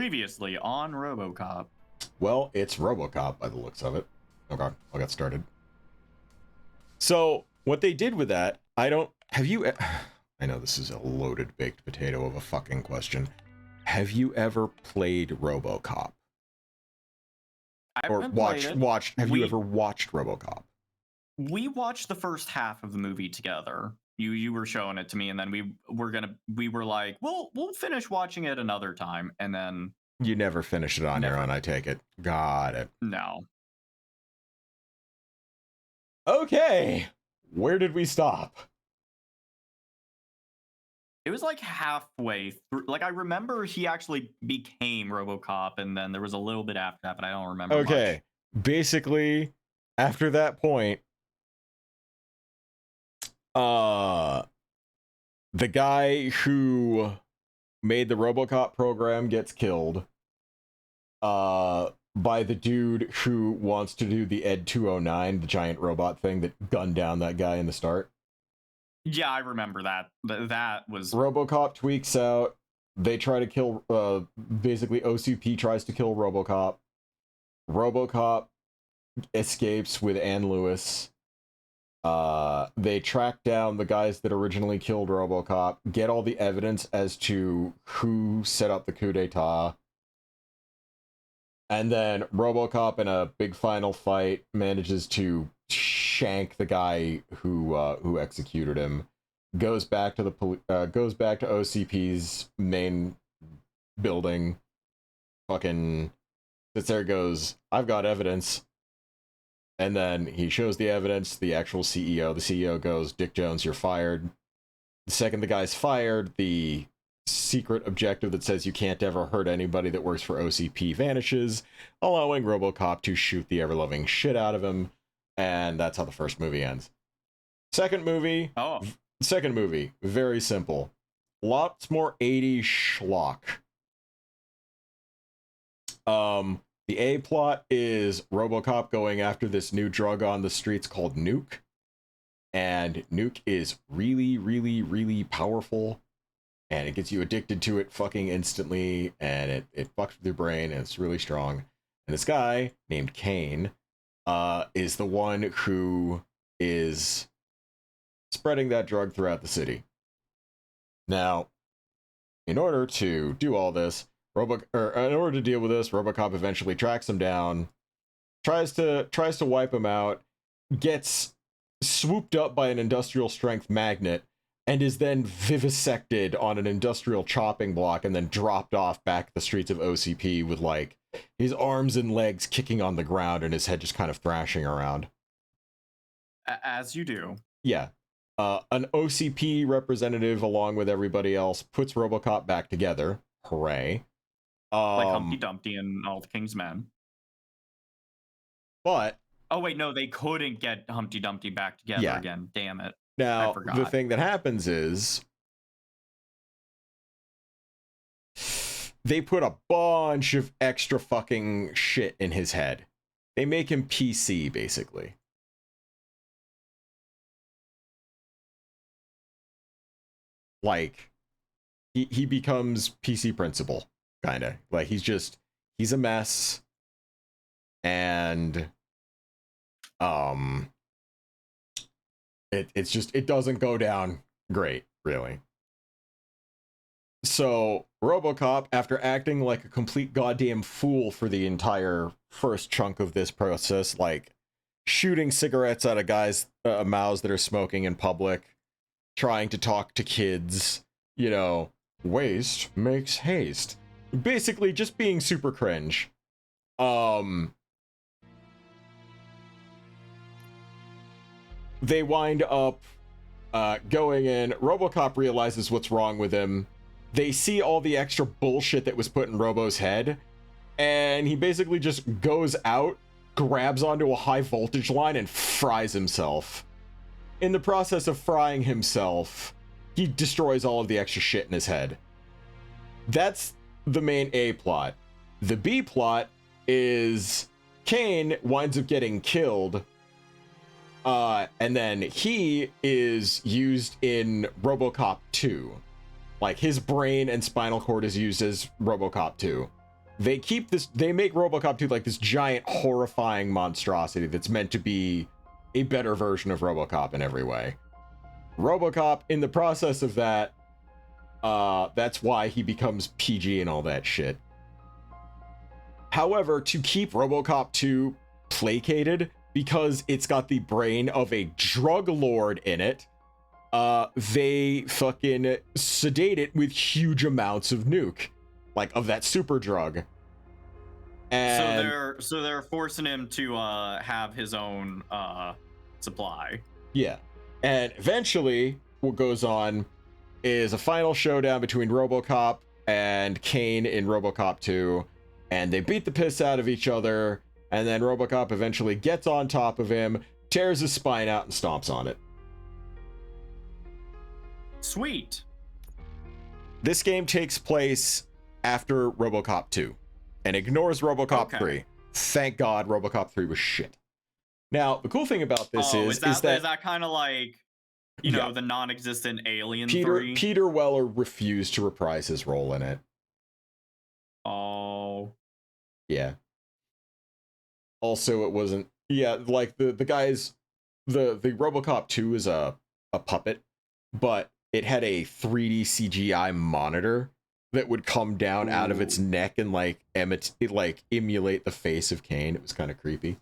Previously on Robocop. Well, it's Robocop by the looks of it. Oh god, I got started. So, what they did with that, I know this is a loaded baked potato of a fucking question. Have you ever played Robocop? I Or haven't played it. have you ever watched Robocop? We watched the first half of the movie together. You were showing it to me, and then we were like, we'll finish watching it another time, and then You never finished it on your own, I take it. Got it. No. Okay. Where did we stop? It was like halfway through. Like, I remember he actually became Robocop, and then there was a little bit after that, but I don't remember Okay. much. Basically, after that point, the guy who made the Robocop program gets killed by the dude who wants to do the Ed 209, the giant robot thing that gunned down that guy in the start. Yeah, I remember that. That was... Robocop tweaks out. They try to kill, basically OCP tries to kill Robocop. Robocop escapes with Ann Lewis. They track down the guys that originally killed Robocop, get all the evidence as to who set up the coup d'etat, and then Robocop, in a big final fight, manages to shank the guy who executed him. Goes back to OCP's main building. Fucking sits there, goes, "I've got evidence." And then he shows the evidence, the actual CEO. The CEO goes, "Dick Jones, you're fired." The second the guy's fired, the secret objective that says you can't ever hurt anybody that works for OCP vanishes, allowing Robocop to shoot the ever-loving shit out of him. And that's how the first movie ends. Second movie, very simple. Lots more 80s schlock. The A plot is Robocop going after this new drug on the streets called Nuke. And Nuke is really, really, really powerful. And it gets you addicted to it fucking instantly. And it fucks with your brain, and it's really strong. And this guy, named Kane, is the one who is spreading that drug throughout the city. Now, in order to do all this, in order to deal with this, Robocop eventually tracks him down, tries to wipe him out, gets swooped up by an industrial strength magnet, and is then vivisected on an industrial chopping block and then dropped off back the streets of OCP with, like, his arms and legs kicking on the ground and his head just kind of thrashing around. As you do. Yeah. An OCP representative, along with everybody else, puts Robocop back together. Hooray. Like Humpty Dumpty and All the King's Men. But... Oh, wait, no, they couldn't get Humpty Dumpty back together again. Damn it. Now, the thing that happens is they put a bunch of extra fucking shit in his head. They make him PC, basically. Like, he becomes PC principal, kind of. Like, he's a mess. And, it doesn't go down great, really. So, Robocop, after acting like a complete goddamn fool for the entire first chunk of this process, like shooting cigarettes out of guys' mouths that are smoking in public, trying to talk to kids, you know, waste makes haste. Basically, just being super cringe. They wind up going in. Robocop realizes what's wrong with him. They see all the extra bullshit that was put in Robo's head, and he basically just goes out, grabs onto a high voltage line, and fries himself. In the process of frying himself, he destroys all of the extra shit in his head. That's the main A plot. The B plot is Kane winds up getting killed, and then he is used in Robocop 2. Like, his brain and spinal cord is used as Robocop 2. they make Robocop 2 like this giant horrifying monstrosity that's meant to be a better version of Robocop in every way. Robocop, in the process of that, that's why he becomes PG and all that shit. However, to keep Robocop 2 placated, because it's got the brain of a drug lord in it, they fucking sedate it with huge amounts of nuke, like of that super drug. And so they're forcing him to have his own supply. Yeah. And eventually, what goes on is a final showdown between Robocop and Kane in Robocop 2, and they beat the piss out of each other, and then Robocop eventually gets on top of him, tears his spine out, and stomps on it. Sweet. This game takes place after Robocop 2 and ignores Robocop 3. Thank God Robocop 3 was shit. Now, the cool thing about this is that kind of like, you know, the non-existent Alien 3? Peter Weller refused to reprise his role in it. Oh. Yeah. Also, it wasn't... Yeah, like, the guys... The Robocop 2 is a puppet, but it had a 3D CGI monitor that would come down out of its neck and, like, emulate the face of Kane. It was kind of creepy.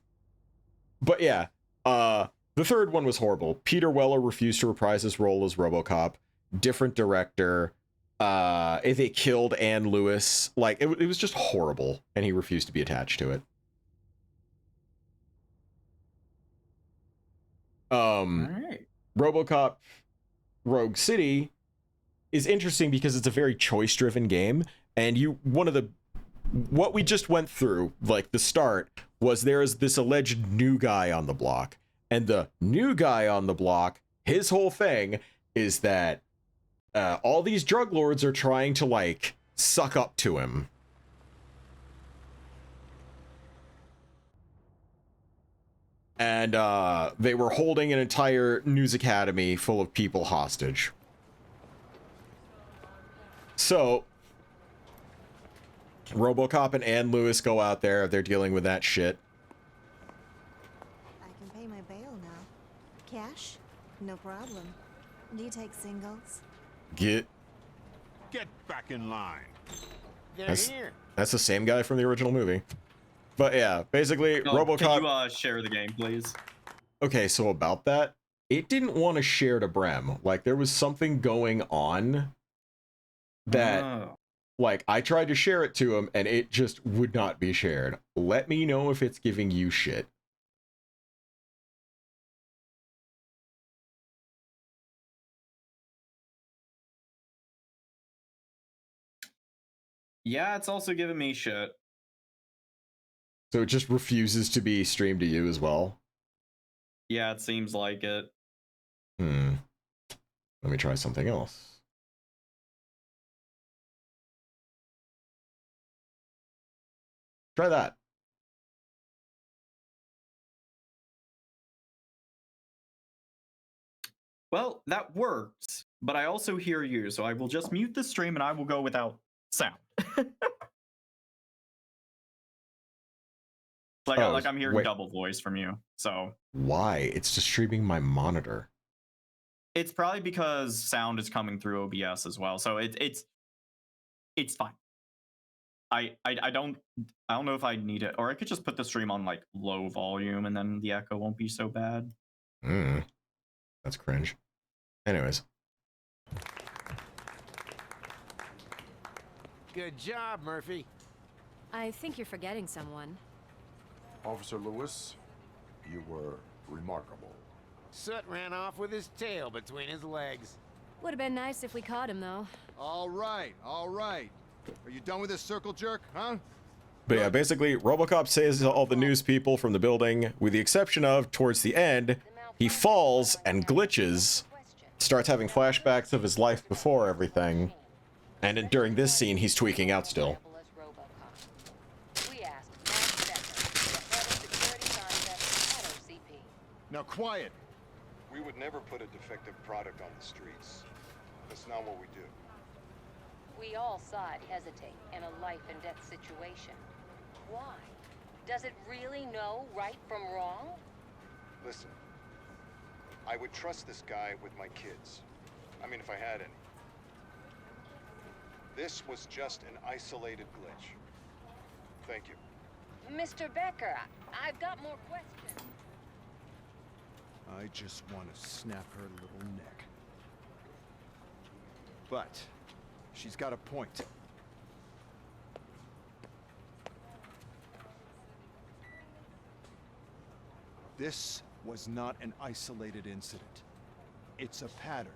But yeah, the third one was horrible. Peter Weller refused to reprise his role as Robocop. Different director. They killed Ann Lewis. Like, it was just horrible, and he refused to be attached to it. All right. Robocop Rogue City is interesting because it's a very choice-driven game, and what we just went through, like the start, was there's this alleged new guy on the block, and the new guy on the block, his whole thing is that all these drug lords are trying to, like, suck up to him. And they were holding an entire news academy full of people hostage. So Robocop and Ann Lewis go out there. They're dealing with that shit. I can pay my bail now. Cash? No problem. Do you take singles? Get back in line. That's the same guy from the original movie. But yeah, basically, Robocop... Can you share the game, please? Okay, so about that, it didn't want to share to Brem. Like, there was something going on that... Like, I tried to share it to him, and it just would not be shared. Let me know if it's giving you shit. Yeah, it's also giving me shit. So it just refuses to be streamed to you as well? Yeah, it seems like it. Let me try something else. Try that. Well, that works, but I also hear you, so I will just mute the stream and I will go without sound. Like I'm hearing double voice from you, so. Why? It's just streaming my monitor. It's probably because sound is coming through OBS as well, so it's fine. I don't know if I need it, or I could just put the stream on like low volume and then the echo won't be so bad. That's cringe. Anyways. Good job, Murphy. I think you're forgetting someone. Officer Lewis, you were remarkable. Soot ran off with his tail between his legs. Would have been nice if we caught him, though. All right, all right. Are you done with this circle jerk, huh? But yeah, basically, Robocop saves all the news people from the building, with the exception of, towards the end, he falls and glitches, starts having flashbacks of his life before everything, and during this scene, he's tweaking out still. Now quiet. We would never put a defective product on the streets. That's not what we do. We all saw it hesitate in a life-and-death situation. Why? Does it really know right from wrong? Listen, I would trust this guy with my kids. I mean, if I had any. This was just an isolated glitch. Thank you. Mr. Becker, I've got more questions. I just want to snap her little neck. But she's got a point. This was not an isolated incident. It's a pattern.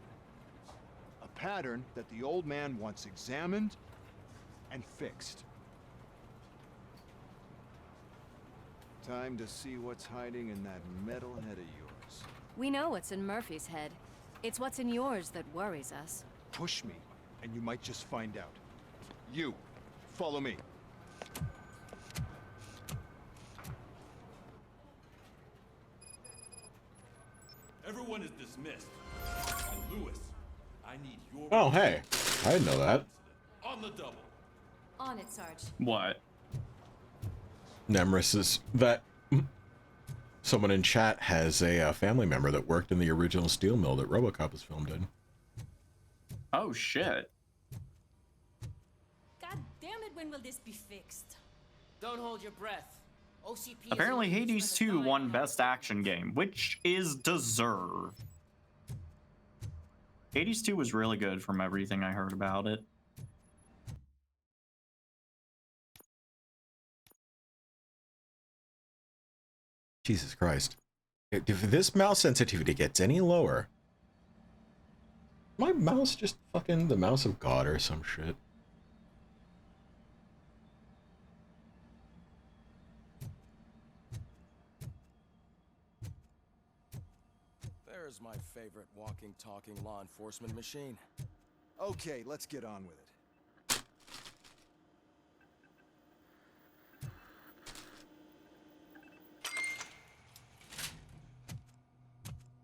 A pattern that the old man wants examined and fixed. Time to see what's hiding in that metal head of yours. We know what's in Murphy's head. It's what's in yours that worries us. Push me, and you might just find out. You, follow me. Everyone is dismissed. And Lewis, I need your... Oh, hey. I didn't know that. On the double. On it, Sarge. What? Nemris is that someone in chat has a family member that worked in the original steel mill that Robocop was filmed in. Oh shit. God damn it, when will this be fixed? Don't hold your breath. OCP Apparently Hades 2 won Best Action Game, which is deserved. Hades 2 was really good from everything I heard about it. Jesus Christ. If this mouse sensitivity gets any lower, my mouse just fucking the mouse of God or some shit. There's my favorite walking, talking law enforcement machine. Okay, let's get on with it.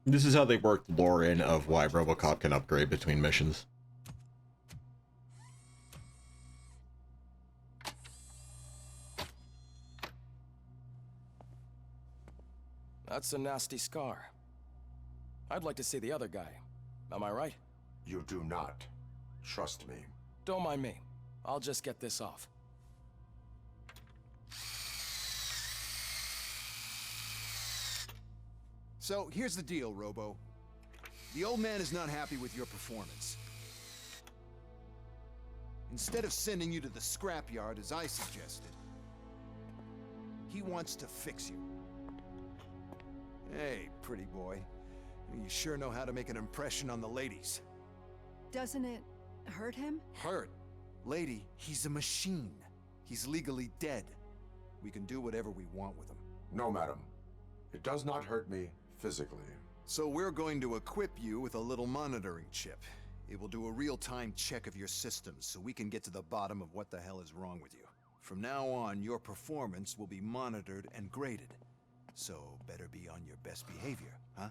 This is how they work the lore in of why Robocop can upgrade between missions. That's a nasty scar. I'd like to see the other guy. Am I right? You do not. Trust me. Don't mind me. I'll just get this off. So, here's the deal, Robo. The old man is not happy with your performance. Instead of sending you to the scrapyard as I suggested, he wants to fix you. Hey, pretty boy. You sure know how to make an impression on the ladies. Doesn't it hurt him? Hurt? Lady, he's a machine. He's legally dead. We can do whatever we want with him. No, madam. It does not hurt me physically. So we're going to equip you with a little monitoring chip. It will do a real-time check of your systems so we can get to the bottom of what the hell is wrong with you. From now on, your performance will be monitored and graded. So better be on your best behavior, huh?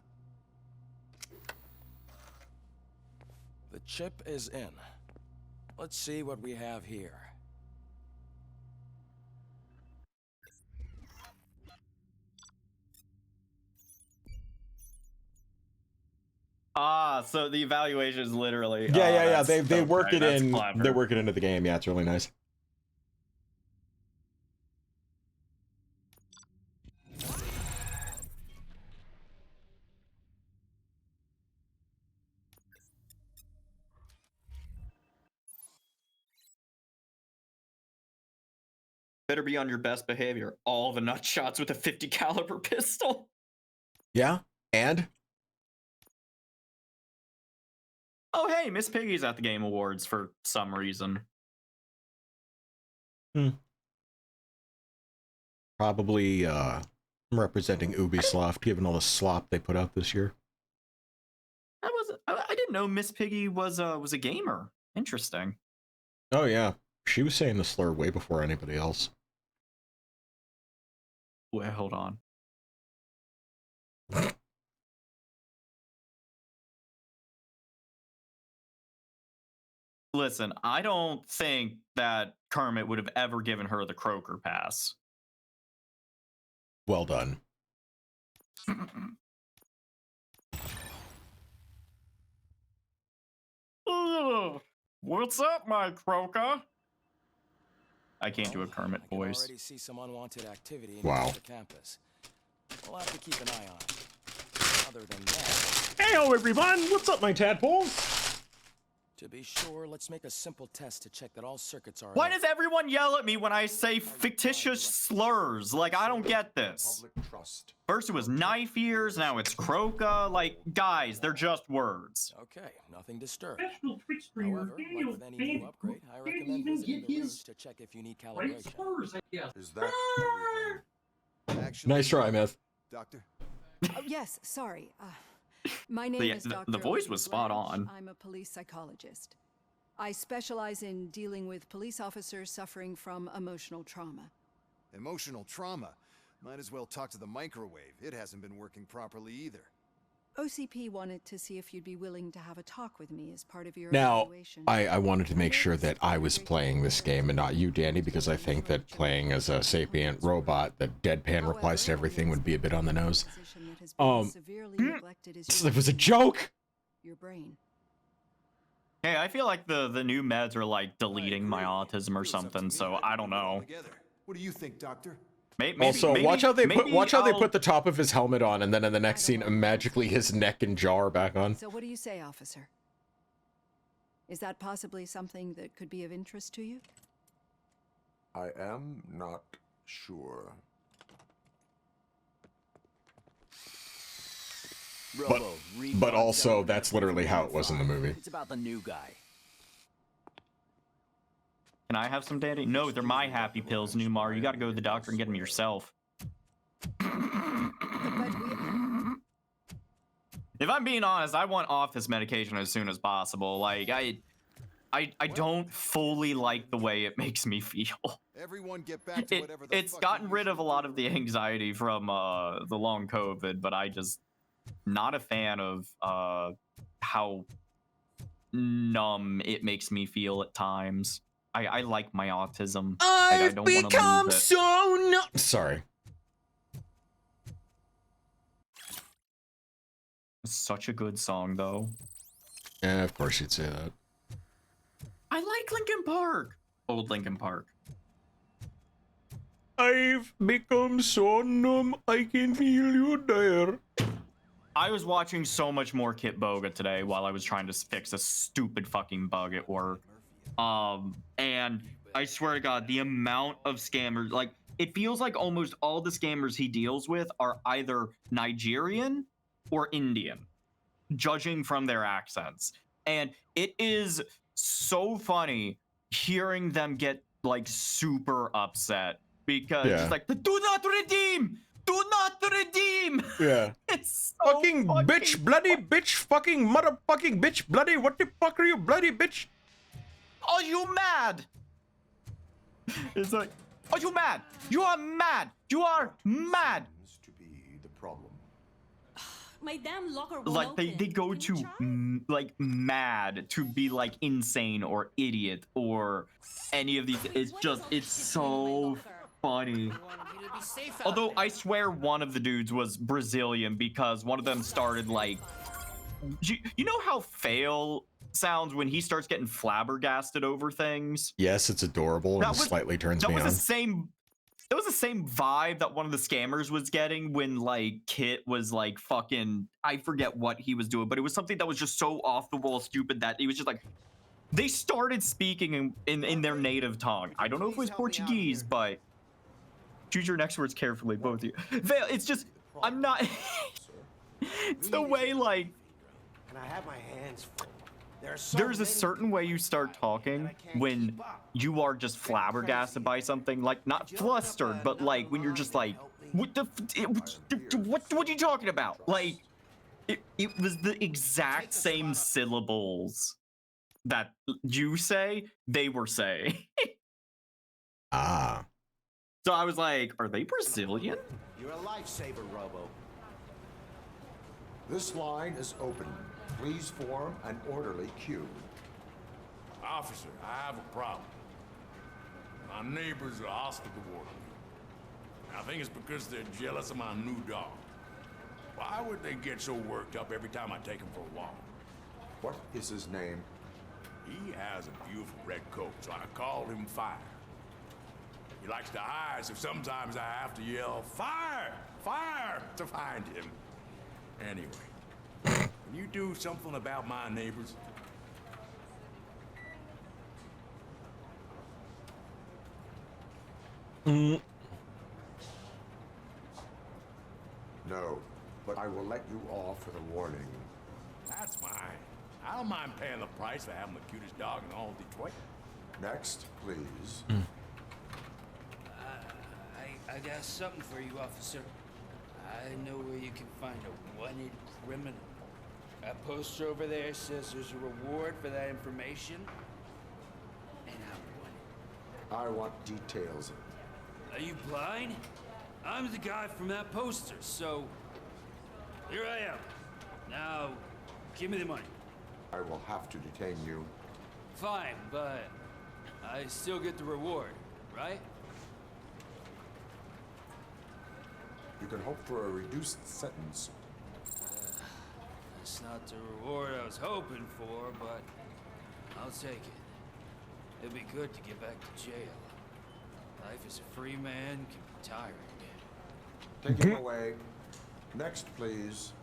The chip is in. Let's see what we have here. Ah, so the evaluation is literally... Yeah. They okay, work it that's in. clever. They work it into the game. Yeah, it's really nice. Better be on your best behavior. All the nut shots with a 50 caliber pistol. Yeah, and Oh, hey, Miss Piggy's at the Game Awards for some reason. probably representing Ubisoft, given all the slop they put out this year. I didn't know Miss Piggy was a gamer. Interesting. Oh yeah, she was saying the slur way before anybody else. Wait, hold on. listen, I don't think that Kermit would have ever given her the Croaker pass. Well done. What's up, my Croaker? I can't do a Kermit I can voice. already see some unwanted activity Wow. the campus. We'll have to keep an eye on it. Other than that, Heyo, everyone! What's up, my tadpoles? to be sure, let's make a simple test to check that all circuits are. Why does everyone yell at me when I say fictitious slurs? Like, I don't get this. Public trust. First it was knife ears, now it's Croca. Like, guys, they're just words. Okay, nothing disturbed. However, like with any new upgrade, I recommend visiting the range to check if you need calibration. Is that everything? Actually, Nice try, Myth. Doctor. Oh, yes, sorry. My name Yeah, is the Dr. voice Olivia was spot Blanche. on. I'm a police psychologist. I specialize in dealing with police officers suffering from emotional trauma. Emotional trauma. Might as well talk to the microwave. It hasn't been working properly either. OCP wanted to see if you'd be willing to have a talk with me as part of your Now, evaluation. I wanted to make sure that I was playing this game and not you, Danny, because I think that playing as a sapient robot that deadpan replies to everything would be a bit on the nose. It was a joke! Your brain. Hey, I feel like the new meds are like deleting my autism or something, so I don't know. What do you think, Doctor? Also, watch how they I'll- put the top of his helmet on, and then in the next scene, magically his neck and jaw are back on. So what do you say, officer? Is that possibly something that could be of interest to you? I am not sure. But also, that's literally how it was in the movie. It's about the new guy. Can I have some, Danny? No, they're my happy pills, Newmar. You gotta go to the doctor and get them yourself. If I'm being honest, I want off this medication as soon as possible. Like, I don't fully like the way it makes me feel. Everyone get back to whatever the It's fuck gotten you rid of a lot of the anxiety from the long COVID, but I just not a fan of how numb it makes me feel at times. I like my autism. I don't become lose it. so numb. Sorry. Such a good song, though. Yeah, of course you'd say that. I like Linkin Park. Old Linkin Park. I've become so numb, I can feel you there. I was watching so much more Kit Boga today while I was trying to fix a stupid fucking bug at work. And I swear to God, the amount of scammers, like, it feels like almost all the scammers he deals with are either Nigerian or Indian, judging from their accents. And it is so funny hearing them get, like, super upset because it's like, do not redeem! Do not redeem! Yeah. It's so fucking bitch, bloody bitch, fucking motherfucking bitch, bloody, what the fuck are you, bloody bitch? Are you mad? It's like, are you mad? You are mad! You are mad! Seems to be the problem. My damn locker won't Like, they open. go to, like, mad to be, like, insane or idiot or any of these. It's just, it's so funny. Although, I swear one of the dudes was Brazilian because one of them started, like... You know how Fail sounds when he starts getting flabbergasted over things? Yes, it's adorable and slightly turns me on. That was the same vibe that one of the scammers was getting when, like, Kit was, like, fucking... I forget what he was doing, but it was something that was just so off-the-wall stupid that he was just like... They started speaking in their native tongue. I don't know if it was Portuguese, but... Choose your next words carefully, both of you. Vale, it's just... I'm not... It's the way, like... And I have my hands full. There's a certain way you start talking when you are just flabbergasted by something, like not flustered, but like when you're just like, what are you talking about? Like, it was the exact same syllables that you say, they were saying. Ah. So I was like, are they Brazilian? You're a lifesaver, Robo. This line is open. Please form an orderly queue. Officer, I have a problem. My neighbors are hostile toward me. I think it's because they're jealous of my new dog. Why would they get so worked up every time I take him for a walk? What is his name? He has a beautiful red coat, so I call him Fire. He likes to hide, so sometimes I have to yell, "Fire! Fire!" to find him. Anyway, can you do something about my neighbors? No, but I will let you off with a warning. That's fine. I don't mind paying the price for having the cutest dog in all of Detroit. Next, please. I got something for you, officer. I know where you can find a wanted criminal. That poster over there says there's a reward for that information, and I want it. I want details. Are you blind? I'm the guy from that poster, so here I am. Now, give me the money. I will have to detain you. Fine, but I still get the reward, right? You can hope for a reduced sentence. That's not the reward I was hoping for, but I'll take it. It'd be good to get back to jail. Life as a free man can be tiring. Take him away. Next, please.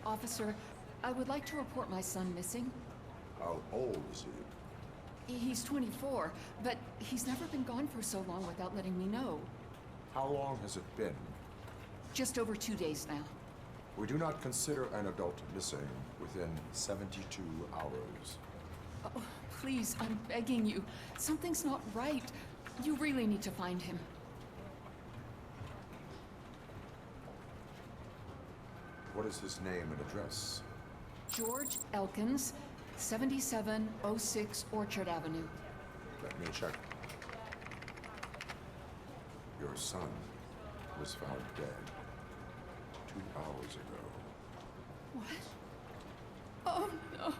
Officer, I would like to report my son missing. How old is he? He's 24, but he's never been gone for so long without letting me know. How long has it been? Just over 2 days now. We do not consider an adult missing within 72 hours. Oh, please, I'm begging you. Something's not right. You really need to find him. What is his name and address? George Elkins, 7706 Orchard Avenue. Let me check. Your son was found dead 2 hours ago. What? Oh, no.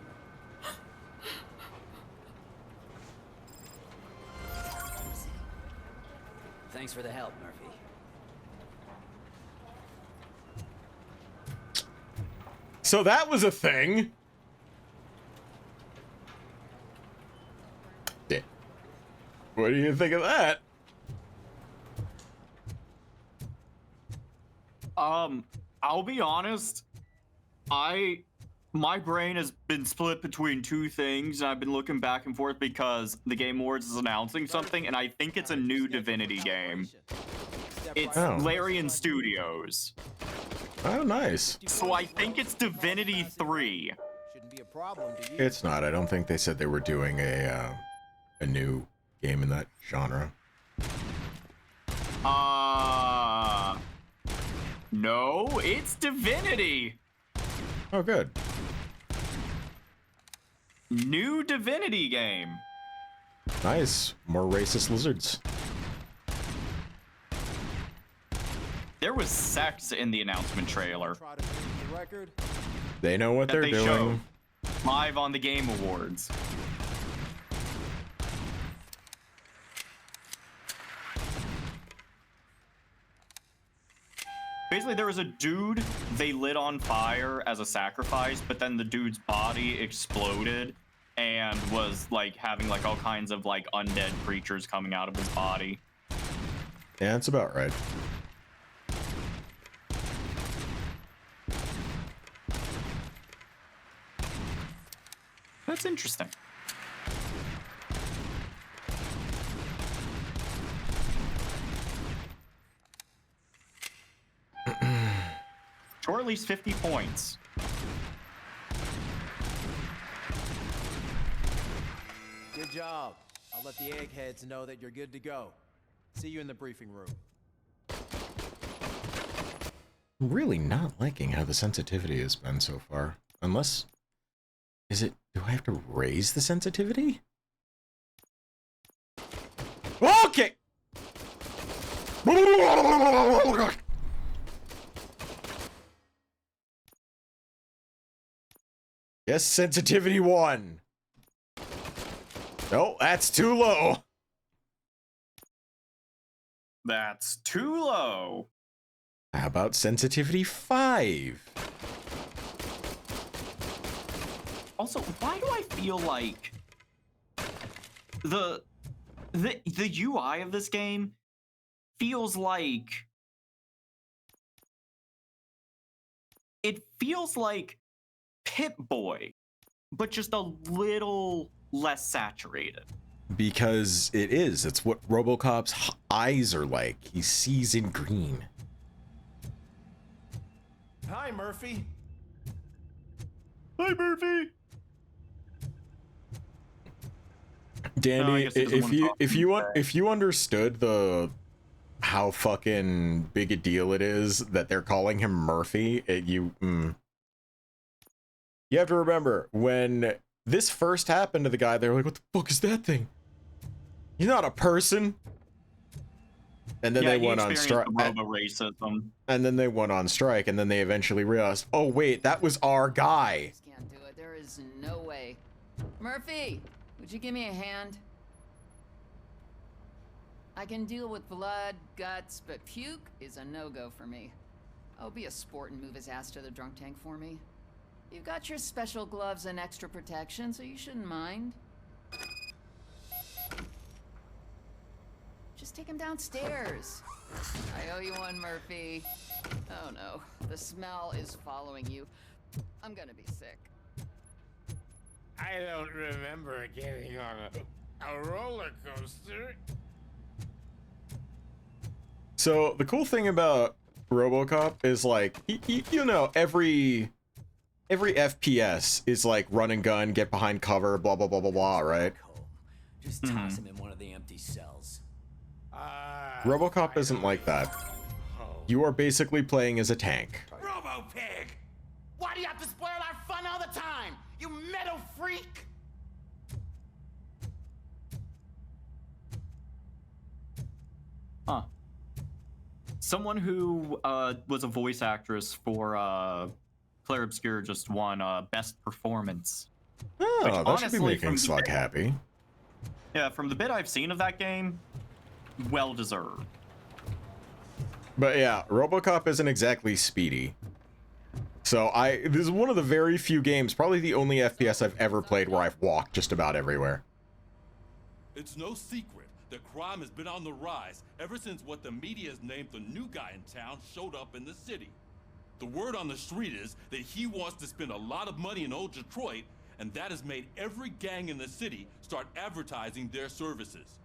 Thanks for the help, Murphy. So that was a thing. Yeah. What do you think of that? I'll be honest. My brain has been split between two things, and I've been looking back and forth because the Game Awards is announcing something, and I think it's a new Divinity game. It's Larian Studios. Oh, nice. So I think it's Divinity 3. Shouldn't be a problem to you. It's not. I don't think they said they were doing a new game in that genre. No, it's Divinity. Oh, good. New Divinity game. Nice. More racist lizards. There was sex in the announcement trailer. They know what they're doing. Showed live on the Game Awards. Basically, there was a dude they lit on fire as a sacrifice, but then the dude's body exploded and was like having like all kinds of like undead creatures coming out of his body. Yeah, that's about right. That's interesting. Or at least 50 points. Good job. I'll let the eggheads know that you're good to go. See you in the briefing room. I'm really not liking how the sensitivity has been so far. Unless... Is it... Do I have to raise the sensitivity? Okay! Yes, sensitivity 1. No, that's too low. That's too low. How about sensitivity 5? Also, why do I feel like the UI of this game feels like Pip-Boy, but just a little less saturated. Because it is. It's what Robocop's eyes are like. He sees in green. Hi, Murphy. Hi, Murphy. Danny, if you understood how fucking big a deal it is that they're calling him Murphy, you have to remember when this first happened to the guy, they were like, "What the fuck is that thing? He's not a person." And then they went on strike. Robo-racism. And then they went on strike, and then they eventually realized, oh wait, that was our guy. Can't do it. There is no way. Murphy, would you give me a hand? I can deal with blood, guts, but puke is a no-go for me. Oh, be a sport and move his ass to the drunk tank for me. You've got your special gloves and extra protection, so you shouldn't mind. Just take him downstairs. I owe you one, Murphy. Oh no, the smell is following you. I'm gonna be sick. I don't remember getting on a roller coaster. So the cool thing about Robocop is like, you know, every FPS is like run and gun, get behind cover, blah blah blah blah blah, right? Just toss him in one of the empty cells. Robocop isn't like that. You are basically playing as a tank. Robo-Pig! Why do you have to spoil our fun all the time? You metal freak! Huh. Someone who was a voice actress for Claire Obscure just won Best Performance. Oh, that should be making Slug happy. Yeah, from the bit I've seen of that game, well deserved. But yeah, Robocop isn't exactly speedy. So this is one of the very few games, probably the only FPS I've ever played where I've walked just about everywhere. It's no secret that crime has been on the rise ever since what the media has named the new guy in town showed up in the city. The word on the street is that he wants to spend a lot of money in old Detroit, and that has made every gang in the city start advertising their services.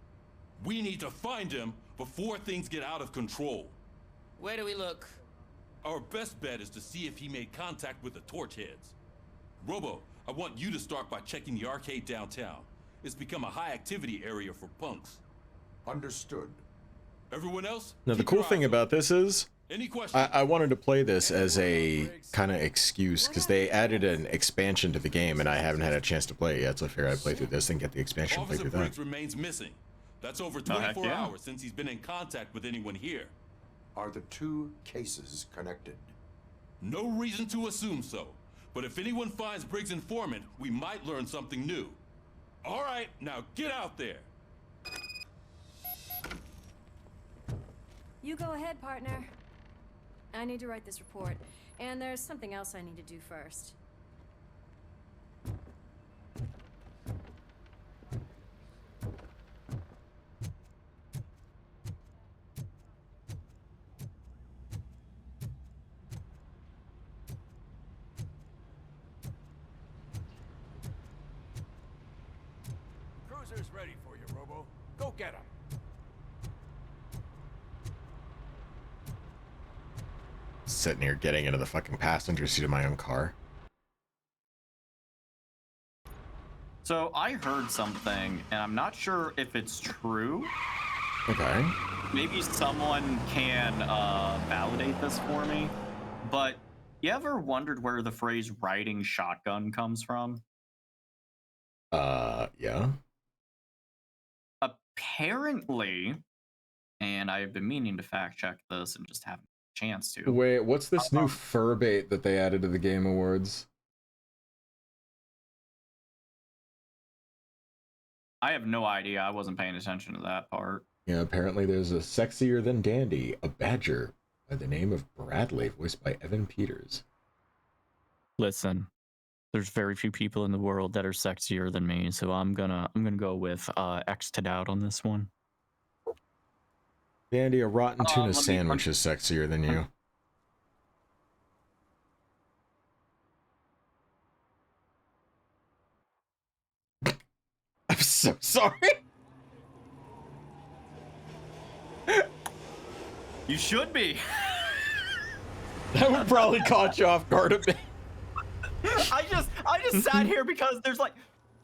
We need to find him before things get out of control. Where do we look? Our best bet is to see if he made contact with the torch heads. Robo, I want you to start by checking the arcade downtown. It's become a high activity area for punks. Understood. Everyone else? Now the cool thing about this is, Any questions? I wanted to play this as a kind of excuse because they added an expansion to the game and I haven't had a chance to play it yet, so I figured I'd play through this and get the expansion, play Officer through that. Briggs remains missing. That's over 24 hours since he's been in contact with anyone here. Are the two cases connected? No reason to assume so. But if anyone finds Briggs' informant, we might learn something new. All right, now get out there. You go ahead, partner. I need to write this report, and there's something else I need to do first. Cruiser's ready for you, Robo. Go get him. Sitting here getting into the fucking passenger seat of my own car. So I heard something, and I'm not sure if it's true. Okay. Maybe someone can validate this for me. But you ever wondered where the phrase "riding shotgun" comes from? Yeah. Apparently, and I've been meaning to fact check this and just haven't had a chance to. Wait, what's this new fur bait that they added to the Game Awards? I have no idea. I wasn't paying attention to that part. Yeah, apparently there's a sexier than dandy, a badger by the name of Bradley, voiced by Evan Peters. Listen, there's very few people in the world that are sexier than me, so I'm gonna go with X to doubt on this one. Dandy, a rotten tuna let me- sandwich is sexier than you. I'm so sorry. You should be. That would probably caught you off guard a bit. I just sat here because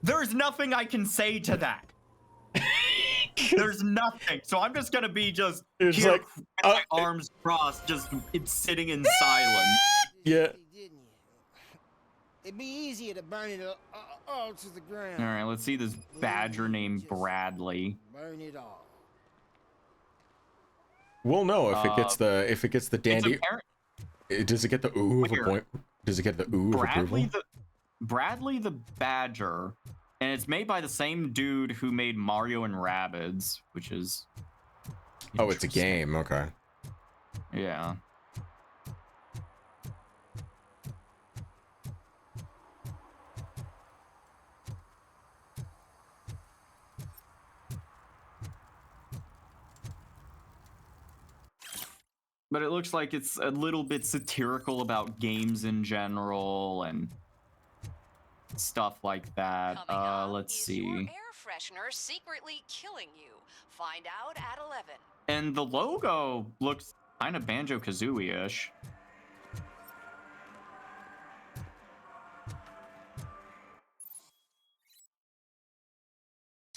there's nothing I can say to that. There's nothing. So I'm just gonna be just It's here like, with my arms crossed, just sitting in silence. Yeah. It'd be easier to burn it all to the ground. All right, let's see this badger named Bradley. Burn it all. We'll know if it gets the dandy. Does it get the ooh of a point? Does it get the ooh of approval? Bradley the Badger, and it's made by the same dude who made Mario and Rabbids, which is. Oh, it's a game. Okay. Yeah. But it looks like it's a little bit satirical about games in general and stuff like that. Let's see. Air freshener secretly killing you. Find out at 11. And the logo looks kind of Banjo-Kazooie-ish.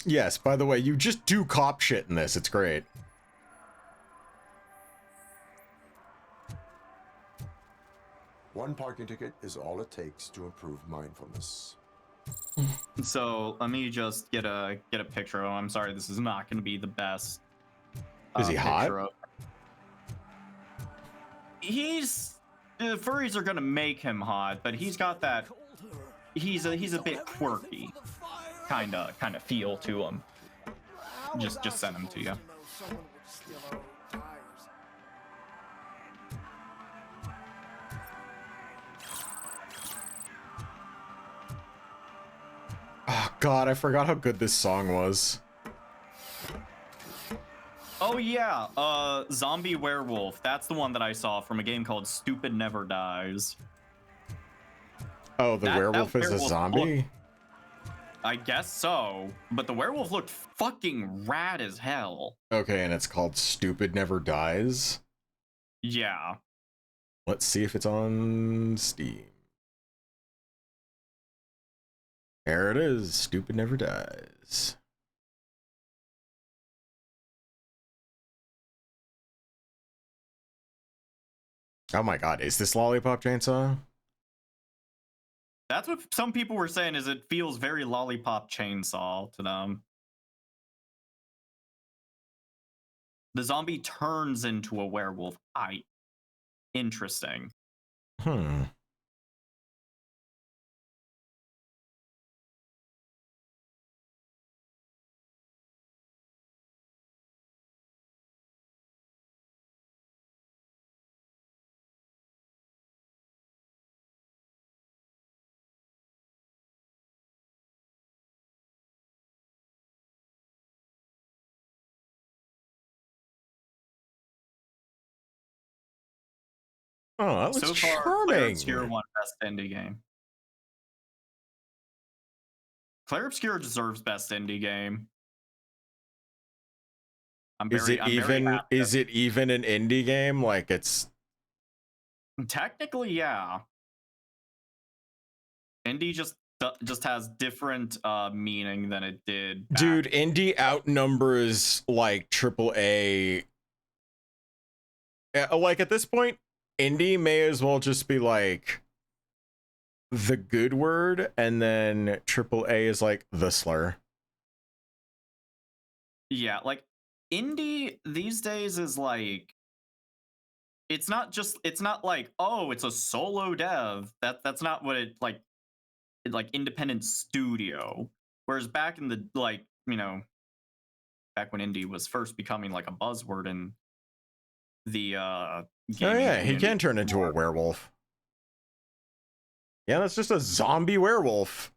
Yes, by the way, you just do cop shit in this. It's great. One parking ticket is all it takes to improve mindfulness. So let me just get a picture of him. I'm sorry, this is not going to be the best. Is he hot? Of... He's furries are going to make him hot, but he's got that. He's a bit quirky, kind of feel to him. Just send him to you. Oh god, I forgot how good this song was. Oh yeah, Zombie Werewolf. That's the one that I saw from a game called Stupid Never Dies. Oh, the werewolf is a zombie? I guess so, but the werewolf looked fucking rad as hell. Okay, and it's called Stupid Never Dies? Yeah. Let's see if it's on Steam. There it is, Stupid Never Dies. Oh my god, is this Lollipop Chainsaw? That's what some people were saying, is it feels very Lollipop Chainsaw to them. The zombie turns into a werewolf. Interesting. Hmm. Oh, that looks so far, charming. Claire Obscure won Best Indie Game. Claire Obscure deserves Best Indie Game. Is it even an indie game? Like it's technically, yeah. Indie just has different meaning than it did. Dude, indie outnumbers like AAA. Like at this point, indie may as well just be like the good word, and then AAA is like the slur. Yeah, like indie these days is like, it's not like, oh, it's a solo dev. That's not what it like independent studio. Whereas back in the you know, back when indie was first becoming like a buzzword in the Oh gaming yeah, he community. can turn into a werewolf. Yeah, that's just a zombie werewolf.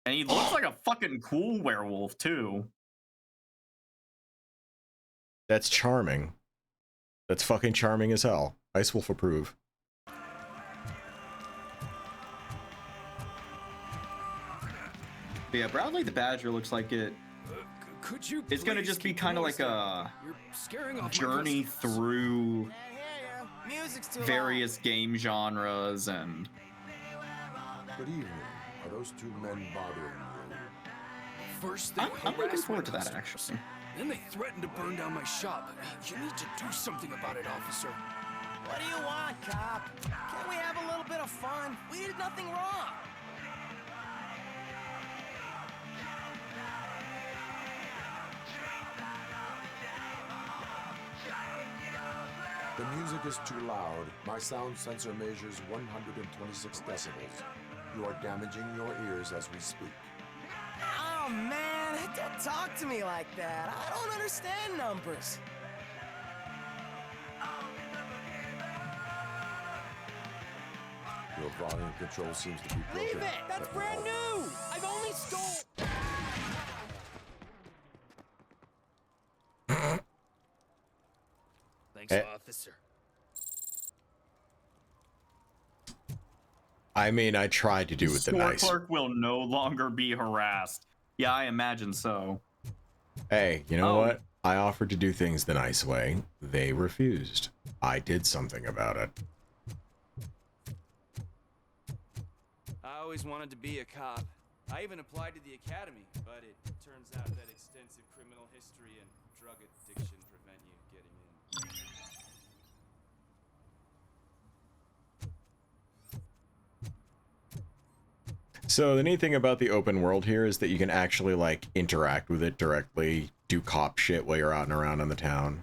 And he looks like a fucking cool werewolf too. That's charming. That's fucking charming as hell. Ice Wolf approve. Yeah, Bradley the Badger looks like it. Could you? It's gonna just be kind of like a journey through various game genres and. Good evening. Are those two men bothering you? First, they I'm looking forward to that actually. Then they threatened to burn down my shop. You need to do something about it, officer. What do you want, cop? Can't we have a little bit of fun? We did nothing wrong. The music is too loud. My sound sensor measures 126 decibels. You are damaging your ears as we speak. Oh, man, don't talk to me like that. I don't understand numbers. Your volume control seems to be broken. Leave it! That's brand new! I've only stole... Thanks, officer. I mean, I tried to do with the Store nice. clerk will no longer be harassed. Yeah, I imagine so. Hey, you know what? I offered to do things the nice way. They refused. I did something about it. I always wanted to be a cop. I even applied to the academy, but it turns out that extensive criminal history and drug addiction prevent you getting in. So the neat thing about the open world here is that you can actually like interact with it directly, do cop shit while you're out and around in the town.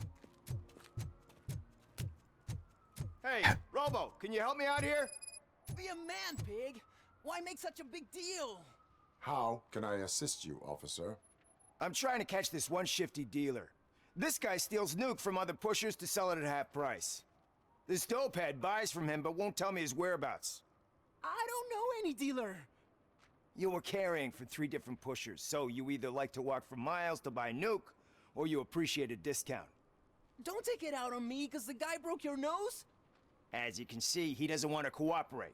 Hey, Robo, can you help me out here? Be a man, pig. Why make such a big deal? How can I assist you, officer? I'm trying to catch this one shifty dealer. This guy steals nuke from other pushers to sell it at half price. This dopehead buys from him but won't tell me his whereabouts. I don't know any dealer. You were carrying for 3 different pushers, so you either like to walk for miles to buy nuke, or you appreciate a discount. Don't take it out on me, because the guy broke your nose? As you can see, he doesn't want to cooperate.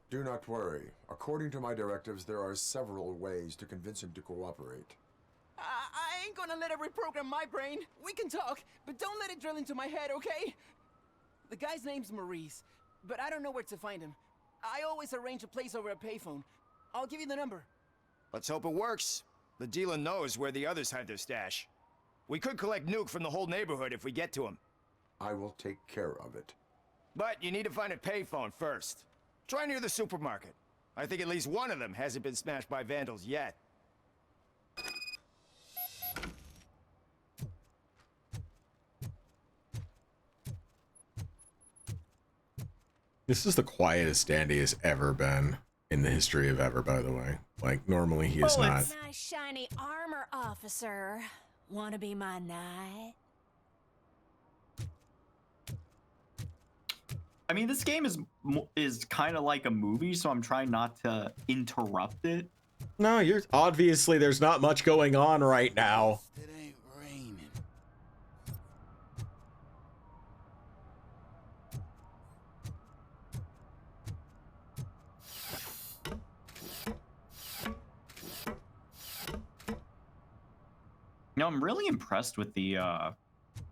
Do not worry. According to my directives, there are several ways to convince him to cooperate. I ain't gonna let it reprogram my brain. We can talk, but don't let it drill into my head, okay? The guy's name's Maurice, but I don't know where to find him. I always arrange a place over a payphone. I'll give you the number. Let's hope it works. The dealer knows where the others hide their stash. We could collect nuke from the whole neighborhood if we get to him. I will take care of it. But you need to find a payphone first. Try near the supermarket. I think at least one of them hasn't been smashed by vandals yet. This is the quietest Dandy has ever been in the history of ever, by the way. Like, normally he is not. Nice shiny armor, officer. Wanna be my knight? I mean, this game is kind of like a movie, so I'm trying not to interrupt it. No, you're obviously there's not much going on right now. It ain't raining. You know, I'm really impressed with the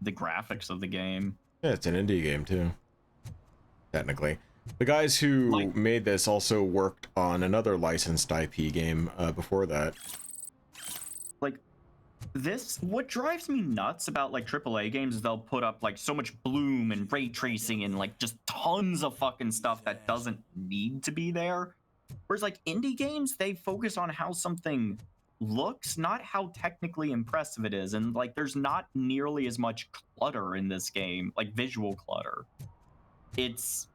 graphics of the game. Yeah, it's an indie game too. Technically. The guys who made this also worked on another licensed IP game before that. Like, this, what drives me nuts about like AAA games is they'll put up like so much bloom and ray tracing and like just tons of fucking stuff that doesn't need to be there. Whereas like indie games, they focus on how something looks, not how technically impressive it is. And like, there's not nearly as much clutter in this game, like visual clutter. It's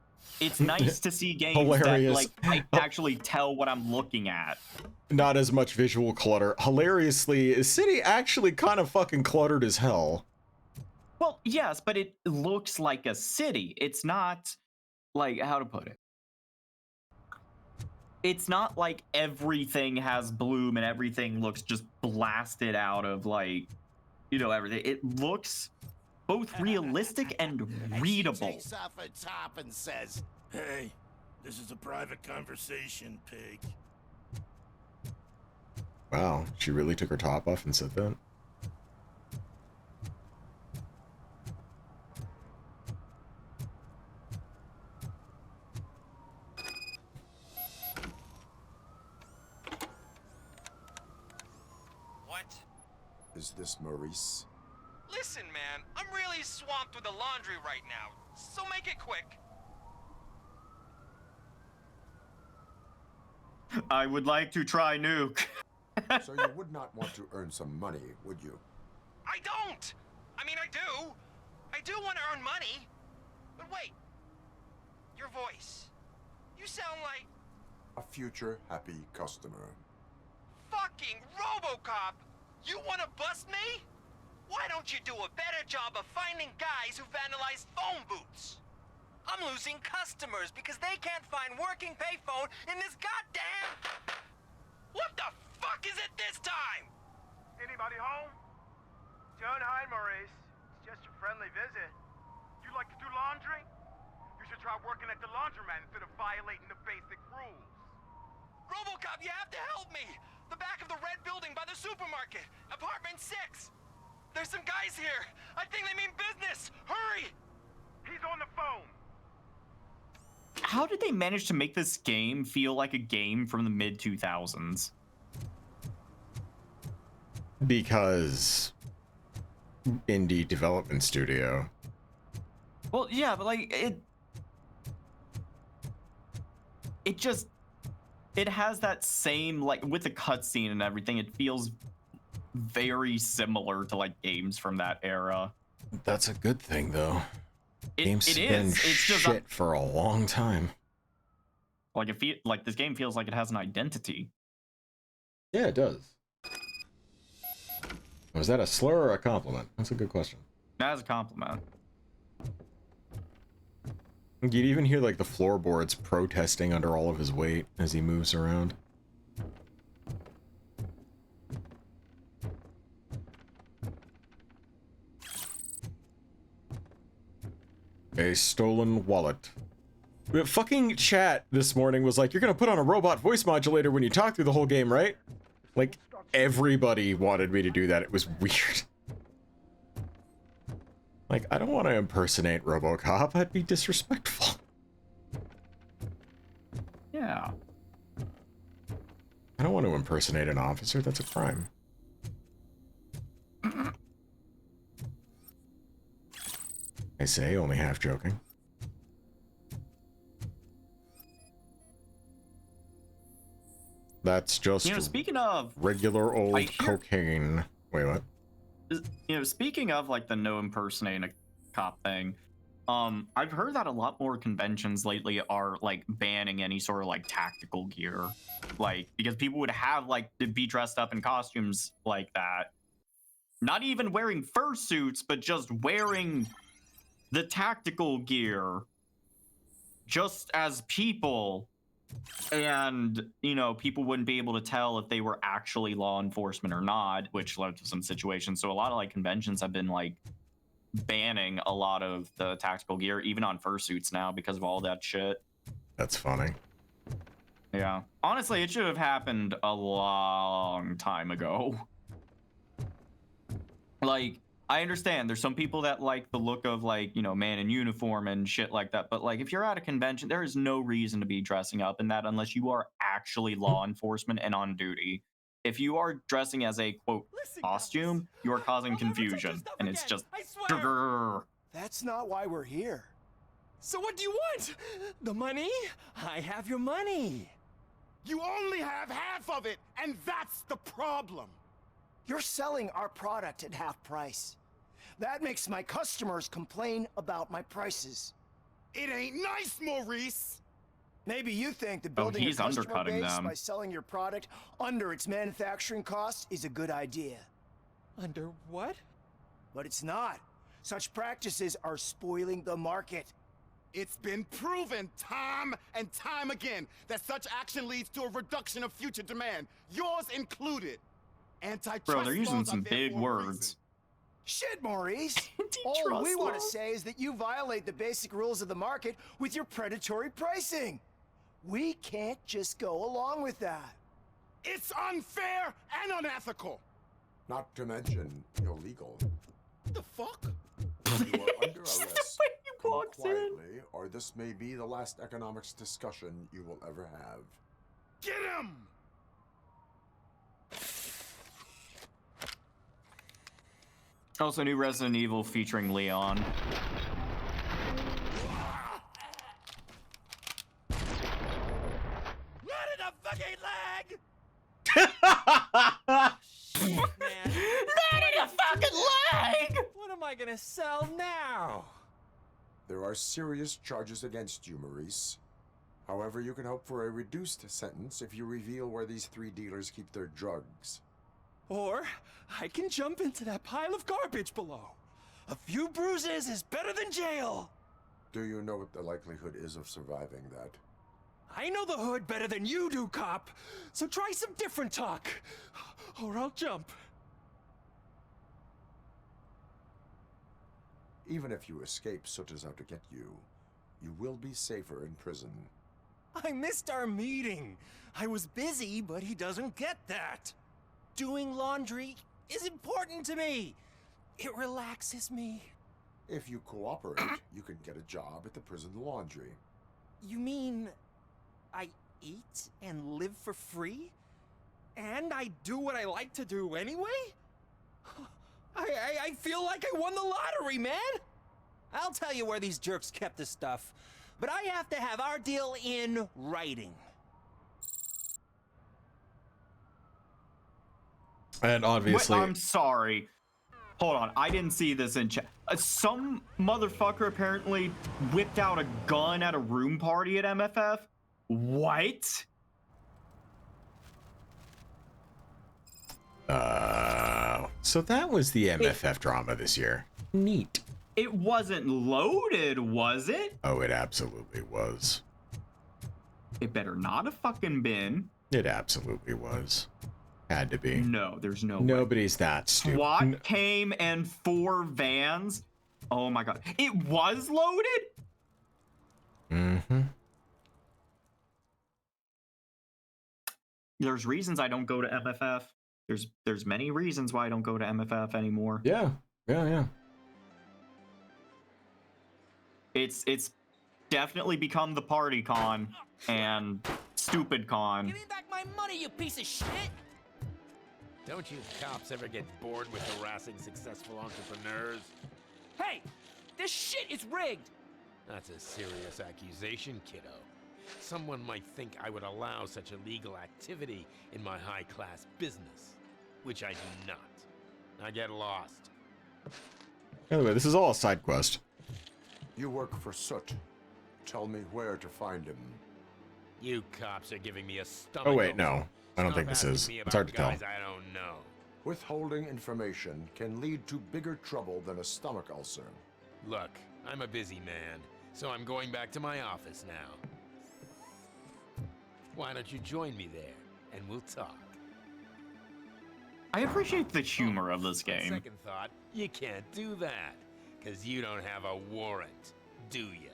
nice to see games Hilarious. that like I can actually tell what I'm looking at. Not as much visual clutter. Hilariously, City actually kind of fucking cluttered as hell. Well, yes, but it looks like a city. It's not like, how to put it? It's not like everything has bloom and everything looks just blasted out of like, you know, everything. It looks both realistic and readable. Takes off her top and says, "Hey, this is a private conversation, pig." Wow, she really took her top off and said that? What? Is this Maurice? Listen, man, I'm really swamped with the laundry right now, so make it quick. I would like to try Nuke. So you would not want to earn some money, would you? I don't! I mean, I do. I do want to earn money. But wait. Your voice. You sound like... A future happy customer. fucking Robocop! You want to bust me? Why don't you do a better job of finding guys who vandalize phone booths? I'm losing customers because they can't find working payphone in this goddamn... What the fuck is it this time? Anybody home? Don't hide, Maurice. It's just a friendly visit. You like to do laundry? You should try working at the laundromat instead of violating the basic rules. Robocop, you have to help me! The back of the red building by the supermarket, apartment 6. There's some guys here. I think they mean business. Hurry! He's on the phone. How did they manage to make this game feel like a game from the mid-2000s? Because indie development studio. Well, yeah, but like it has that same, like, with the cutscene and everything, it feels very similar to like games from that era. That's a good thing, though. Games it been is. It's just shit for a long time. Like like this game feels like it has an identity. Yeah, it does. Was that a slur or a compliment? That's a good question. That's a compliment. You'd even hear like the floorboards protesting under all of his weight as he moves around. A stolen wallet. The fucking chat this morning was like, you're gonna put on a robot voice modulator when you talk through the whole game, right? Like, everybody wanted me to do that. It was weird. Like, I don't want to impersonate Robocop. I'd be disrespectful. Yeah. I don't want to impersonate an officer. That's a crime. I say, only half joking. That's just, you know, speaking of regular old cocaine. Wait, what? You know, speaking of like the no impersonating a cop thing, I've heard that a lot more conventions lately are like banning any sort of like tactical gear, like because people would have like to be dressed up in costumes like that, not even wearing fursuits, but just wearing the tactical gear just as people. And, you know, people wouldn't be able to tell if they were actually law enforcement or not, which led to some situations. So a lot of like conventions have been like banning a lot of the tactical gear, even on fursuits now, because of all that shit. That's funny. Yeah. Honestly, it should have happened a long time ago. Like, I understand there's some people that like the look of like, you know, man in uniform and shit like that. But like, if you're at a convention, there is no reason to be dressing up in that unless you are actually law enforcement and on duty. If you are dressing as a quote costume, you are causing confusion, and it's just. That's not why we're here. So what do you want? The money? I have your money. You only have half of it, and that's the problem. You're selling our product at half price. That makes my customers complain about my prices. It ain't nice, Maurice! Maybe you think that building a customer undercutting base them. by selling your product under its manufacturing cost is a good idea. Under what? But it's not. Such practices are spoiling the market. It's been proven time and time again that such action leads to a reduction of future demand, yours included. Antitrust Bro, they're using laws some are there big for a words. reason. Shit, Maurice! All we want to say is that you violate the basic rules of the market with your predatory pricing. We can't just go along with that. It's unfair and unethical. Not to mention illegal. The fuck? You are under arrest. Come walks in. quietly, or this may be the last economics discussion you will ever have. Get him! Also, new Resident Evil featuring Leon. Not in the fucking leg! Not in a fucking leg! What am I gonna sell now? There are serious charges against you, Maurice. However, you can hope for a reduced sentence if you reveal where these 3 dealers keep their drugs. Or I can jump into that pile of garbage below. A few bruises is better than jail. Do you know what the likelihood is of surviving that? I know the hood better than you do, cop. So try some different talk, or I'll jump. Even if you escape Soot is out to get you, you will be safer in prison. I missed our meeting. I was busy, but he doesn't get that. Doing laundry is important to me. It relaxes me. If you cooperate, you can get a job at the prison laundry. You mean I eat and live for free? And I do what I like to do anyway? I feel like I won the lottery, man! I'll tell you where these jerks kept the stuff, but I have to have our deal in writing. And obviously... Wait, I'm sorry. Hold on, I didn't see this in chat. Some motherfucker apparently whipped out a gun at a room party at MFF? What? So that was the MFF drama this year. Neat. It wasn't loaded, was it? Oh, it absolutely was. It better not have fucking been. It absolutely was. Had to be. No, there's no way. Nobody's that stupid. SWAT came and 4 vans. Oh my god. It was loaded? Mm-hmm. There's reasons I don't go to MFF. There's many reasons why I don't go to MFF anymore. Yeah. It's definitely become the party con and stupid con. Give me back my money, you piece of shit! Don't you cops ever get bored with harassing successful entrepreneurs? Hey! This shit is rigged! That's a serious accusation, kiddo. Someone might think I would allow such illegal activity in my high-class business, which I do not. Now get lost. Anyway, this is all a side quest. You work for Soot. Tell me where to find him. You cops are giving me a stomach. Oh wait, ulcer. no. I don't Stop think this asking is. me It's hard to about tell. guys I don't know. Withholding information can lead to bigger trouble than a stomach ulcer. Look, I'm a busy man, so I'm going back to my office now. Why don't you join me there, and we'll talk. I appreciate the humor of this game. Second thought, you can't do that, because you don't have a warrant, do you?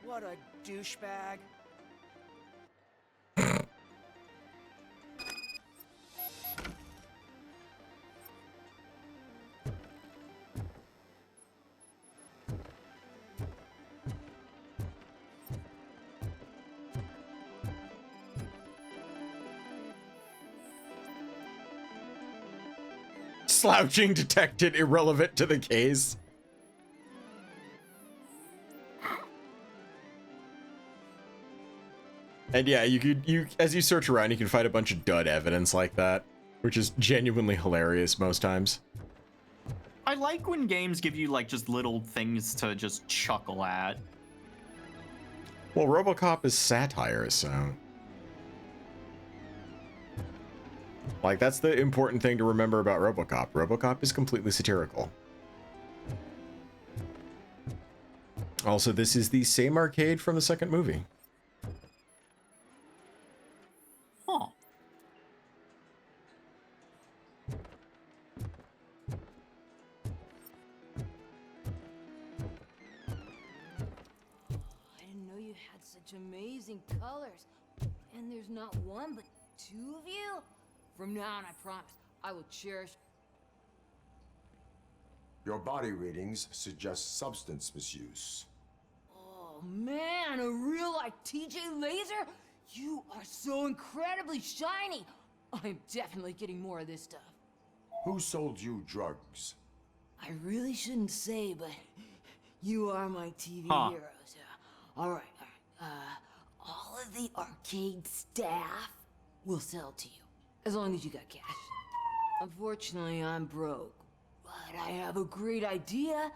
What a douchebag. Slouching detected irrelevant to the case. And yeah, you as you search around, you can find a bunch of dud evidence like that, which is genuinely hilarious most times. I like when games give you like just little things to just chuckle at. Well, Robocop is satire, so like that's the important thing to remember about Robocop. Robocop is completely satirical. Also, this is the same arcade from the second movie. Huh. I didn't know you had such amazing colors. And there's not one, but two of you? From now on, I promise, I will cherish... Your body readings suggest substance misuse. Oh man, a real-life TJ Laser? You are so incredibly shiny! I'm definitely getting more of this stuff. Who sold you drugs? I really shouldn't say, but you are my TV heroes. All right. All of the arcade staff will sell to you, as long as you got cash. Unfortunately, I'm broke, but I have a great idea.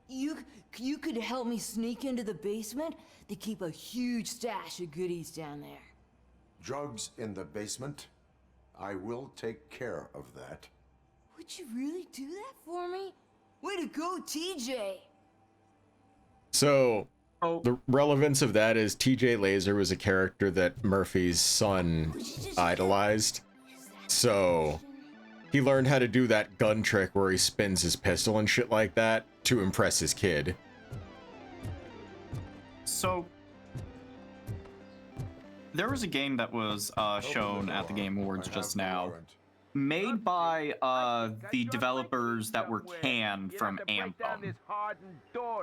You could help me sneak into the basement. They keep a huge stash of goodies down there. Drugs in the basement? I will take care of that. Would you really do that for me? Way to go, TJ! So, the relevance of that is TJ Laser was a character that Murphy's son idolized. So, he learned how to do that gun trick where he spins his pistol and shit like that to impress his kid. So, there was a game that was shown at the Game Awards just now, made by the developers that were canned from Anthem.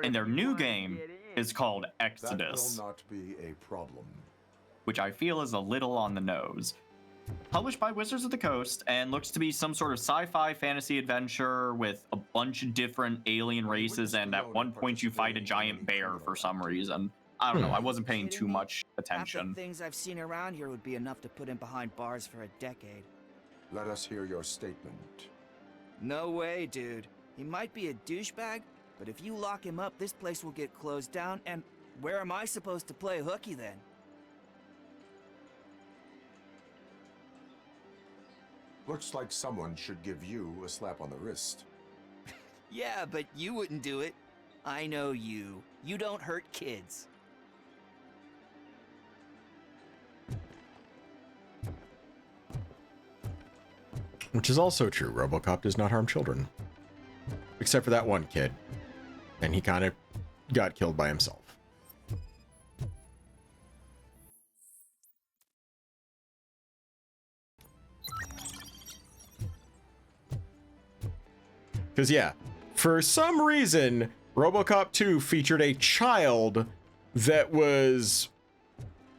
And their new game is called Exodus, That will not be a problem. which I feel is a little on the nose. Published by Wizards of the Coast and looks to be some sort of sci-fi fantasy adventure with a bunch of different alien races, and at one point you fight a giant bear for some reason. I don't know, I wasn't paying too much attention. Half the things I've seen around here would be enough to put him behind bars for a decade. Let us hear your statement. No way, dude. He might be a douchebag, but if you lock him up, this place will get closed down, and where am I supposed to play hooky then? Looks like someone should give you a slap on the wrist. Yeah, but you wouldn't do it. I know you. You don't hurt kids. Which is also true. Robocop does not harm children. Except for that one kid. And he kind of got killed by himself. Because, yeah, for some reason, Robocop 2 featured a child that was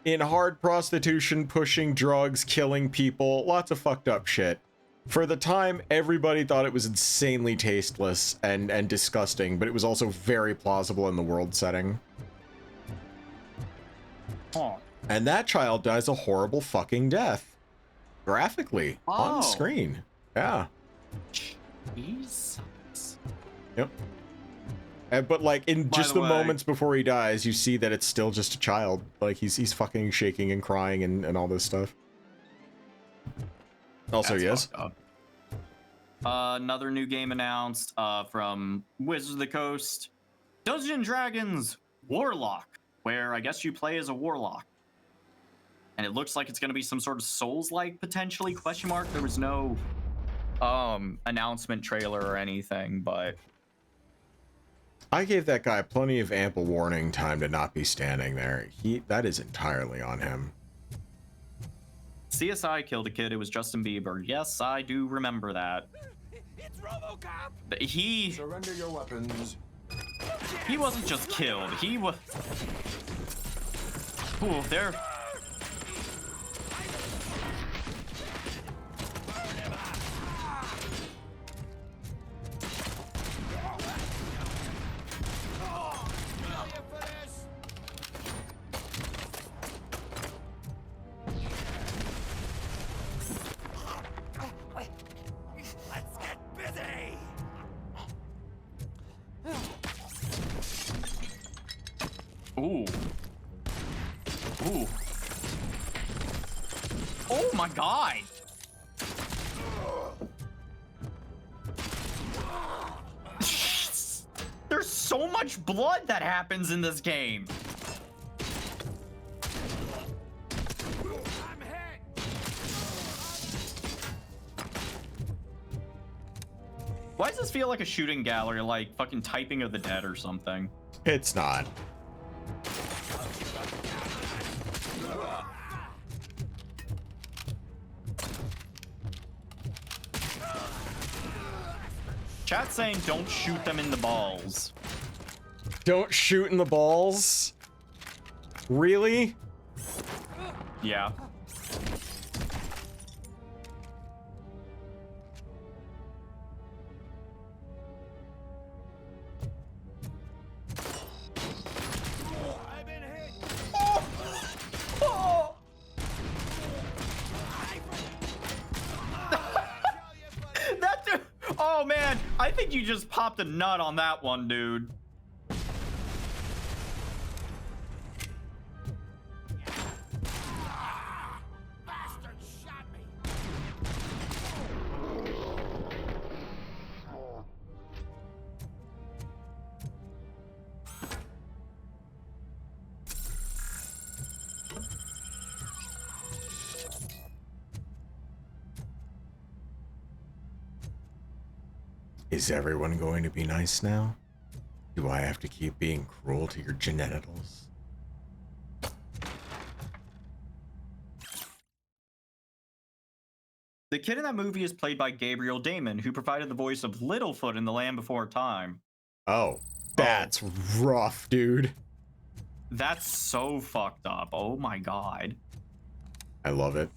in hard prostitution, pushing drugs, killing people, lots of fucked up shit. For the time, everybody thought it was insanely tasteless and disgusting, but it was also very plausible in the world setting. Huh. And that child dies a horrible fucking death. Graphically, on screen. Yeah. Jesus. Yep. But like in just the moments before he dies, you see that it's still just a child. Like he's fucking shaking and crying and all this stuff. Also, yes. Another new game announced from Wizards of the Coast, Dungeons and Dragons Warlock, where I guess you play as a warlock. And it looks like it's going to be some sort of Souls-like, potentially, question mark. There was no announcement trailer or anything, but... I gave that guy plenty of ample warning time to not be standing there. That is entirely on him. CSI killed a kid. It was Justin Bieber. Yes, I do remember that. It's Robocop! He... Surrender your weapons. He wasn't just killed. He was... Ooh, there... Ooh. Ooh. Oh my god! There's so much blood that happens in this game. Why does this feel like a shooting gallery, like fucking Typing of the Dead or something? It's not. Chat's saying don't shoot them in the balls. Don't shoot in the balls? Really? Yeah. That dude, oh man, I think you just popped a nut on that one, dude. Is everyone going to be nice now? Do I have to keep being cruel to your genitals? The kid in that movie is played by Gabriel Damon, who provided the voice of Littlefoot in The Land Before Time. Oh, that's rough, dude. That's so fucked up. Oh my god. I love it.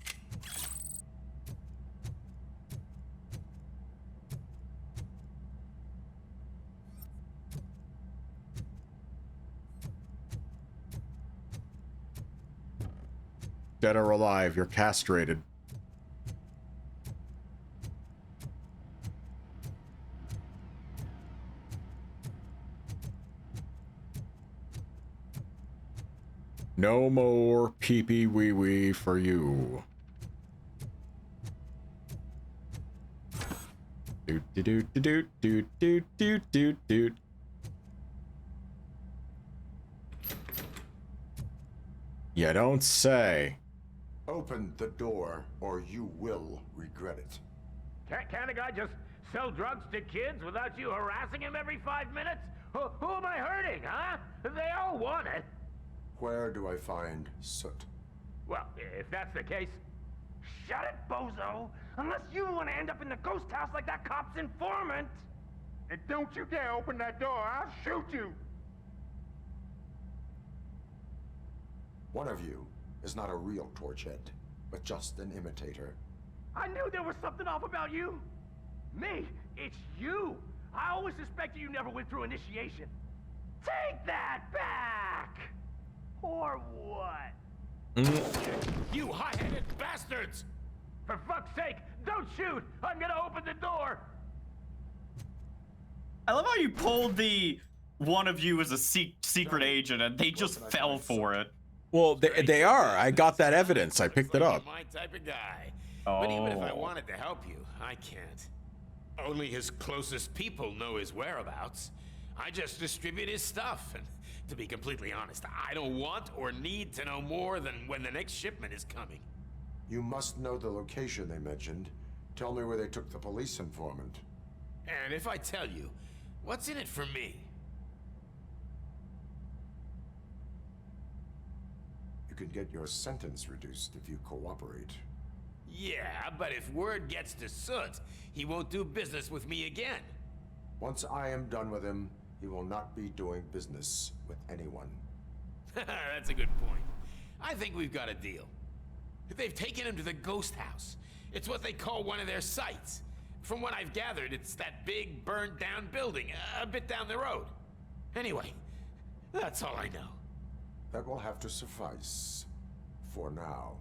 Dead or alive, you're castrated. No more pee-pee wee-wee for you. Doot doot doot doot doot doot doot doot. You don't say. Open the door, or you will regret it. Can't a guy just sell drugs to kids without you harassing him every 5 minutes? Who am I hurting, huh? They all want it. Where do I find Soot? Well, if that's the case, shut it, bozo! Unless you want to end up in the ghost house like that cop's informant! And don't you dare open that door, I'll shoot you! One of you is not a real Torchhead, but just an imitator. I knew there was something off about you! Me? It's you! I always suspected you never went through initiation. Take that back! Or what? You high-headed bastards! For fuck's sake, don't shoot! I'm gonna open the door! I love how you pulled the one of you as a secret agent and they just fell for it. Well, they are. I got that evidence. I picked it up. My type of guy. Oh. But even if I wanted to help you, I can't. Only his closest people know his whereabouts. I just distribute his stuff, and to be completely honest, I don't want or need to know more than when the next shipment is coming. You must know the location they mentioned. Tell me where they took the police informant. And if I tell you, what's in it for me? You can get your sentence reduced if you cooperate. Yeah, but if word gets to Soot, he won't do business with me again. Once I am done with him, he will not be doing business with anyone. That's a good point. I think we've got a deal. They've taken him to the ghost house. It's what they call one of their sites. From what I've gathered, it's that big burned down building a bit down the road. Anyway, that's all I know. That will have to suffice. For now.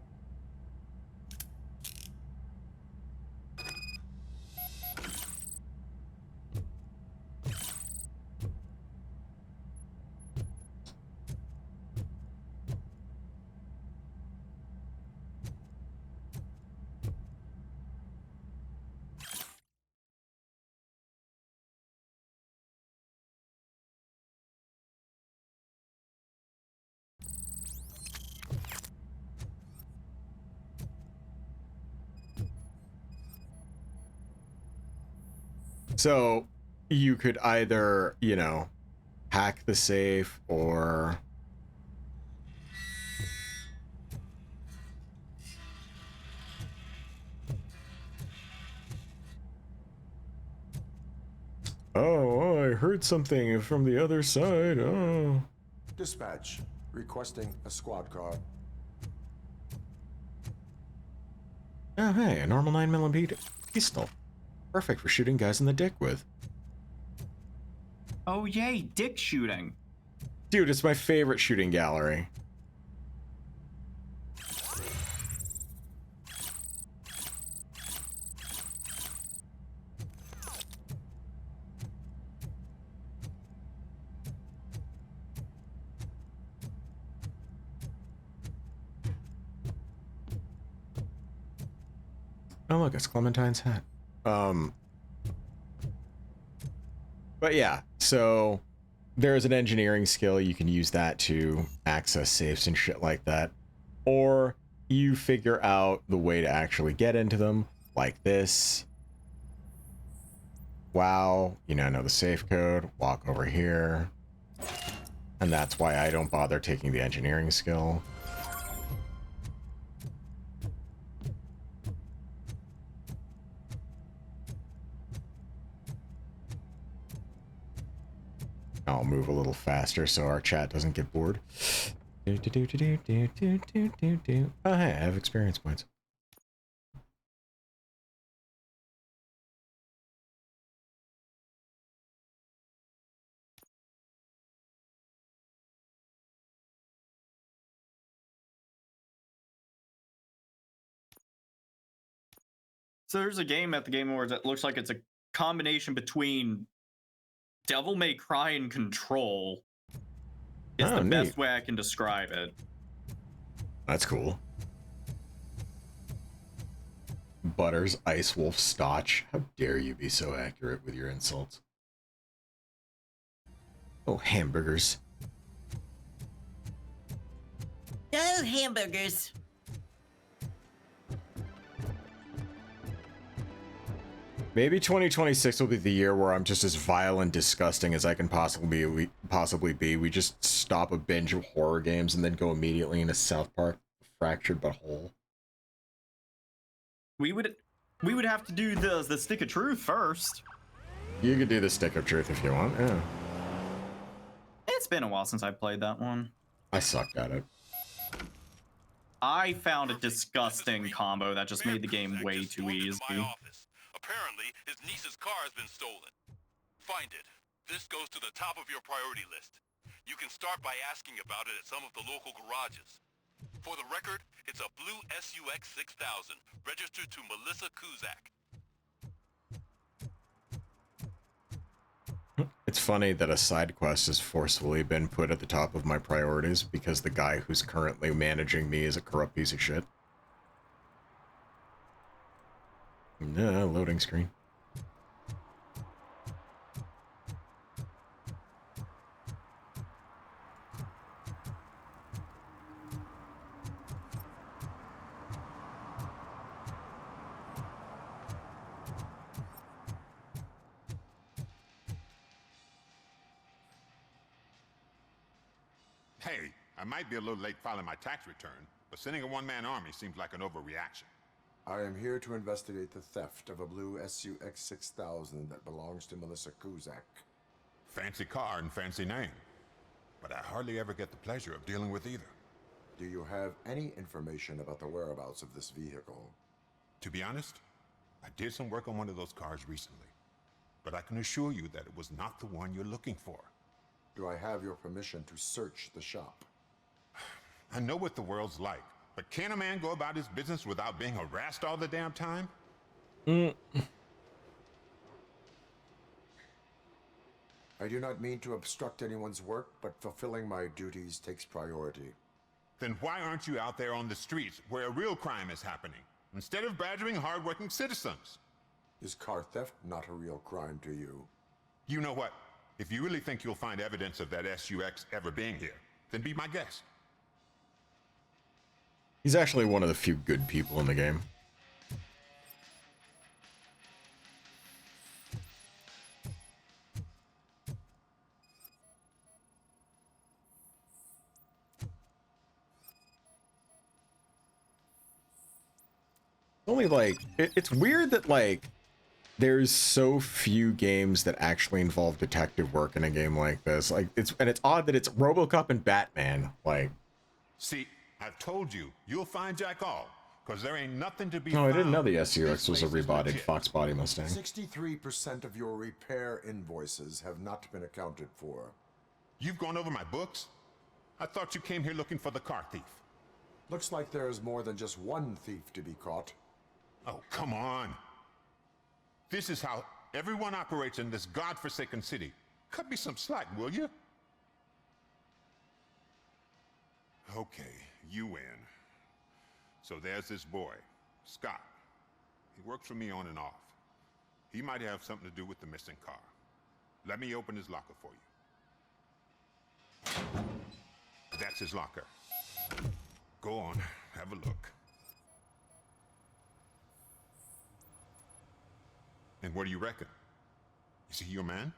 So you could either, you know, hack the safe or... Oh, I heard something from the other side. Oh. Dispatch, requesting a squad car. Oh, hey, a normal 9mm pistol. Perfect for shooting guys in the dick with. Oh, yay, dick shooting. Dude, it's my favorite shooting gallery. Oh, look, it's Clementine's hat. But yeah, so there's an engineering skill. You can use that to access safes and shit like that. Or you figure out the way to actually get into them, like this. Wow, you now know the safe code. Walk over here. And that's why I don't bother taking the engineering skill. I'll move a little faster so our chat doesn't get bored. Oh, hey, I have experience points. So there's a game at the Game Awards that looks like it's a combination between Devil May Cry and Control. It's the best way I can describe it. That's cool. Butters, Ice Wolf, Stotch. How dare you be so accurate with your insults? Oh, hamburgers. Oh, hamburgers. Maybe 2026 will be the year where I'm just as vile and disgusting as I can possibly be. We just stop a binge of horror games and then go immediately into South Park, Fractured But Whole. We would have to do the Stick of Truth first. You could do the Stick of Truth if you want, yeah. It's been a while since I played that one. I sucked at it. I found a disgusting combo that just made the game way too easy. Apparently, his niece's car has been stolen. Find it. This goes to the top of your priority list. You can start by asking about it at some of the local garages. For the record, it's a blue SUX 6000, registered to Melissa Kuzak. It's funny that a side quest has forcefully been put at the top of my priorities because the guy who's currently managing me is a corrupt piece of shit. Loading screen. Hey, I might be a little late filing my tax return, but sending a one-man army seems like an overreaction. I am here to investigate the theft of a blue SUX 6000 that belongs to Melissa Kuzak. Fancy car and fancy name, but I hardly ever get the pleasure of dealing with either. Do you have any information about the whereabouts of this vehicle? To be honest, I did some work on one of those cars recently, but I can assure you that it was not the one you're looking for. Do I have your permission to search the shop? I know what the world's like, but can a man go about his business without being harassed all the damn time? I do not mean to obstruct anyone's work, but fulfilling my duties takes priority. Then why aren't you out there on the streets where a real crime is happening, instead of badgering hardworking citizens? Is car theft not a real crime to you? You know what? If you really think you'll find evidence of that SUX ever being here, then be my guest. He's actually one of the few good people in the game. only like it's weird that like there's so few games that actually involve detective work in a game like this. Like it's odd that it's RoboCop and Batman. Like, See, I've told you, you'll find Jack all, because there ain't nothing to be no, I didn't know found. the SUX was a This place is rebodied legit. Fox Body Mustang. 63% of your repair invoices have not been accounted for. You've gone over my books? I thought you came here looking for the car thief. Looks like there's more than just one thief to be caught. Oh, come on. This is how everyone operates in this godforsaken city. Cut me some slack, will you? Okay, you win. So there's this boy, Scott. He works for me on and off. He might have something to do with the missing car. Let me open his locker for you. That's his locker. Go on, have a look. And what do you reckon? Is he your man?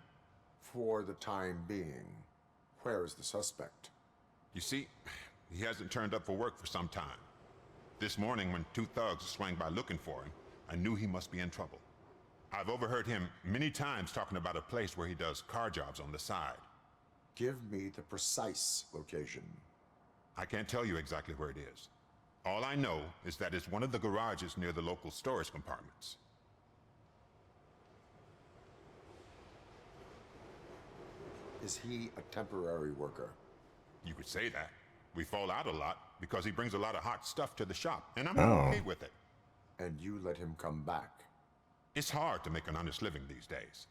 For the time being. Where is the suspect? You see, he hasn't turned up for work for some time. This morning, when two thugs swang by looking for him, I knew he must be in trouble. I've overheard him many times talking about a place where he does car jobs on the side. Give me the precise location. I can't tell you exactly where it is. All I know is that it's one of the garages near the local storage compartments. Is he a temporary worker? You could say that. We fall out a lot because he brings a lot of hot stuff to the shop, and I'm Oh. okay with it. And you let him come back? It's hard to make an honest living these days.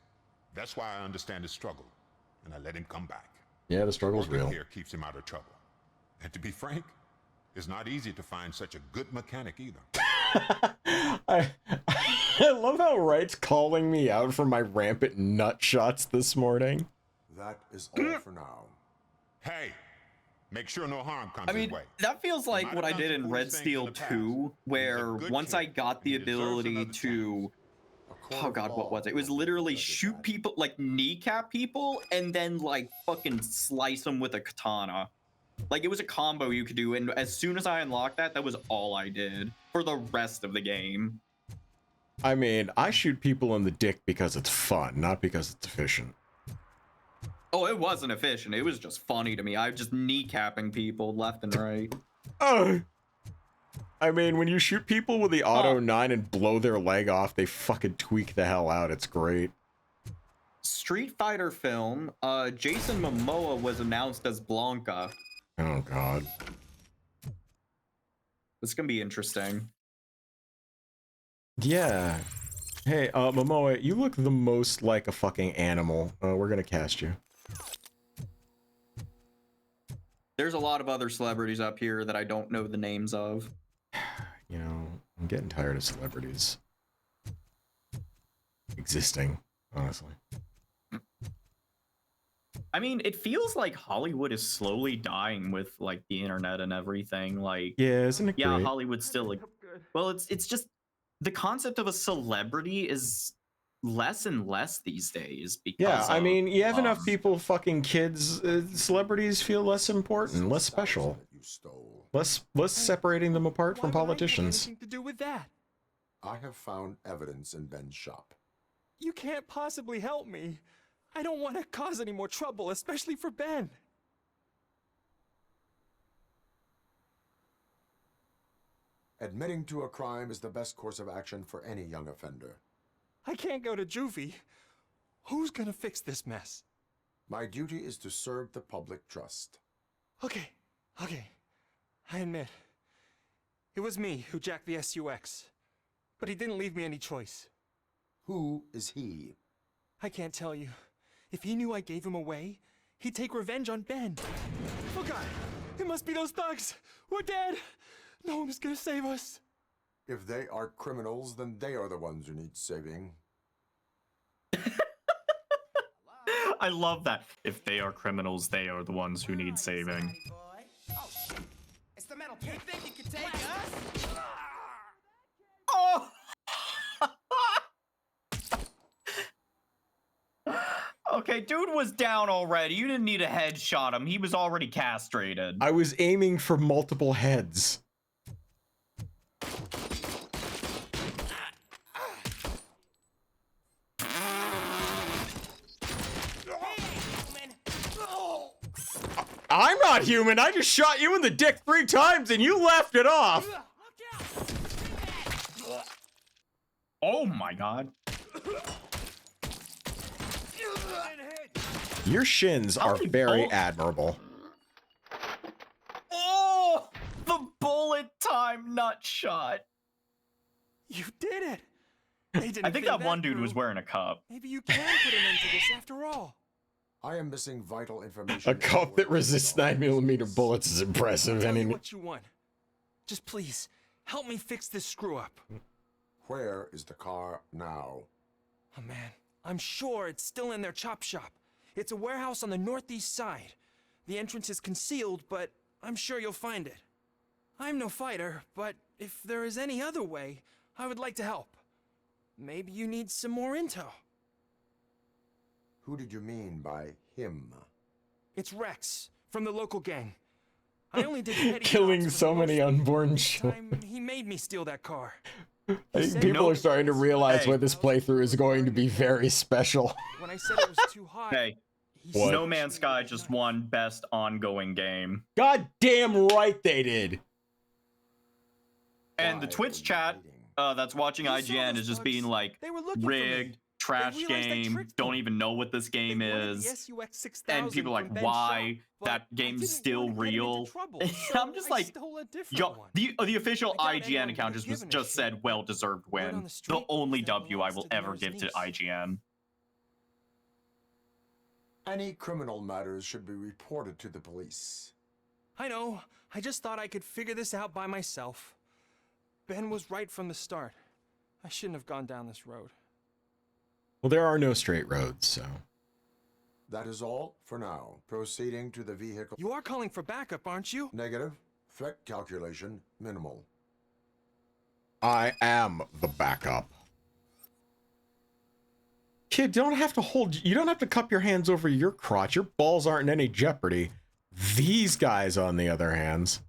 That's why I understand his struggle, and I let him come back. Yeah, the struggle's Working real. here keeps him out of trouble. And to be frank, it's not easy to find such a good mechanic either. I love how Wright's calling me out for my rampant nut shots this morning. That is all for now. Hey, make sure no harm comes I mean, his way. that feels like might what I have done did some in foolish Red things Steel in the past, 2, where good once I kid, got the and he deserves ability another to, court oh of god, what law was it? It was will literally judge shoot that. people, like kneecap people, and then like fucking slice them with a katana. Like it was a combo you could do, and as soon as I unlocked that, that was all I did for the rest of the game. I mean, I shoot people in the dick because it's fun, not because it's efficient. Oh, it wasn't efficient. It was just funny to me. I was just kneecapping people left and right. Oh. I mean, when you shoot people with the Auto 9 and blow their leg off, they fucking tweak the hell out. It's great. Street Fighter film, Jason Momoa was announced as Blanca. Oh, God. This is gonna be interesting. Yeah. Hey, Momoa, you look the most like a fucking animal. We're gonna cast you. There's a lot of other celebrities up here that I don't know the names of. You know, I'm getting tired of celebrities existing, honestly. I mean, it feels like Hollywood is slowly dying with like the internet and everything. Like, Yeah, isn't it yeah, great? Hollywood's still like, well, it's just the concept of a celebrity is less and less these days. Because Yeah, I of, mean, you have enough people fucking kids, celebrities feel less important, less special. Less separating them apart from politicians. To do with that? I have found evidence in Ben's shop. You can't possibly help me. I don't want to cause any more trouble, especially for Ben. Admitting to a crime is the best course of action for any young offender. I can't go to juvie. Who's gonna fix this mess? My duty is to serve the public trust. Okay. I admit. It was me who jacked the SUX. But he didn't leave me any choice. Who is he? I can't tell you. If he knew I gave him away, he'd take revenge on Ben. Oh god! It must be those thugs! We're dead! No one is gonna save us! If they are criminals, then they are the ones who need saving. I love that. If they are criminals, they are the ones who need saving. Oh, shit. It's the metal kid. You think you can take us? Oh! Okay, dude was down already. You didn't need to headshot him. He was already castrated. I was aiming for multiple heads. I'm not human. I just shot you in the dick 3 times and you laughed it off. Oh my god. Your shins are very admirable. Oh, the bullet time nut shot. You did it. They didn't I think that one dude was wearing a cup. Maybe you can put an end to this after all. I am missing vital information. A cup that resists 9mm bullets is impressive. Tell me what you want. Just please, help me fix this screw up. Where is the car now? Oh man, I'm sure it's still in their chop shop. It's a warehouse on the northeast side. The entrance is concealed, but I'm sure you'll find it. I'm no fighter, but if there is any other way, I would like to help. Maybe you need some more intel. Who did you mean by him? It's Rex, from the local gang. I only did petty Killing so many unborn children. He made me steal that car. I think people are starting to realize why this playthrough is going to be very special. When I said it was too hot. Hey, No Man's Sky just won best ongoing game. God damn right they did. And the Twitch chat that's watching IGN is just being like, rigged, trash game, don't even know what this game is. And people are like, why? That game's still real. And I'm just like, yo, the official IGN account just said, well-deserved win. The only W I will ever give to IGN. Any criminal matters should be reported to the police. I know. I just thought I could figure this out by myself. Ben was right from the start. I shouldn't have gone down this road. Well, there are no straight roads, so. That is all for now. Proceeding to the vehicle. You are calling for backup, aren't you? Negative. Threat calculation minimal. I am the backup. Kid, you don't have to cup your hands over your crotch. Your balls aren't in any jeopardy. These guys, on the other hand.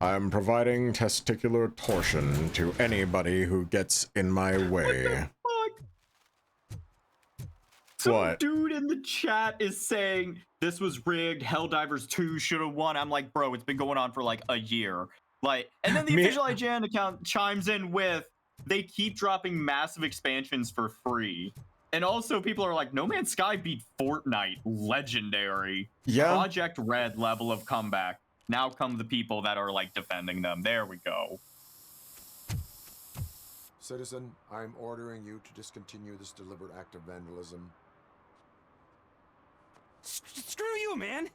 I'm providing testicular torsion to anybody who gets in my way. Some dude in the chat is saying this was rigged, Helldivers 2 should have won. I'm like, bro, it's been going on for like a year. Like, and then the official IGN account chimes in with, they keep dropping massive expansions for free. And also people are like, No Man's Sky beat Fortnite, legendary. Yeah. Project Red level of comeback. Now come the people that are like defending them. There we go. Citizen, I'm ordering you to discontinue this deliberate act of vandalism. Screw you, man!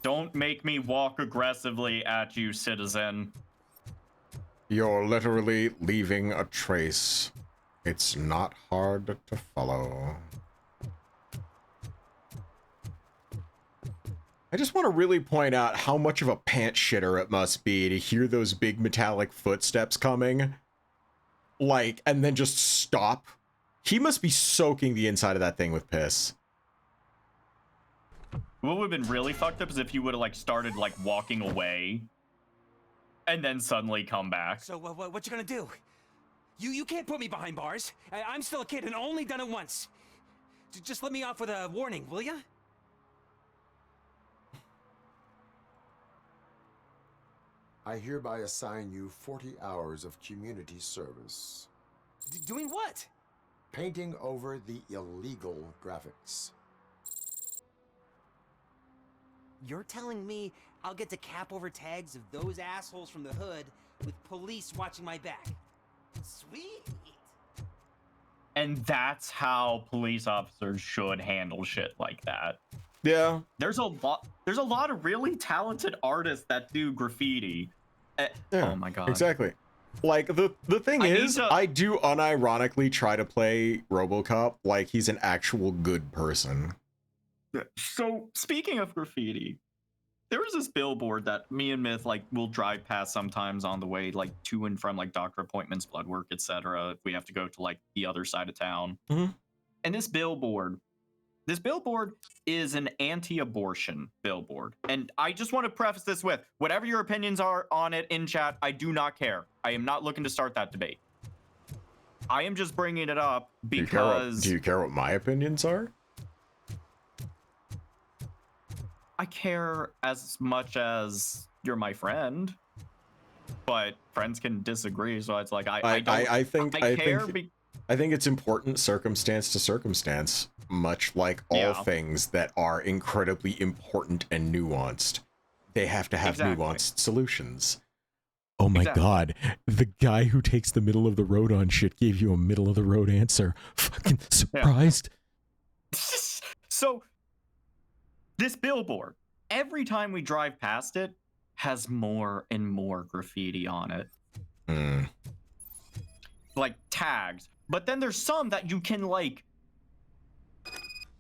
Don't make me walk aggressively at you, citizen. You're literally leaving a trace. It's not hard to follow. I just want to really point out how much of a pants shitter it must be to hear those big metallic footsteps coming. Like, and then just stop. He must be soaking the inside of that thing with piss. What would have been really fucked up is if you would have like started like walking away and then suddenly come back. So what you gonna do? You can't put me behind bars. I'm still a kid and only done it once. Just let me off with a warning, will ya? I hereby assign you 40 hours of community service. Doing what? Painting over the illegal graphics. You're telling me I'll get to cap over tags of those assholes from the hood with police watching my back? Sweet! And that's how police officers should handle shit like that. Yeah. There's a lot of really talented artists that do graffiti. Yeah, oh my god. Exactly. Like the thing is, I do unironically try to play Robocop like he's an actual good person. So speaking of graffiti, there was this billboard that me and Myth like will drive past sometimes on the way like to and from like doctor appointments, blood work, etc. If we have to go to like the other side of town. Mm-hmm. And this billboard is an anti-abortion billboard. And I just want to preface this with, whatever your opinions are on it in chat, I do not care. I am not looking to start that debate. I am just bringing it up Do because you care what my opinions are? I care as much as you're my friend, but friends can disagree. So it's like I think it's important circumstance to circumstance, much like all things that are incredibly important and nuanced. They have to have nuanced solutions. Oh my god, the guy who takes the middle of the road on shit gave you a middle of the road answer. Fucking surprised. So this billboard, every time we drive past it, has more and more graffiti on it. Like tags. But then there's some that you can like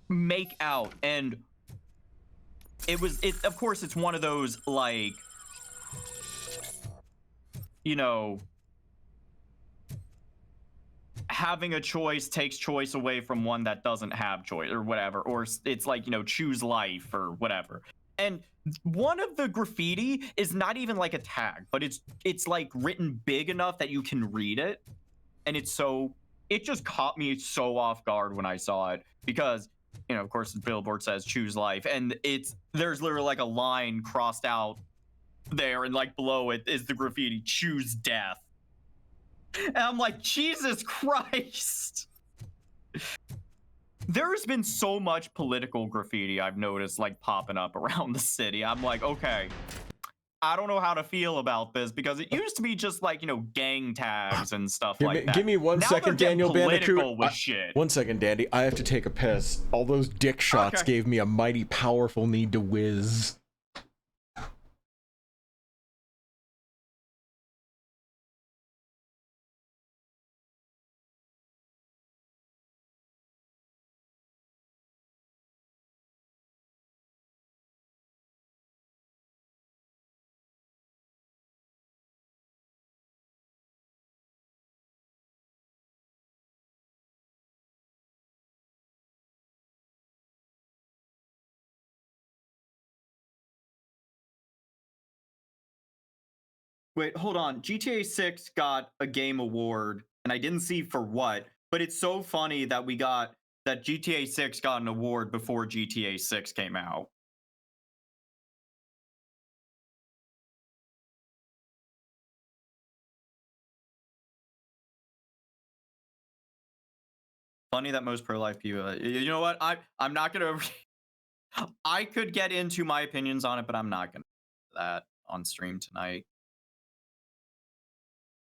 make out, and of course it's one of those like, you know, having a choice takes choice away from one that doesn't have choice or whatever, or it's like, you know, choose life or whatever. And one of the graffiti is not even like a tag, but it's like written big enough that you can read it. And it just caught me so off guard when I saw it, because, you know, of course the billboard says choose life, and there's literally like a line crossed out there, and like below it is the graffiti choose death. And I'm like, Jesus Christ. There's been so much political graffiti I've noticed like popping up around the city. I'm like, okay, I don't know how to feel about this, because it used to be just like, you know, gang tags and stuff like that. Give me one now second, they're Daniel getting Bandicoot. political with shit. 1 second, Dandy. I have to take a piss. All those dick shots gave me a mighty powerful need to whiz. Wait, hold on. GTA 6 got a game award, and I didn't see for what, but it's so funny that that GTA 6 got an award before GTA 6 came out. Funny that most pro-life people, you know what? I'm not gonna. I could get into my opinions on it, but I'm not gonna do that on stream tonight.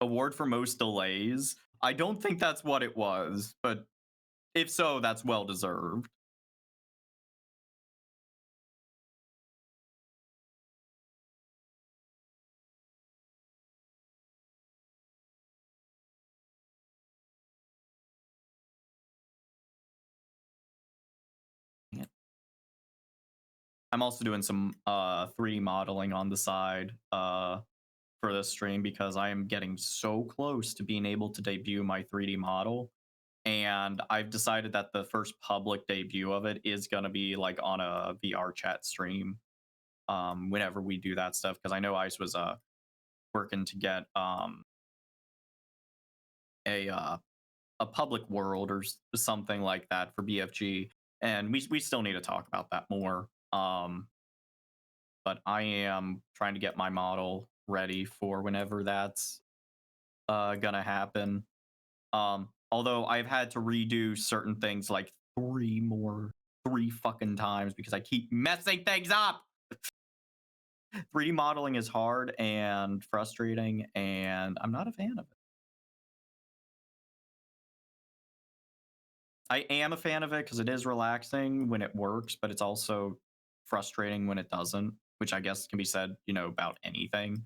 Award for most delays. I don't think that's what it was, but if so, that's well deserved. I'm also doing some 3D modeling on the side for this stream, because I am getting so close to being able to debut my 3D model. And I've decided that the first public debut of it is going to be like on a VR chat stream whenever we do that stuff, because I know Ice was working to get a public world or something like that for BFG, and we still need to talk about that more. But I am trying to get my model ready for whenever that's gonna happen. Although I've had to redo certain things like three fucking times because I keep messing things up. 3D modeling is hard and frustrating, and I'm not a fan of it. I am a fan of it because it is relaxing when it works, but it's also frustrating when it doesn't, which I guess can be said, you know, about anything.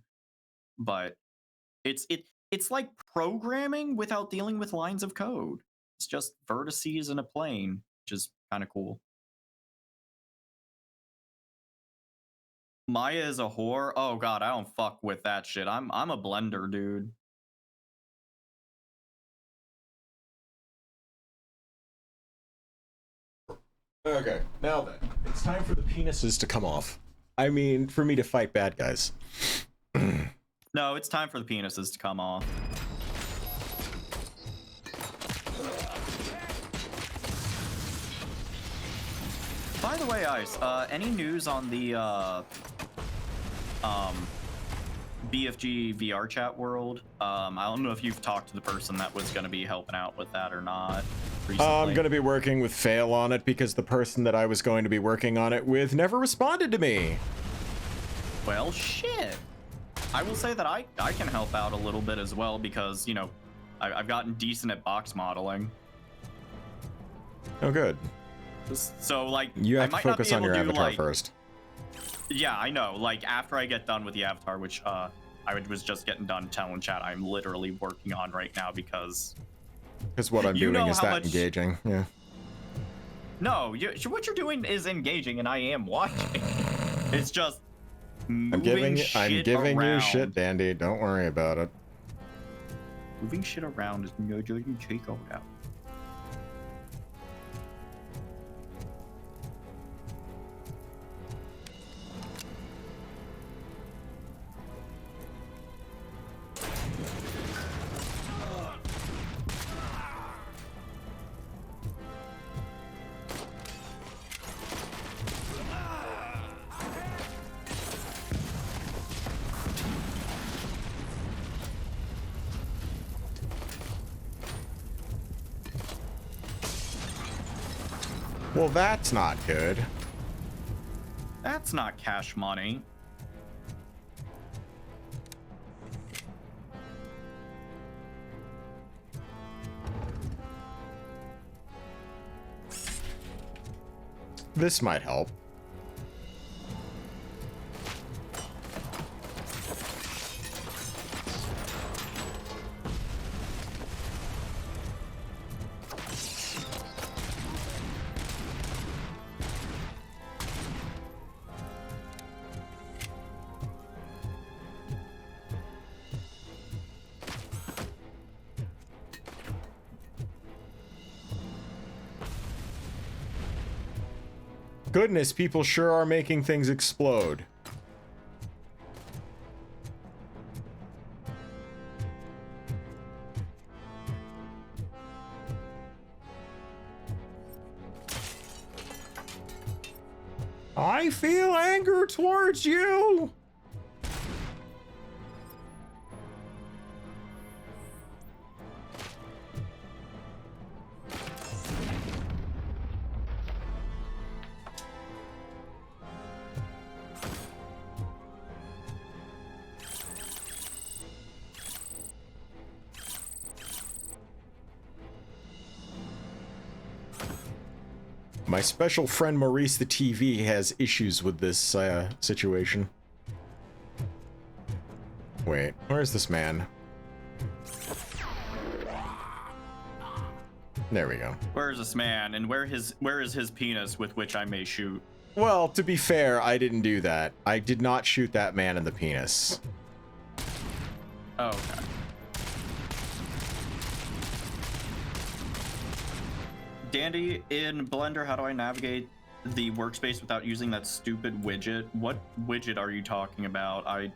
But it's like programming without dealing with lines of code. It's just vertices in a plane, which is kind of cool. Maya is a whore. Oh god, I don't fuck with that shit. I'm a blender, dude. Okay, now then, it's time for the penises to come off. I mean, for me to fight bad guys. No, it's time for the penises to come off. By the way, Ice, any news on the BFG VR chat world? I don't know if you've talked to the person that was going to be helping out with that or not recently. I'm going to be working with Fail on it because the person that I was going to be working on it with never responded to me. Well, shit. I will say that I can help out a little bit as well because, you know, I've gotten decent at box modeling. Oh, good. So, like, You have I might to focus not on be your able to do, avatar like, first. Yeah, I know. Like, after I get done with the avatar, which I was just getting done telling chat I'm literally working on right now because... Because what I'm doing is that engaging, yeah. No, what you're doing is engaging, and I am watching. It's just I'm giving around. you shit, Dandy. Don't worry about it. Moving shit around is no joking. Check out. Well, that's not good. That's not cash money. This might help. Goodness, people sure are making things explode. I feel anger towards you. My special friend Maurice the TV has issues with this situation. Wait, where's this man? There we go. Where is this man, and where is his penis with which I may shoot? Well, to be fair, I didn't do that. I did not shoot that man in the penis. Oh, okay. Dandy, in Blender, how do I navigate the workspace without using that stupid widget? What widget are you talking about? I'm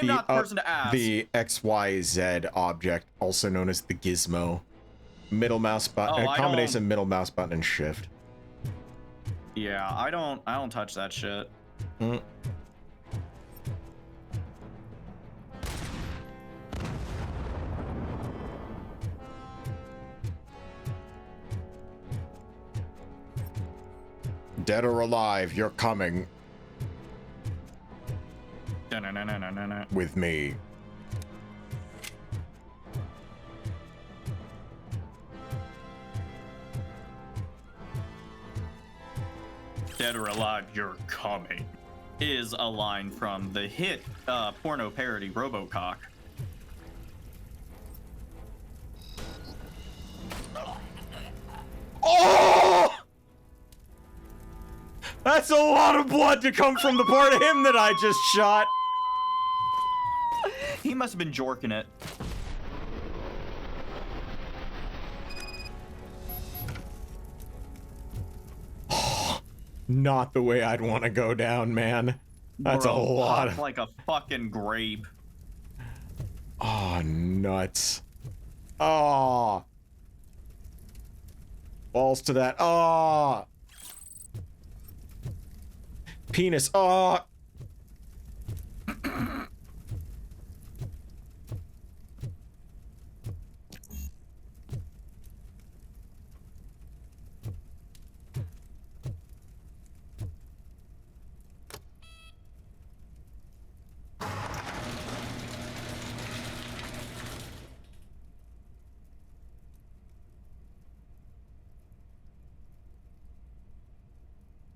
not the person to ask. The XYZ object, also known as the gizmo. Middle mouse button, a combination of middle mouse button and shift. Yeah, I don't touch that shit. Dead or alive, you're coming. With me. Dead or alive, you're coming. Is a line from the hit porno parody Robocop. Oh! That's a lot of blood to come from the part of him that I just shot. He must have been jorking it. Not the way I'd want to go down, man. That's a lot of... like a fucking grape. Oh, nuts. Oh. Balls to that. Oh. Penis. Oh.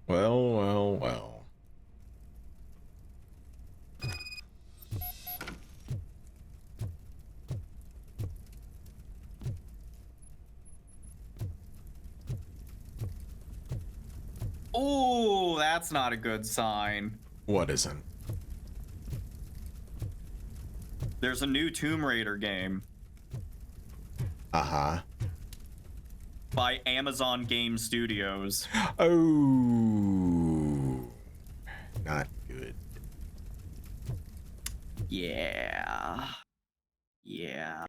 Well, well, well. Ooh, that's not a good sign. What isn't? There's a new Tomb Raider game. Uh-huh. By Amazon Game Studios. Oh. Not good. Yeah. Yeah.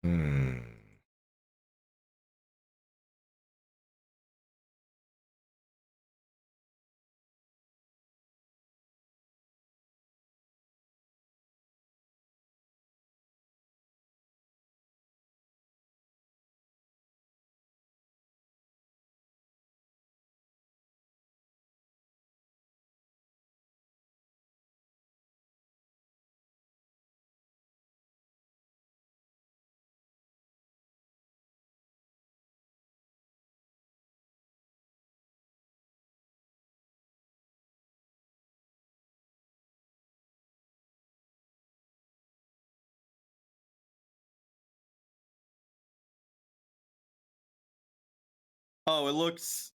Hmm. Oh, it looks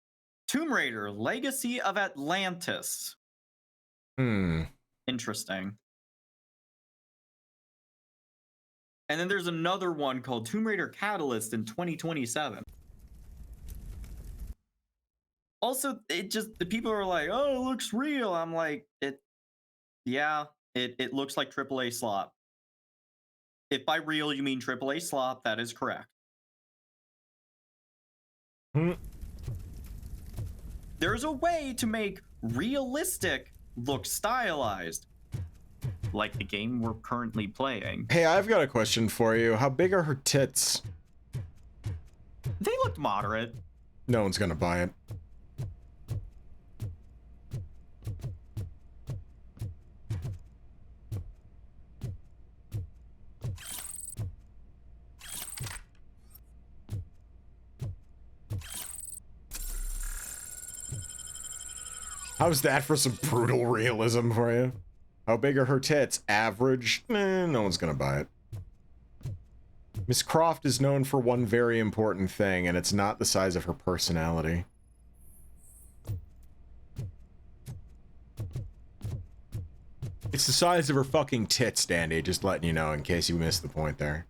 Tomb Raider, Legacy of Atlantis. Hmm. Interesting. And then there's another one called Tomb Raider Catalyst in 2027. Also, it just, the people are like, oh, it looks real. I'm like, yeah, it looks like AAA slop. If by real you mean AAA slop, that is correct. Hmm. There's a way to make realistic look stylized, like the game we're currently playing. Hey, I've got a question for you. How big are her tits? They look moderate. No one's gonna buy it. How's that for some brutal realism for you? How big are her tits? Average? No one's gonna buy it. Miss Croft is known for one very important thing, and it's not the size of her personality. It's the size of her fucking tits, Dandy, just letting you know in case you missed the point there.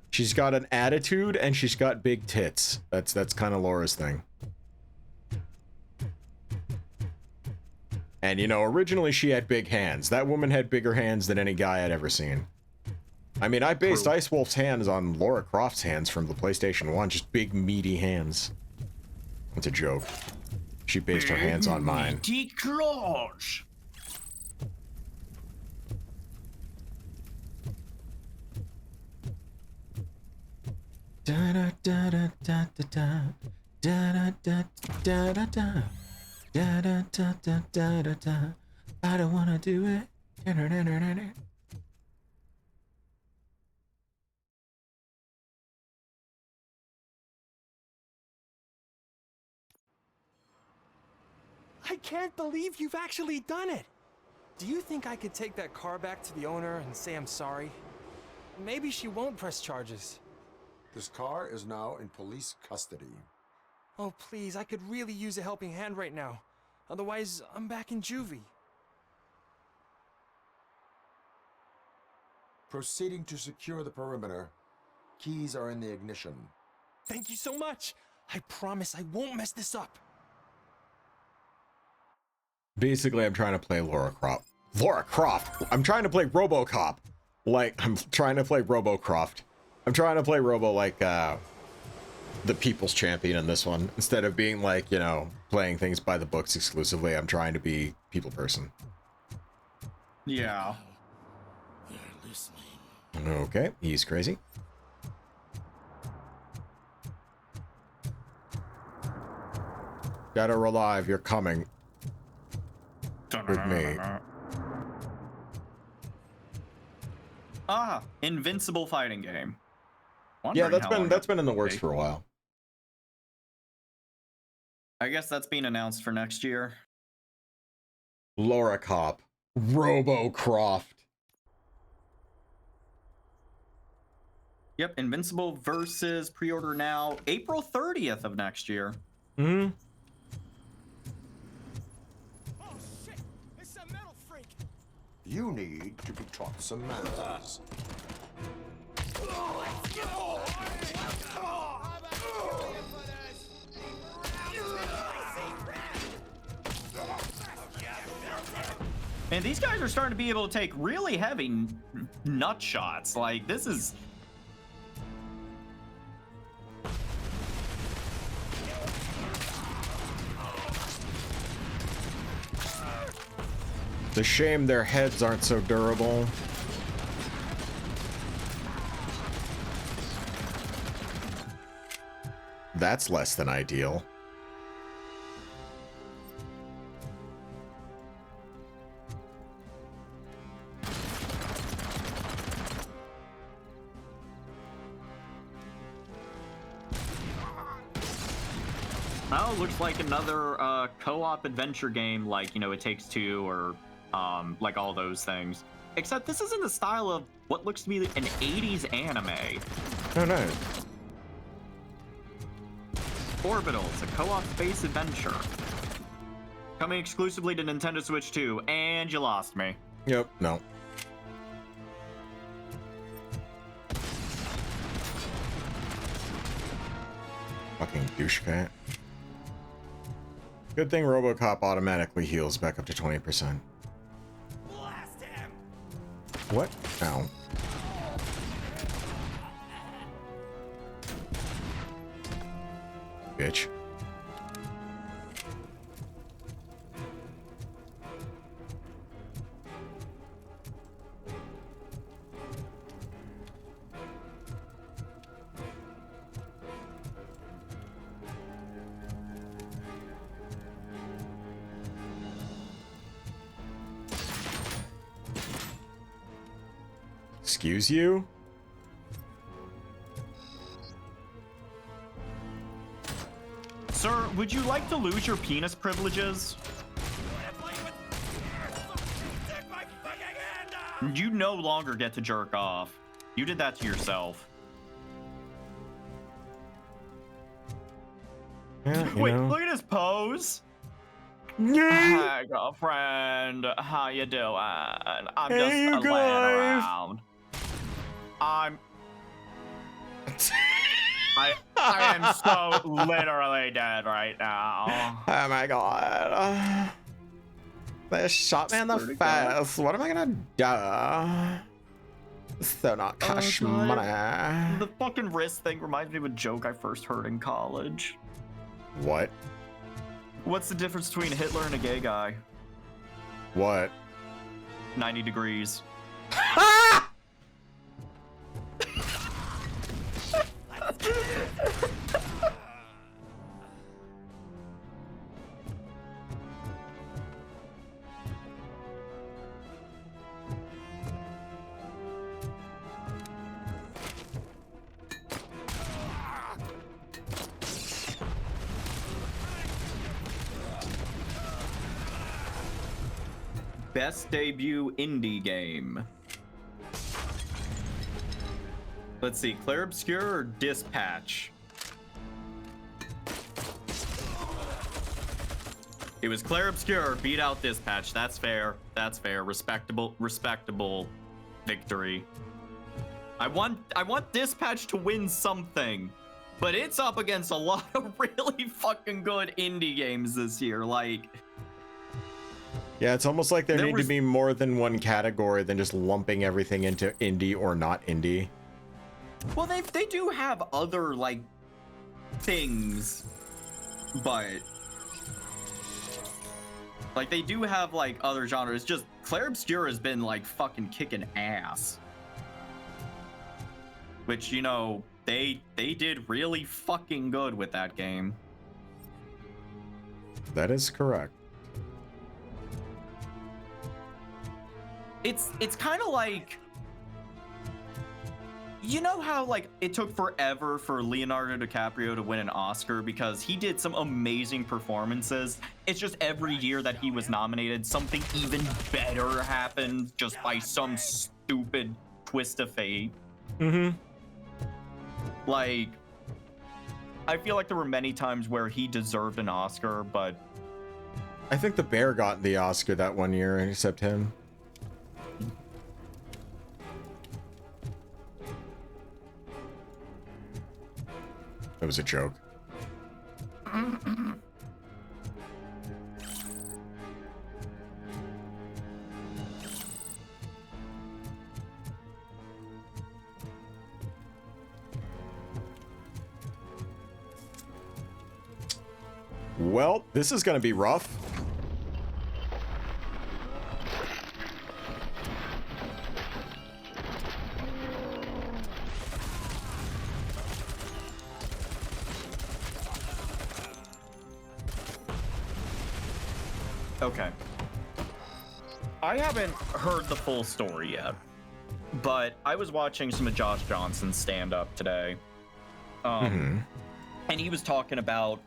She's got an attitude, and she's got big tits. That's kind of Laura's thing. And, you know, originally she had big hands. That woman had bigger hands than any guy I'd ever seen. I mean, I based Ice Wolf's hands on Laura Croft's hands from the PlayStation 1. Just big, meaty hands. That's a joke. She based her hands on mine. Meaty claws. Da da da da da da da da da da da da. Da da da da da da da. I don't wanna do it. Da da da da da da. I can't believe you've actually done it! Do you think I could take that car back to the owner and say I'm sorry? Maybe she won't press charges. This car is now in police custody. Oh, please, I could really use a helping hand right now. Otherwise, I'm back in juvie. Proceeding to secure the perimeter. Keys are in the ignition. Thank you so much! I promise I won't mess this up. Basically, I'm trying to play Laura Croft. Lara Croft. I'm trying to play Robocop. Like, I'm trying to play Robocroft. I'm trying to play Robo like, the people's champion in this one. Instead of being like, you know, playing things by the books exclusively, I'm trying to be people person. Yeah. Okay, he's crazy. Dead or alive, you're coming with me. Ah, Invincible fighting game. Yeah, Wondering that's been in the works for a while. I guess that's being announced for next year. Lara Cop. Robocroft. Yep, Invincible versus pre-order now, April 30th of next year. Hmm. Oh shit! It's a metal freak. You need to be taught some manners. And these guys are starting to be able to take really heavy nut shots. Like, this is... It's a shame their heads aren't so durable. That's less than ideal. Oh, looks like another co-op adventure game like, you know, It Takes Two or like all those things. Except this is in the style of what looks to be an 80s anime. Oh, no. Orbitals, a co-op space adventure. Coming exclusively to Nintendo Switch 2, and you lost me. Yep, no. Fucking douchebag. Good thing Robocop automatically heals back up to 20%. Blast him! What? Ow. Bitch. Excuse you? Sir, would you like to lose your penis privileges? You no longer get to jerk off. You did that to yourself. Yeah, Wait, know. look at his pose. Hi, girlfriend. How you doing? I'm Hey, just you laying guys. around. I am so literally dead right now. Oh my god. They shot me in the face. What am I gonna do? So not cash money. The fucking wrist thing reminds me of a joke I first heard in college. What? What's the difference between Hitler and a gay guy? What? 90 degrees. Best debut indie game. Let's see, Clair Obscur or Dispatch? It was Clair Obscur, beat out Dispatch. That's fair. That's fair. Respectable victory. I want Dispatch to win something, but it's up against a lot of really fucking good indie games this year. Like, Yeah, it's almost like there need was- to be more than one category than just lumping everything into indie or not indie. Well, they do have other like things, but like they do have like other genres. Just Clair Obscur has been like fucking kicking ass, which, you know, they did really fucking good with that game. That is correct. It's kind of like, you know how like it took forever for Leonardo DiCaprio to win an Oscar because he did some amazing performances. It's just every year that he was nominated, something even better happened just by some stupid twist of fate. Mm-hmm. Like, I feel like there were many times where he deserved an Oscar, but I think The Bear got the Oscar that one year, except him. That was a joke. Well, this is going to be rough. okay. I haven't heard the full story yet, but I was watching some of Josh Johnson's stand-up today. And he was talking about,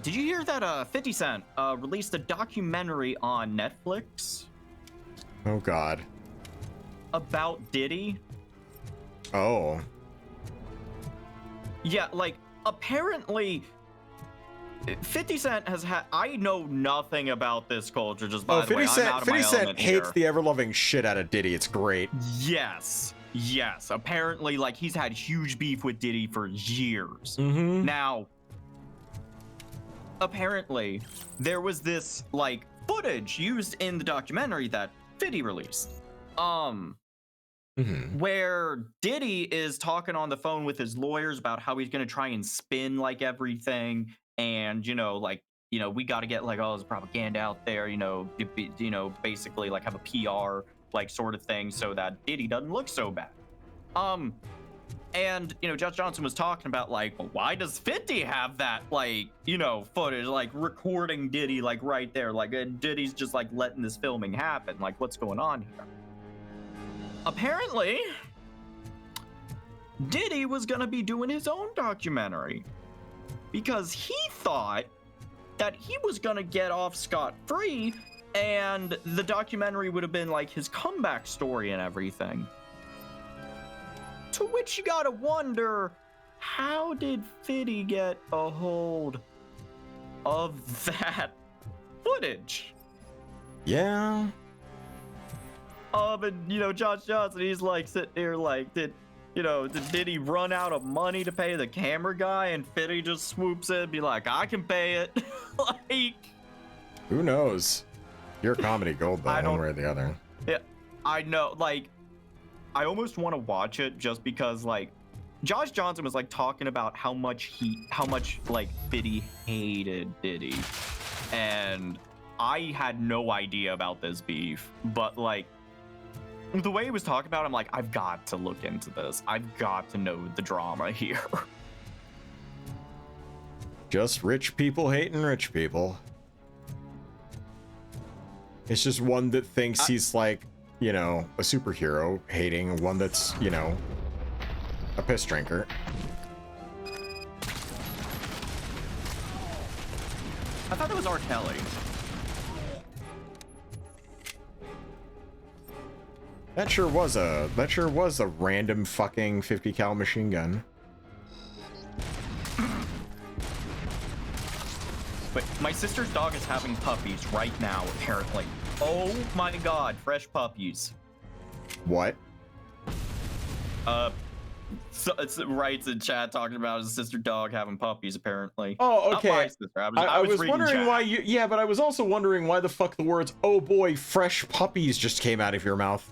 did you hear that 50 Cent released a documentary on Netflix Oh, God. about Diddy? Oh. Yeah, like, apparently 50 Cent has had, I know nothing about this culture, just by the way, I'm out of my 50 Cent element hates here. the ever-loving shit out of Diddy. It's great. Yes. Apparently, like, he's had huge beef with Diddy for years. Now, apparently, there was this, like, footage used in the documentary that Diddy released. Where Diddy is talking on the phone with his lawyers about how he's going to try and spin, like, everything. And, you know, like, you know, we got to get, like, all this propaganda out there, you know, basically, like, have a PR, like, sort of thing so that Diddy doesn't look so bad. And, you know, Josh Johnson was talking about, like, well, why does 50 have that, like, you know, footage, like, recording Diddy, like, right there? Like, Diddy's just, like, letting this filming happen. Like, what's going on here? Apparently, Diddy was gonna be doing his own documentary because he thought that he was gonna get off scot-free and the documentary would have been like his comeback story and everything. To which you gotta wonder, how did Fiddy get a hold of that footage? Yeah. And, you know, Josh Johnson, he's like sitting here like, did he run out of money to pay the camera guy? And Fiddy just swoops in and be like, I can pay it. Like, who knows? You're comedy gold, though, one way or the other. Yeah, I know. Like, I almost want to watch it just because, like, Josh Johnson was like talking about how much like Fiddy hated Diddy, and I had no idea about this beef, but like the way he was talking about it, I'm like, I've got to look into this. I've got to know the drama here. Just rich people hating rich people. It's just one that thinks he's like, you know, a superhero hating one that's, you know, a piss drinker. I thought that was R. Kelly. That sure was a random fucking 50 cal machine gun. But my sister's dog is having puppies right now, apparently. Oh my god, fresh puppies. What? So it's writes in chat talking about his sister dog having puppies, apparently. Oh, Not okay. my sister. I was reading wondering chat. why you. Yeah, but I was also wondering why the fuck the words "oh boy, fresh puppies" just came out of your mouth.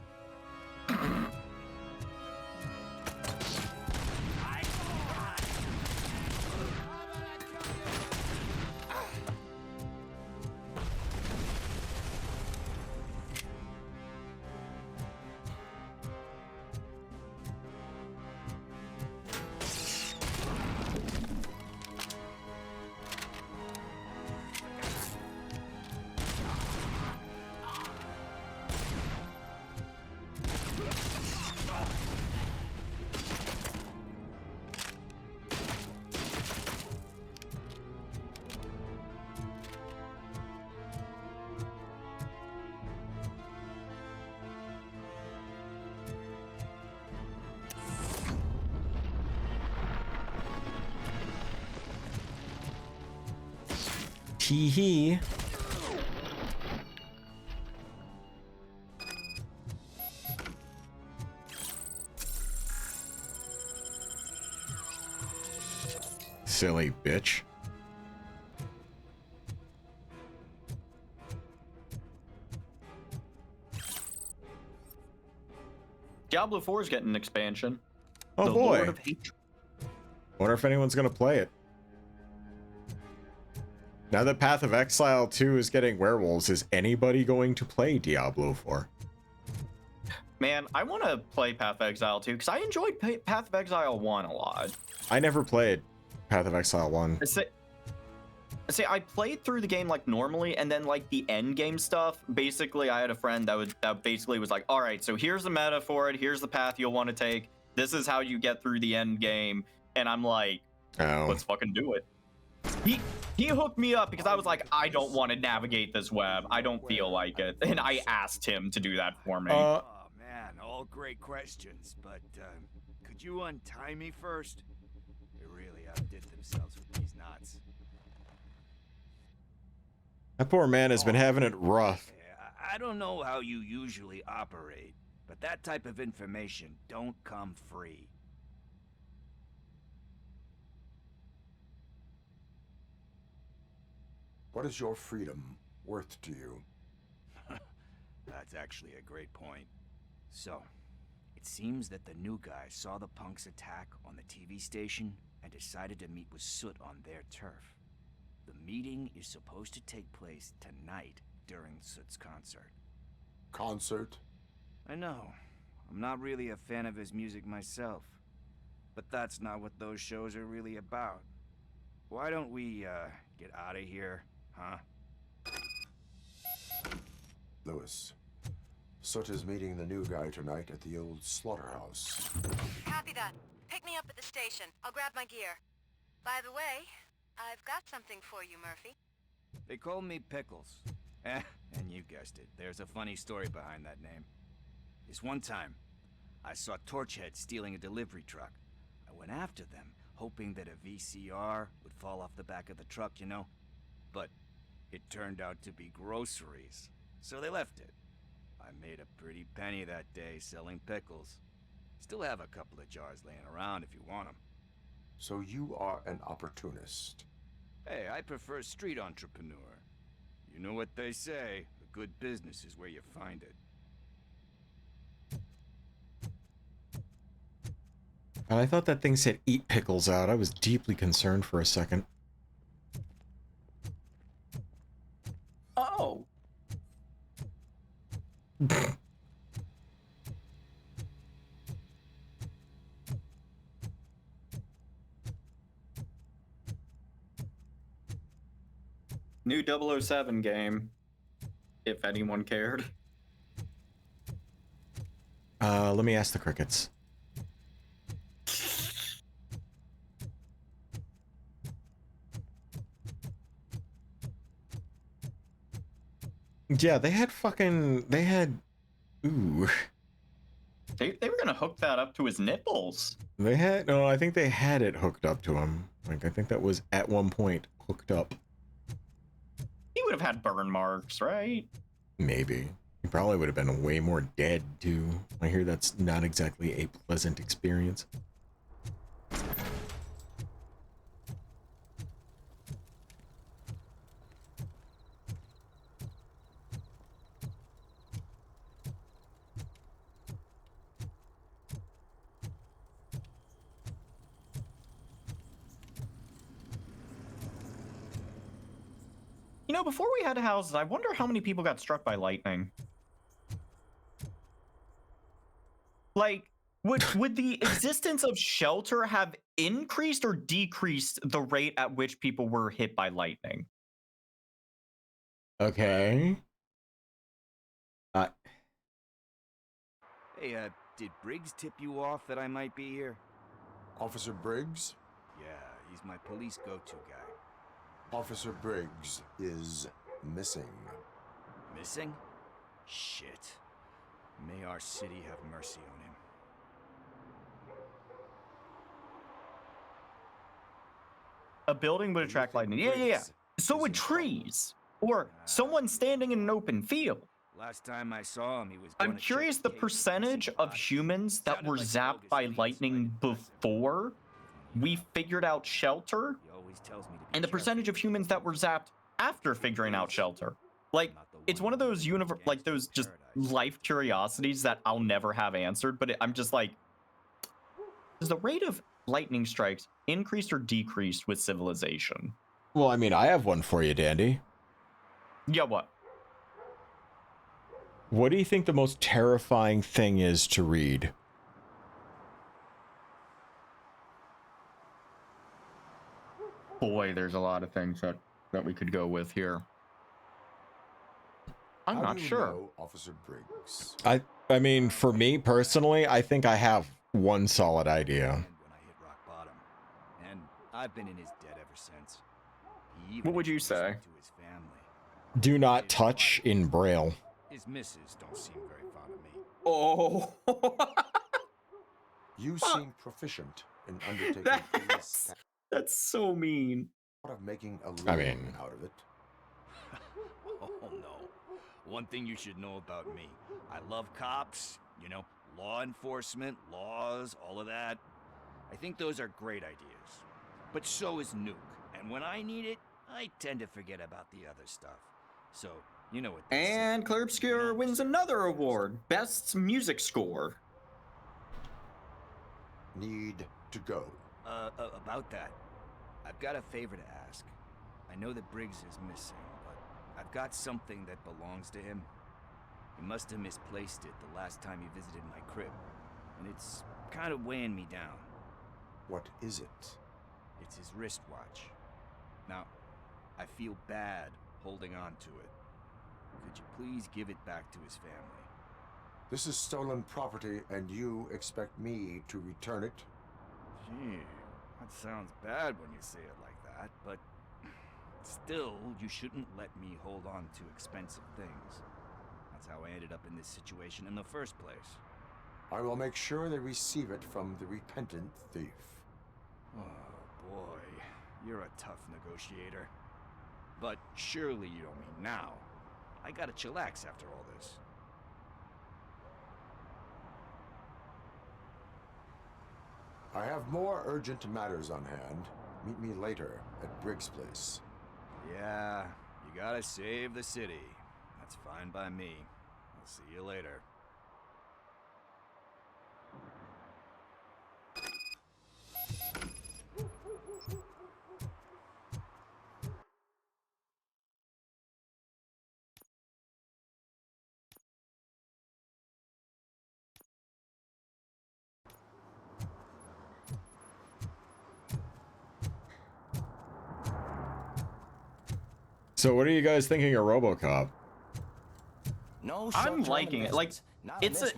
Hee hee. Silly bitch. Diablo 4 is getting an expansion. Oh The boy. Lord of Hatred. Wonder if anyone's gonna play it. Now that Path of Exile 2 is getting werewolves, is anybody going to play Diablo 4? Man, I want to play Path of Exile 2 because I enjoyed Path of Exile 1 a lot. I never played Path of Exile 1. See, I played through the game like normally, and then like the end game stuff. Basically, I had a friend that basically was like, "All right, so here's the meta for it. Here's the path you'll want to take. This is how you get through the end game." And I'm like, "Oh, let's fucking do it." He hooked me up because I was like, I don't want to navigate this web. I don't feel like it, and I asked him to do that for me. Oh man, all great questions, but could you untie me first? They really outdid themselves with these knots. That poor man has been having it rough. I don't know how you usually operate, but that type of information don't come free. What is your freedom worth to you? That's actually a great point. So, it seems that the new guy saw the punks attack on the TV station and decided to meet with Soot on their turf. The meeting is supposed to take place tonight during Soot's concert. Concert? I know. I'm not really a fan of his music myself. But that's not what those shows are really about. Why don't we, get out of here, huh? Lewis, Soot is meeting the new guy tonight at the old slaughterhouse. Copy that. Pick me up at the station. I'll grab my gear. By the way, I've got something for you, Murphy. They call me Pickles. And you guessed it, there's a funny story behind that name. This one time, I saw Torchhead stealing a delivery truck. I went after them, hoping that a VCR would fall off the back of the truck, you know? But it turned out to be groceries, so they left it. I made a pretty penny that day selling pickles. Still have a couple of jars laying around if you want them. So you are an opportunist. Hey, I prefer street entrepreneur. You know what they say, a good business is where you find it. And I thought that thing said "eat pickles out." I was deeply concerned for a second. Oh. New 007 game, if anyone cared. Let me ask the crickets. Yeah, they had ooh. They were gonna hook that up to his nipples. No, I think they had it hooked up to him. Like, I think that was at one point hooked up. He would have had burn marks, right? Maybe. He probably would have been way more dead, too. I hear that's not exactly a pleasant experience. You know, before we had houses, I wonder how many people got struck by lightning. Like, would the existence of shelter have increased or decreased the rate at which people were hit by lightning? Okay. Hey, did Briggs tip you off that I might be here? Officer Briggs? Yeah, he's my police go-to guy. Officer Briggs is missing. Missing? Shit. May our city have mercy on him. A building would attract lightning. Yeah. So would trees. Or someone standing in an open field. Last time I saw him, he was. I'm curious the percentage of humans that were zapped by lightning before we figured out shelter, and the percentage of humans that were zapped after figuring out shelter. Like, it's one of those those just life curiosities that I'll never have answered, but I'm just like, does the rate of lightning strikes increased or decreased with civilization? Well, I mean, I have one for you, Dandy. Yeah, what? What do you think the most terrifying thing is to read? Boy, there's a lot of things that we could go with here. I'm How not do you sure. know Officer Briggs? I mean, for me personally, I think I have one solid idea. When I hit rock bottom, and I've been in his debt ever since. He even What would you introduced me say? to his family. Do not touch in Braille. His missus don't seem very fond of me. Oh. You seem proficient in undertaking police. That's so mean. Of making a I living mean- out of it. Oh no. One thing you should know about me. I love cops, you know, law enforcement, laws, all of that. I think those are great ideas. But so is Nuke. And when I need it, I tend to forget about the other stuff. So, you know what they say. And Clear Obscure wins another award, Best Music Score. Need to go. About that, I've got a favor to ask. I know that Briggs is missing, but I've got something that belongs to him. He must have misplaced it the last time he visited my crib, and it's kind of weighing me down. What is it? It's his wristwatch. Now, I feel bad holding on to it. Could you please give it back to his family? This is stolen property, and you expect me to return it? Gee, that sounds bad when you say it like that, but still, you shouldn't let me hold on to expensive things. That's how I ended up in this situation in the first place. I will make sure they receive it from the repentant thief. Oh boy, you're a tough negotiator. But surely you don't mean now. I gotta chillax after all this. I have more urgent matters on hand. Meet me later at Briggs' place. Yeah, you gotta save the city. That's fine by me. I'll see you later. So what are you guys thinking of Robocop? No, I'm liking it. Like, it's a.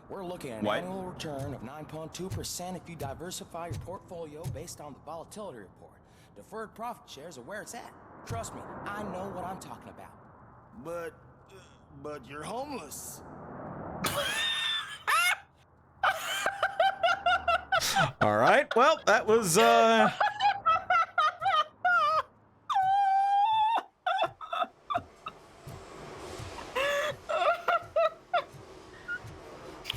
We're looking at an What? annual return of 9.2% if you diversify your portfolio based on the volatility report. Deferred profit shares are where it's at. Trust me, I know what I'm talking about. But you're homeless. All right. Well, that was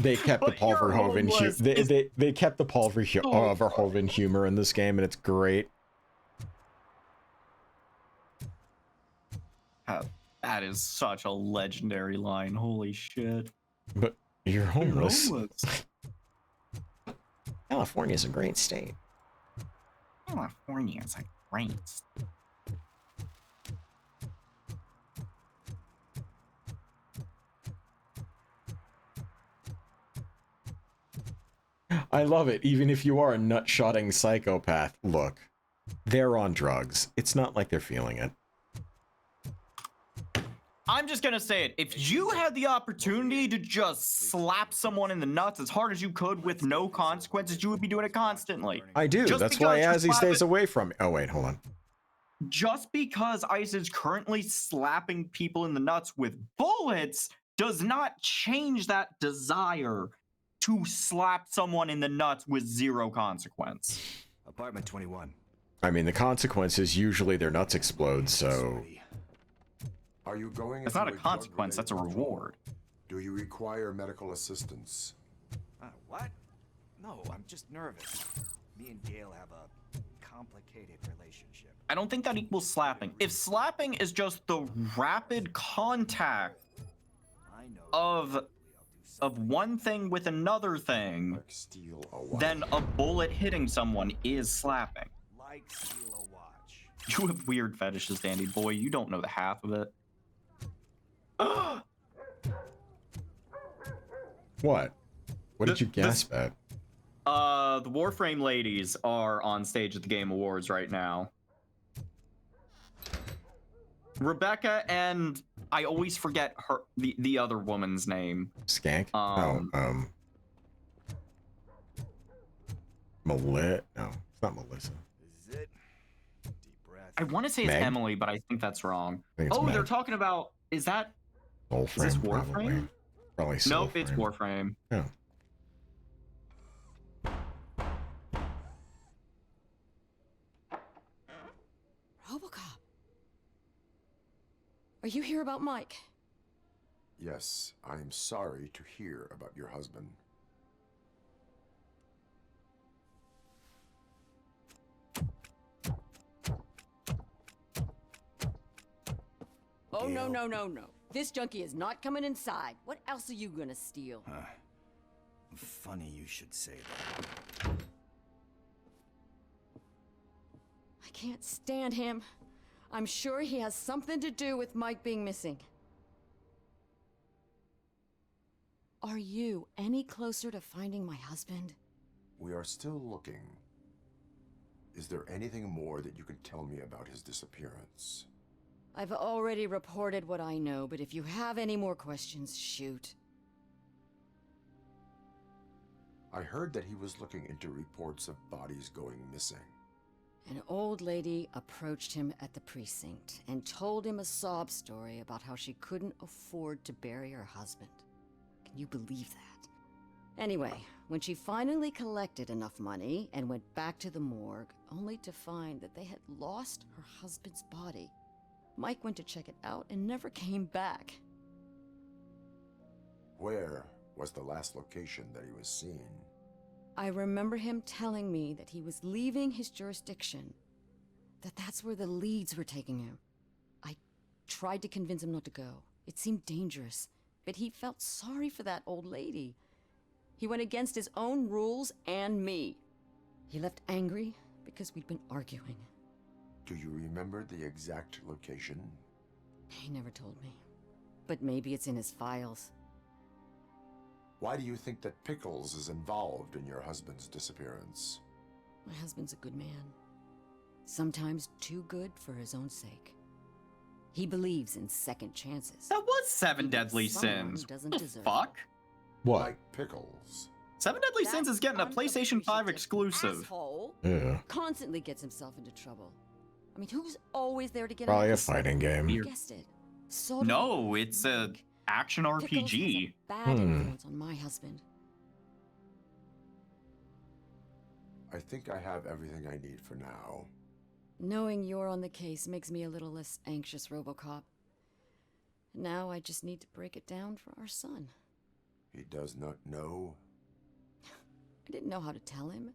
They kept the Paul Verhoeven they kept the Paul Verhoeven humor in this game, and it's great. That is such a legendary line. Holy shit. But you're homeless. You're homeless. California is a great state. California is a great state. I love it. Even if you are a nut-shotting psychopath, look, they're on drugs. It's not like they're feeling it. I'm just gonna say it. If you had the opportunity to just slap someone in the nuts as hard as you could with no consequences, you would be doing it constantly. I do. Just That's why because you're Azzy stays slapping- away from me. Oh, wait, hold on. Just because ICE is currently slapping people in the nuts with bullets does not change that desire to slap someone in the nuts with zero consequence. Apartment 21. I mean, the consequences, usually their nuts explode, so... Are you going? That's not a consequence, that's a reward. Do you require medical assistance? What? No, I'm just nervous. Me and Gail have a complicated relationship. I don't think that equals slapping. If slapping is just the rapid contact of one thing with another thing, then a bullet hitting someone is slapping. Like steal a watch. You have weird fetishes, Dandy boy. You don't know the half of it. What? What did you gasp at? The Warframe ladies are on stage at the Game Awards right now. Rebecca and I always forget her the other woman's name. Skank? No, it's not Melissa. Is it? Deep breath. I want to say it's Meg? Emily, but I think that's wrong. I think it's Oh, they're Meg. talking about is this Soulframe, Warframe? probably. Probably Soulframe. Nope, it's Warframe. Yeah. Robocop. Are you here about Mike? Yes, I am sorry to hear about your husband. Oh, no. This junkie is not coming inside. What else are you gonna steal? Funny you should say that. I can't stand him. I'm sure he has something to do with Mike being missing. Are you any closer to finding my husband? We are still looking. Is there anything more that you can tell me about his disappearance? I've already reported what I know, but if you have any more questions, shoot. I heard that he was looking into reports of bodies going missing. An old lady approached him at the precinct and told him a sob story about how she couldn't afford to bury her husband. Can you believe that? Anyway, when she finally collected enough money and went back to the morgue, only to find that they had lost her husband's body, Mike went to check it out and never came back. Where was the last location that he was seen? I remember him telling me that he was leaving his jurisdiction, that's where the leads were taking him. I tried to convince him not to go. It seemed dangerous, but he felt sorry for that old lady. He went against his own rules and me. He left angry because we'd been arguing. Do you remember the exact location? He never told me, but maybe it's in his files. Why do you think that Pickles is involved in your husband's disappearance? My husband's a good man. Sometimes too good for his own sake. He believes in second chances. That was Seven Even Deadly someone Sins. doesn't What the deserve fuck? What? Like Pickles. Seven Deadly Sins is getting a PlayStation 5 exclusive. Asshole Yeah. constantly gets himself into trouble. I mean, who's always there to get Probably out a of fighting game. You guessed it. Sort of No, it's a action Pickles has RPG. a bad influence on my husband. I think I have everything I need for now. Knowing you're on the case makes me a little less anxious, Robocop. Now I just need to break it down for our son. He does not know. I didn't know how to tell him.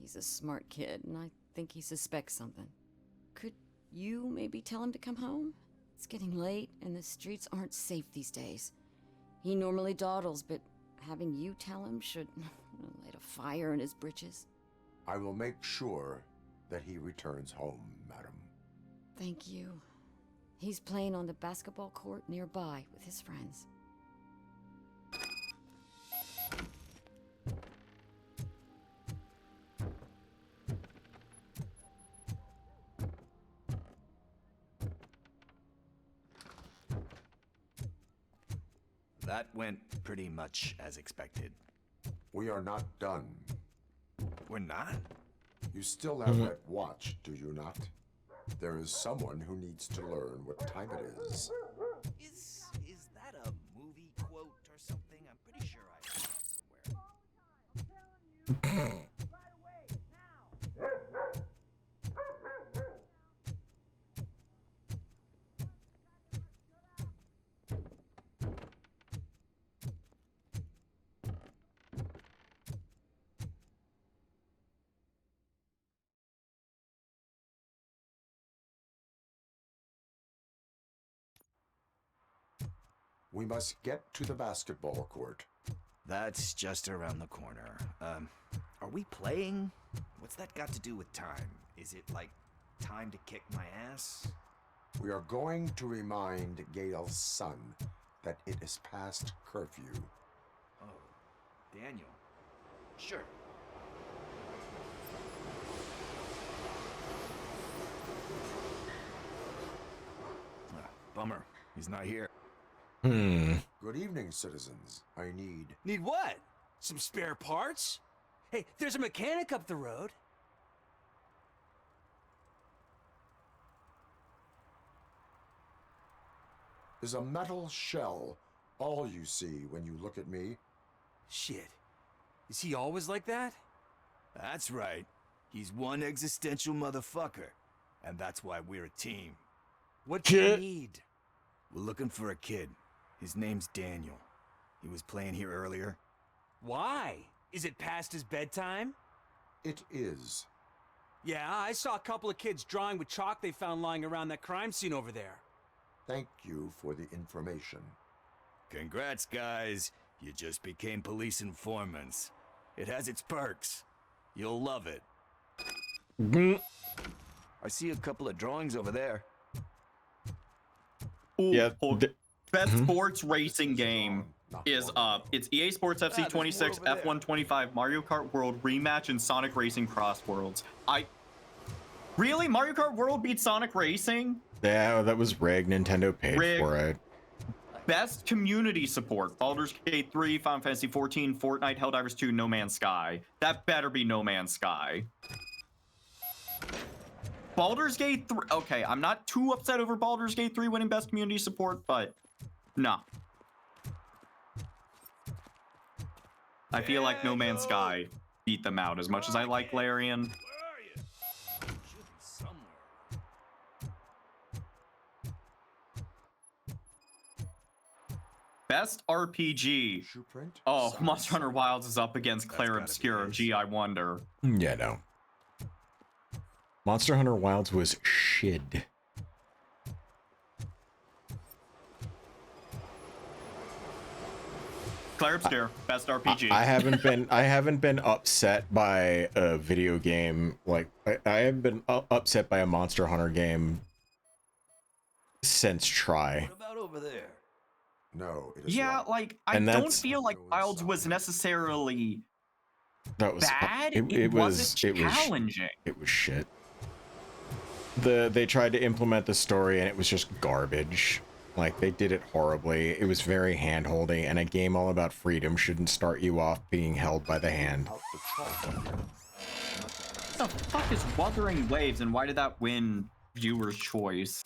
He's a smart kid, and I think he suspects something. Could you maybe tell him to come home? It's getting late, and the streets aren't safe these days. He normally dawdles, but having you tell him should light a fire in his britches. I will make sure that he returns home, madam. Thank you. He's playing on the basketball court nearby with his friends. That went pretty much as expected. We are not done. We're not? You still have that watch, do you not? There is someone who needs to learn what time it is. Is that a movie quote or something? I'm pretty sure I saw it somewhere. We must get to the basketball court. That's just around the corner. Are we playing? What's that got to do with time? Is it like time to kick my ass? We are going to remind Gale's son that it is past curfew. Oh, Daniel. Sure. Bummer. He's not here. Good evening, citizens. I need... Need what? Some spare parts? Hey, there's a mechanic up the road. Is a metal shell all you see when you look at me? Shit. Is he always like that? That's right. He's one existential motherfucker. And that's why we're a team. What do you need? We're looking for a kid. His name's Daniel. He was playing here earlier. Why? Is it past his bedtime? It is. Yeah, I saw a couple of kids drawing with chalk they found lying around that crime scene over there. Thank you for the information. Congrats, guys. You just became police informants. It has its perks. You'll love it. I see a couple of drawings over there. Ooh, Yeah. Best sports racing game is it's EA Sports FC 26, F1 25, Mario Kart World Rematch, and Sonic Racing Cross Worlds. Really? Mario Kart World beat Sonic Racing? Yeah, that was rigged. Nintendo paid for it. Best community support: Baldur's Gate 3, Final Fantasy 14, Fortnite, Helldivers 2, No Man's Sky. That better be No Man's Sky. Baldur's Gate 3. Okay, I'm not too upset over Baldur's Gate 3 winning best community support, but nah. I feel like No Man's Sky beat them out as much as I like Larian. Best RPG. Oh, Monster Hunter Wilds is up against Claire Obscura. Gee, I wonder. Yeah, no. Monster Hunter Wilds was shit. Claire Obscura, best RPG. I haven't been upset by a video game like I have been upset by a Monster Hunter game since Try. What about over there? No, it is Yeah, like I don't feel like Wilds was necessarily bad. It was challenging. It was shit. They tried to implement the story and it was just garbage. Like, they did it horribly. It was very hand-holdy, and a game all about freedom shouldn't start you off being held by the hand. What the fuck is Wuthering Waves, and why did that win viewer's choice?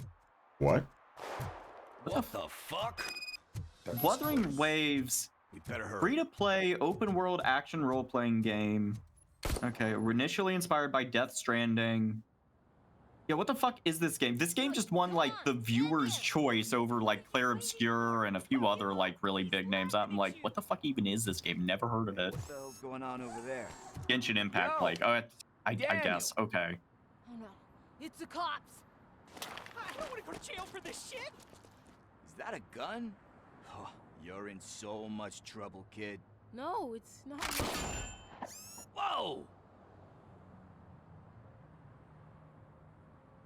What? What the fuck? Wuthering Waves, free-to-play, open-world action role-playing game. Okay, initially inspired by Death Stranding. Yeah, what the fuck is this game? This game just won, like, the viewer's choice over, like, Claire Obscura and a few other, like, really big names. I'm like, what the fuck even is this game? Never heard of it. What the hell's going on over there? Genshin Impact, Yo, like, I guess. Okay. Oh no, it's the cops! I don't want to go to jail for this shit! Is that a gun? Oh, you're in so much trouble, kid. No, it's not. Whoa!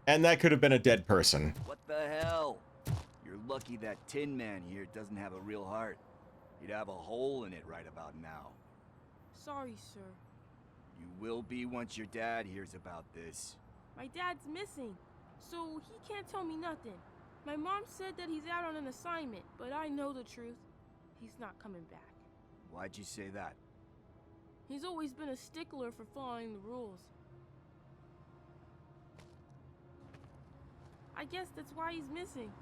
And that could have been a dead person. What the hell? You're lucky that Tin Man here doesn't have a real heart. He'd have a hole in it right about now. Sorry, sir. You will be once your dad hears about this. My dad's missing, so he can't tell me nothing. My mom said that he's out on an assignment, but I know the truth. he's not coming back. Why'd you say that? He's always been a stickler for following the rules. I guess that's why he's missing.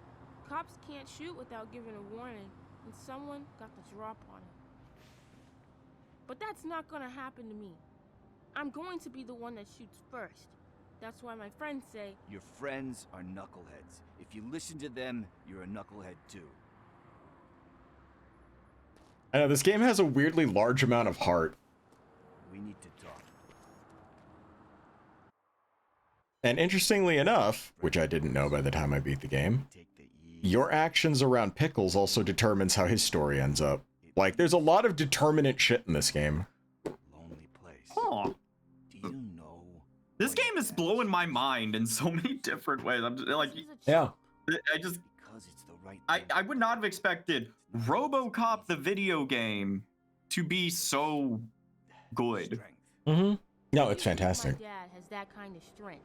Cops can't shoot without giving a warning, and someone got the drop on him. But that's not gonna happen to me. I'm going to be the one that shoots first. That's why my friends say... Your friends are knuckleheads. If you listen to them, you're a knucklehead too. I know, this game has a weirdly large amount of heart. We need to talk. And interestingly enough, which I didn't know by the time I beat the game, your actions around Pickles also determines how his story ends up. Like, there's a lot of determinate shit in this game. Lonely place. Oh. Do you know? This game is blowing my mind in so many different ways. I'm just, like, yeah. I just, because it's the right I would not have expected Robocop the video game to be so good. Mm-hmm. No, it's fantastic. My dad has that kind of strength.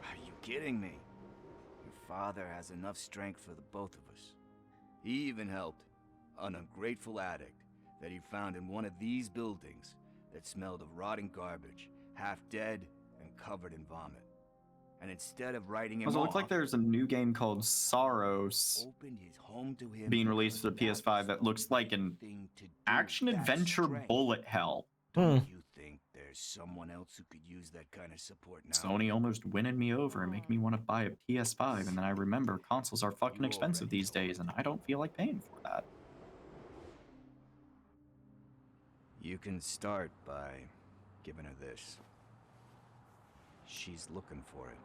Are you kidding me? Your father has enough strength for the both of us. He even helped an ungrateful addict that he found in one of these buildings that smelled of rotting garbage, half dead and covered in vomit. And instead of writing him Also, it looks off, like there's a new game called Sorrows opened his home to him being released for the PS5 that looks like an action-adventure bullet hell. Don't you think there's someone else who could use that kind of support now? Sony almost winning me over and making me want to buy a PS5, and then I remember consoles are fucking expensive these days, and I don't feel like paying for that. You can start by giving her this. She's looking for it.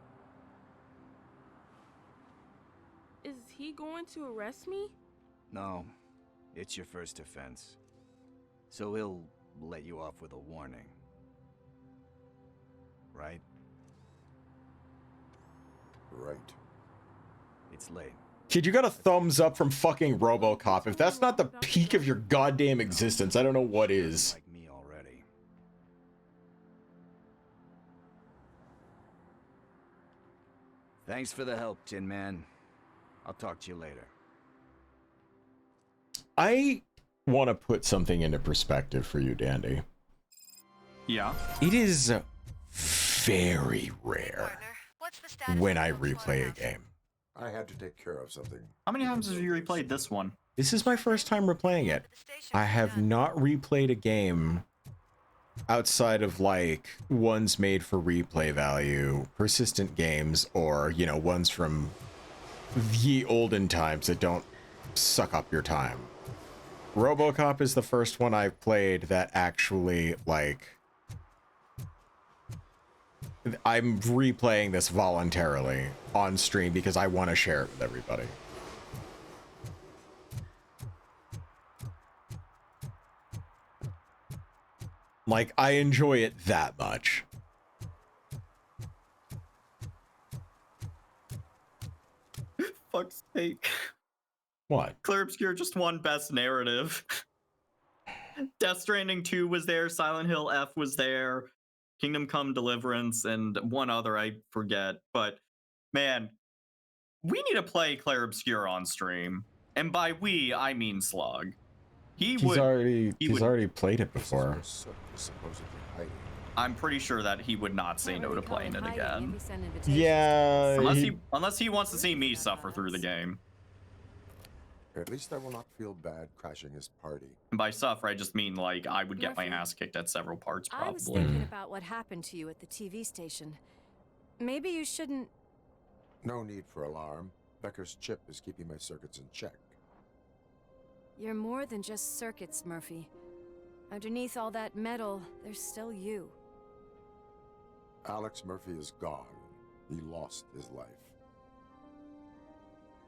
Is he going to arrest me? No, it's your first offense. So he'll let you off with a warning. Right? Right. It's late. Kid, you got a thumbs up from fucking Robocop. If that's not the peak of your goddamn existence, I don't know what is. Like me already. Thanks for the help, Tin Man. I'll talk to you later. I want to put something into perspective for you, Dandy. Yeah. It is very rare when I replay a game. I had to take care of something. How many times have you replayed this one? This is my first time replaying it. I have not replayed a game outside of like ones made for replay value, persistent games, or, you know, ones from the olden times that don't suck up your time. Robocop is the first one I've played that actually, like, I'm replaying this voluntarily on stream because I want to share it with everybody. Like, I enjoy it that much. Fuck's sake. What? Clear Obscure just won Best Narrative. Death Stranding 2 was there, Silent Hill F was there, Kingdom Come Deliverance, and one other I forget. But, man, we need to play Claire Obscure on stream. And by we, I mean Slug. He's already played it before. I'm pretty sure that he would not say no to playing it again. Yeah. Unless he wants to see me suffer through the game. At least I will not feel bad crashing his party. And by suffer, I just mean, like, I would get my ass kicked at several parts, probably. I was thinking about what happened to you at the TV station. Maybe you shouldn't... No need for alarm. Becker's chip is keeping my circuits in check. You're more than just circuits, Murphy. Underneath all that metal, there's still you. Alex Murphy is gone. He lost his life.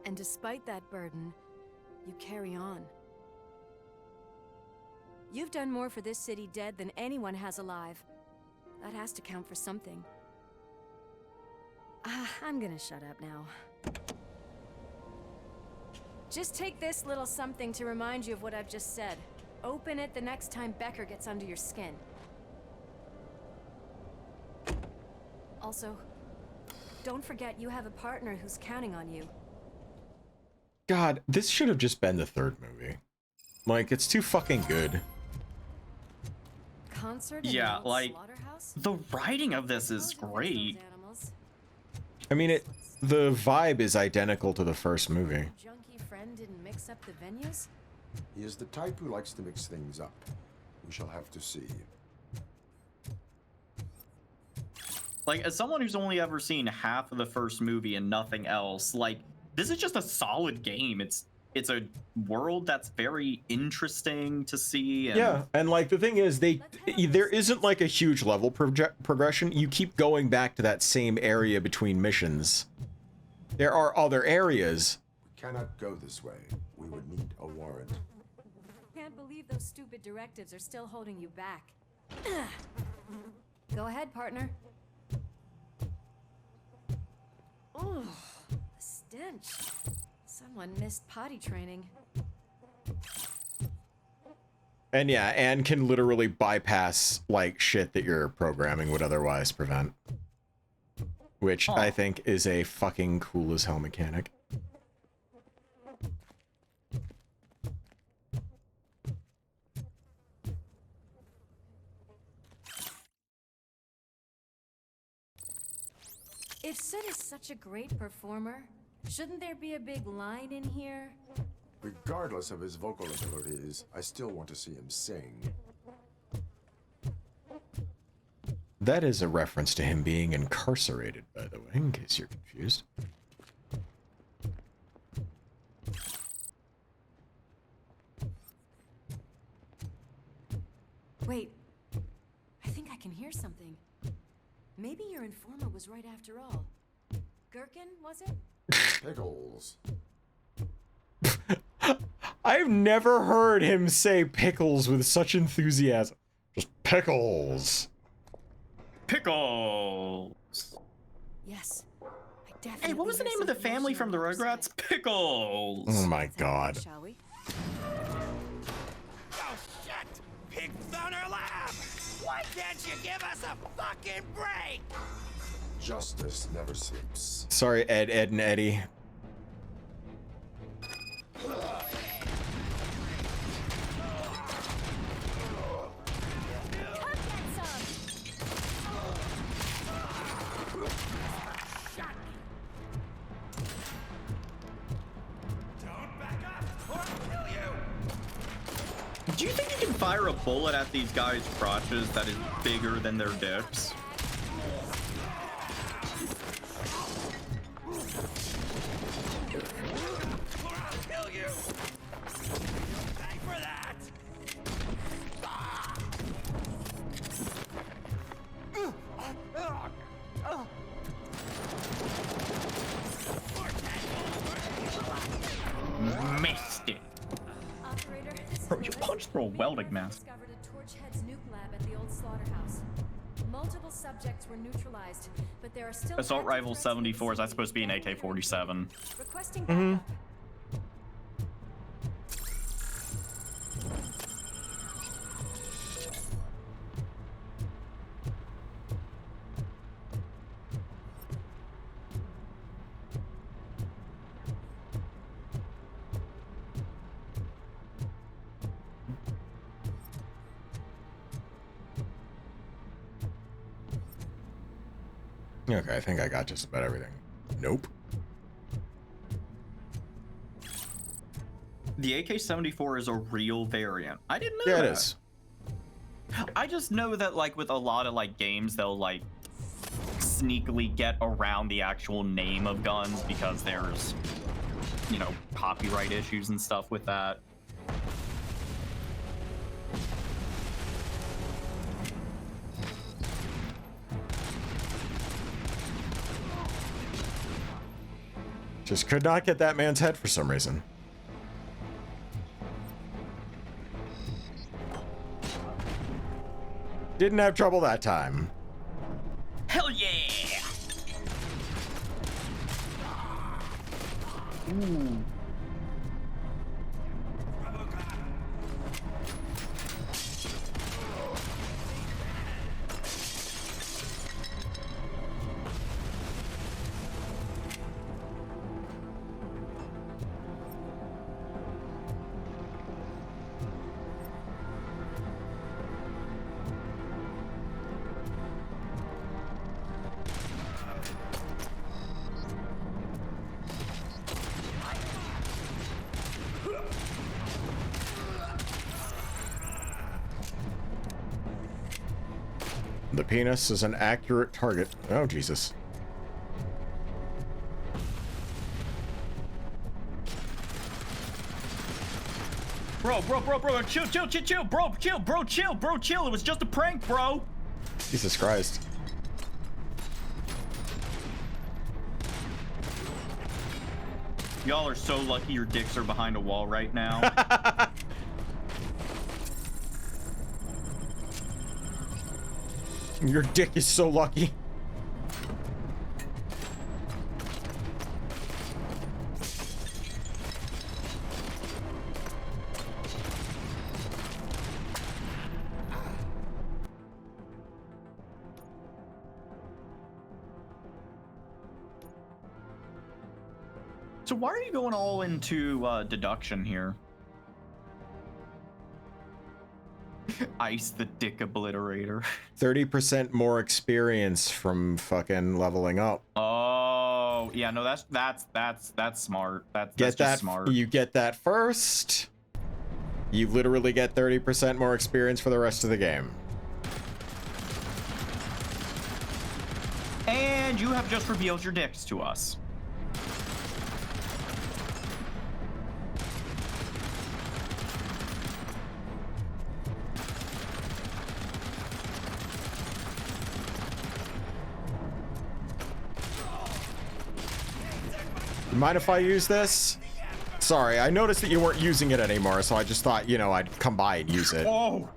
And despite that burden, you carry on. You've done more for this city dead than anyone has alive. That has to count for something. I'm gonna shut up now. Just take this little something to remind you of what I've just said. Open it the next time Becker gets under your skin. Also, don't forget you have a partner who's counting on you. God, this should have just been the third movie. Like, it's too fucking good. Concert in Yeah, the old like slaughterhouse? the writing of this is great. I mean, the vibe is identical to the first movie. Junkie friend didn't mix up the venues? He is the type who likes to mix things up. We shall have to see. Like, as someone who's only ever seen half of the first movie and nothing else, like, this is just a solid game. It's a world that's very interesting to see. And Yeah, and like the thing is, there isn't like a huge level progression. You keep going back to that same area between missions. There are other areas. We cannot go this way. We would need a warrant. Can't believe those stupid directives are still holding you back. Go ahead, partner. Ooh, the stench. Someone missed potty training. And yeah, Anne can literally bypass like shit that your programming would otherwise prevent. Which I think is a fucking cool as hell mechanic. If Sid is such a great performer, shouldn't there be a big line in here? Regardless of his vocal abilities, I still want to see him sing. That is a reference to him being incarcerated, by the way, in case you're confused. Wait, I think I can hear something. Maybe your informer was right after all. Gherkin, was it? Pickles. I've never heard him say pickles with such enthusiasm. Just pickles. Pickles. Yes. I definitely Hey, what was the name of the family from the Rugrats? Pickles. Oh my god. Shall we? Oh shit! Pigs on her lap! Why can't you give us a fucking break? Justice never sleeps. Sorry, Ed, and Eddie. Do you think you can fire a bullet at these guys' crotches that is bigger than their dicks? Missed it. Operator, Bro, you punched through a welding mask. discovered a Torchhead's nuke lab at the old slaughterhouse. Multiple subjects were neutralized, but there are still Assault Rifle 74, is that supposed to be an AK-47? requesting backup. Okay, I think I got just about everything. Nope. The AK-74 is a real variant. I didn't know Yeah, that. it is. I just know that, like, with a lot of, like, games, they'll, like, sneakily get around the actual name of guns because there's, you know, copyright issues and stuff with that. Just could not get that man's head for some reason. Didn't have trouble that time. Hell yeah! Ooh. The penis is an accurate target. Oh, Jesus. Bro, chill, bro, chill. It was just a prank, bro. Jesus Christ. Y'all are so lucky your dicks are behind a wall right now. Your dick is so lucky. So why are you going all into deduction here? Ice the dick obliterator. 30% more experience from fucking leveling up. Oh, yeah, no, that's smart. That's just smart. You get that first. You literally get 30% more experience for the rest of the game. And you have just revealed your dicks to us. Mind if I use this? Sorry, I noticed that you weren't using it anymore, so I just thought, you know, I'd come by and use it. Oh!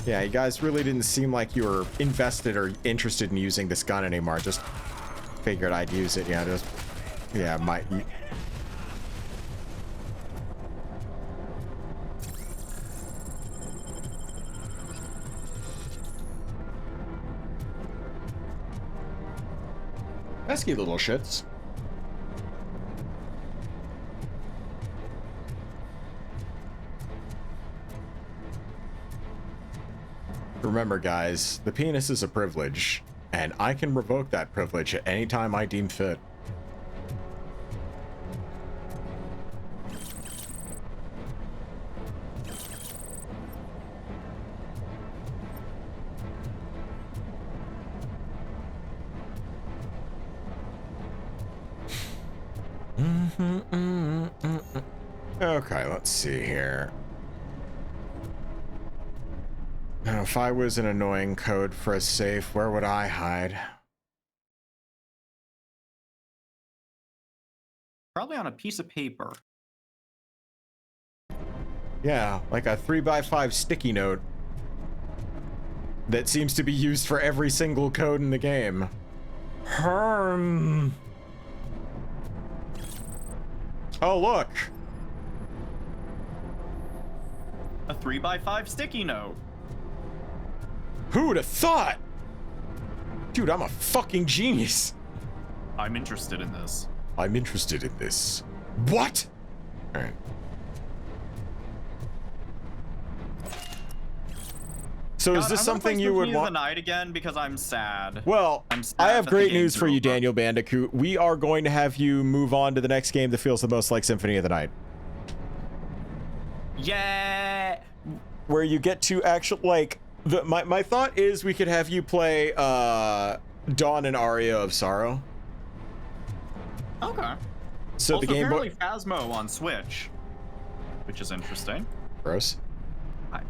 Yeah, you guys really didn't seem like you were invested or interested in using this gun anymore. Just figured I'd use it. Yeah, just... Yeah, pesky little shits. Remember, guys, the penis is a privilege, and I can revoke that privilege at any time I deem fit. Okay, let's see here. Now, if I was an annoying code for a safe, where would I hide? Probably on a piece of paper. Yeah, like a 3x5 sticky note that seems to be used for every single code in the game. Oh, look! A 3x5 sticky note. Who would have thought? Dude, I'm a fucking genius. I'm interested in this. I'm interested in this. What? All right. So is this something you would want? The night again because I'm sad. Well, I have great news for you, Daniel Bandicoot. We are going to have you move on to the next game that feels the most like Symphony of the Night. Yeah. Where you get to actually like my thought is we could have you play Dawn and Aria of Sorrow. Okay. So also, the game apparently Phasmo on Switch, which is interesting. Gross.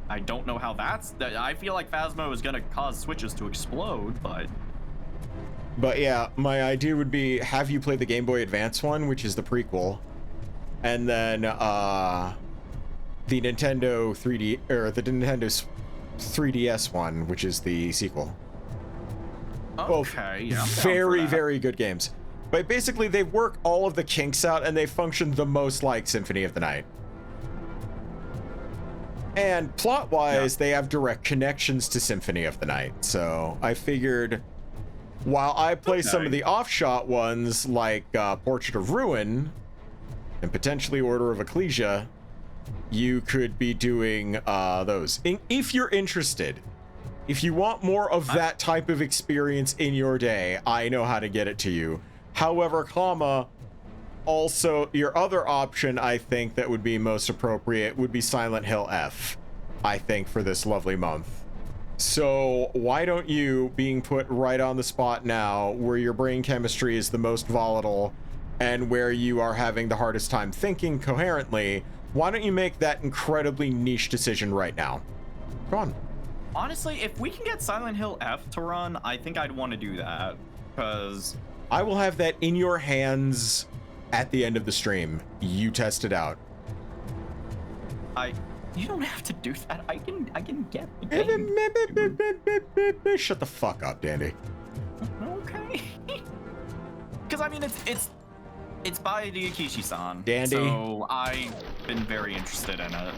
I don't know how that's... I feel like Phasmo is going to cause Switches to explode, but... But yeah, my idea would be have you play the Game Boy Advance one, which is the prequel, and then the Nintendo 3D or the Nintendo 3DS one, which is the sequel. Okay, yeah. Very good games. But basically, they work all of the kinks out, and they function the most like Symphony of the Night. And plot-wise, they have direct connections to Symphony of the Night. So I figured, while I play some of the off-shot ones, like Portrait of Ruin, and potentially Order of Ecclesia, you could be doing those. If you're interested, if you want more of that type of experience in your day, I know how to get it to you. However, also, your other option, I think, that would be most appropriate would be Silent Hill F, I think, for this lovely month. So why don't you, being put right on the spot now, where your brain chemistry is the most volatile and where you are having the hardest time thinking coherently, why don't you make that incredibly niche decision right now? Go on. Honestly, if we can get Silent Hill F to run, I think I'd want to do that, because I will have that in your hands at the end of the stream. You test it out. You don't have to do that. I can get the game. Shut the fuck up, Dandy. Okay. Because I mean, it's by Ryukishi-san. Dandy. So I've been very interested in it.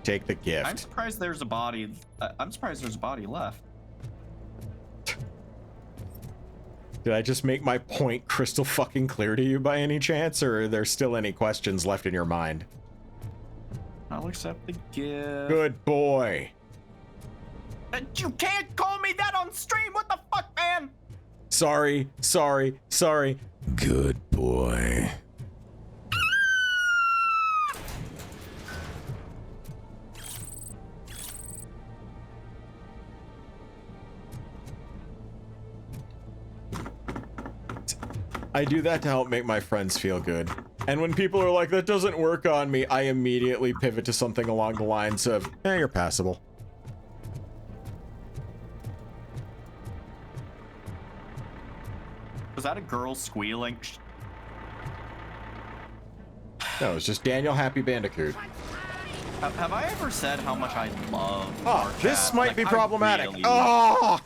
Take the gift. I'm surprised there's a body. I'm surprised there's a body left. Did I just make my point crystal fucking clear to you by any chance, or are there still any questions left in your mind? I'll accept the gift. Good boy. You can't call me that on stream. What the fuck, man? Sorry. Good boy. I do that to help make my friends feel good. And when people are like, that doesn't work on me, I immediately pivot to something along the lines of, you're passable. Was that a girl squealing? No, it's just Daniel Happy Bandicoot. Have I ever said how much I love Oh, this chat? might Like, be I problematic. really- Oh!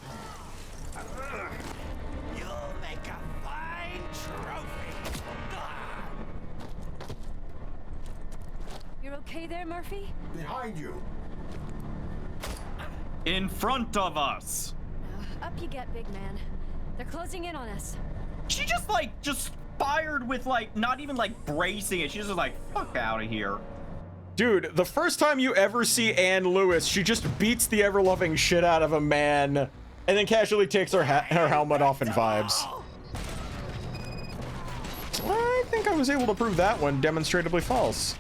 You're okay there, Murphy? Behind you. In front of us. Up you get, big man. They're closing in on us. She just fired with not even bracing it. She's just like, fuck out of here. Dude, the first time you ever see Anne Lewis, she just beats the ever-loving shit out of a man and then casually takes her helmet off and vibes. I think I was able to prove that one demonstrably false.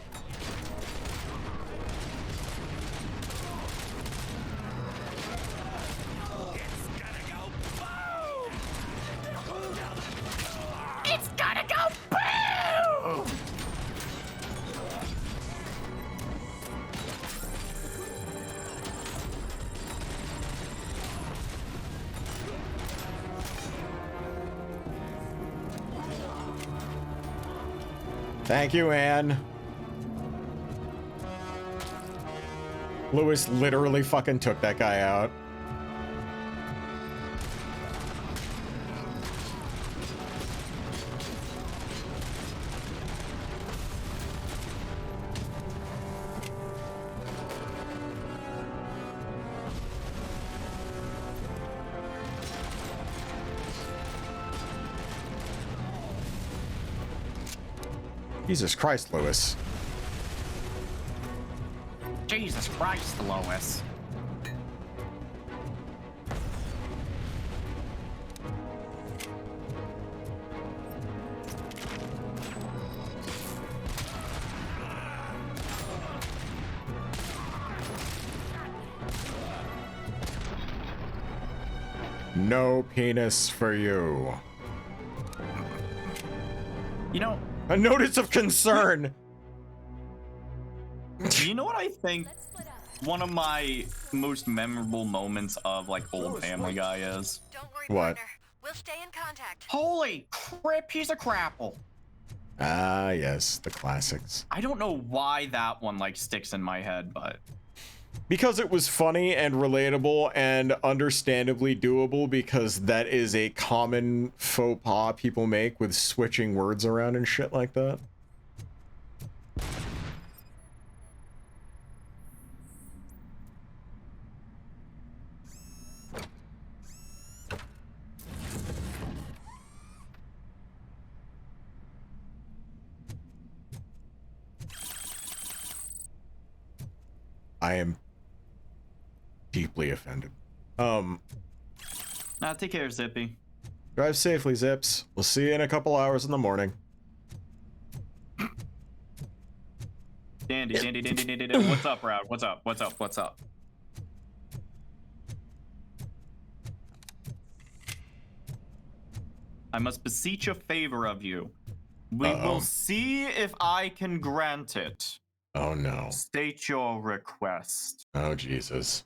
It's gonna go boom! Thank you, Anne. Lewis literally fucking took that guy out. Jesus Christ, Lewis. Jesus Christ, Lois. No penis for you. You know, a notice of concern. You know what I think one of my most memorable moments of old Family Guy is? What? We'll stay in contact. Holy crap, he's a crapple. Ah, yes, the classics. I don't know why that one sticks in my head, but because it was funny and relatable and understandably doable, because that is a common faux pas people make with switching words around and shit like that. I am deeply offended. Take care, Zippy. Drive safely, Zips. We'll see you in a couple hours in the morning. Dandy. What's up, Brad? What's up? I must beseech a favor of you. We will see if I can grant it. Oh no. State your request. Oh Jesus.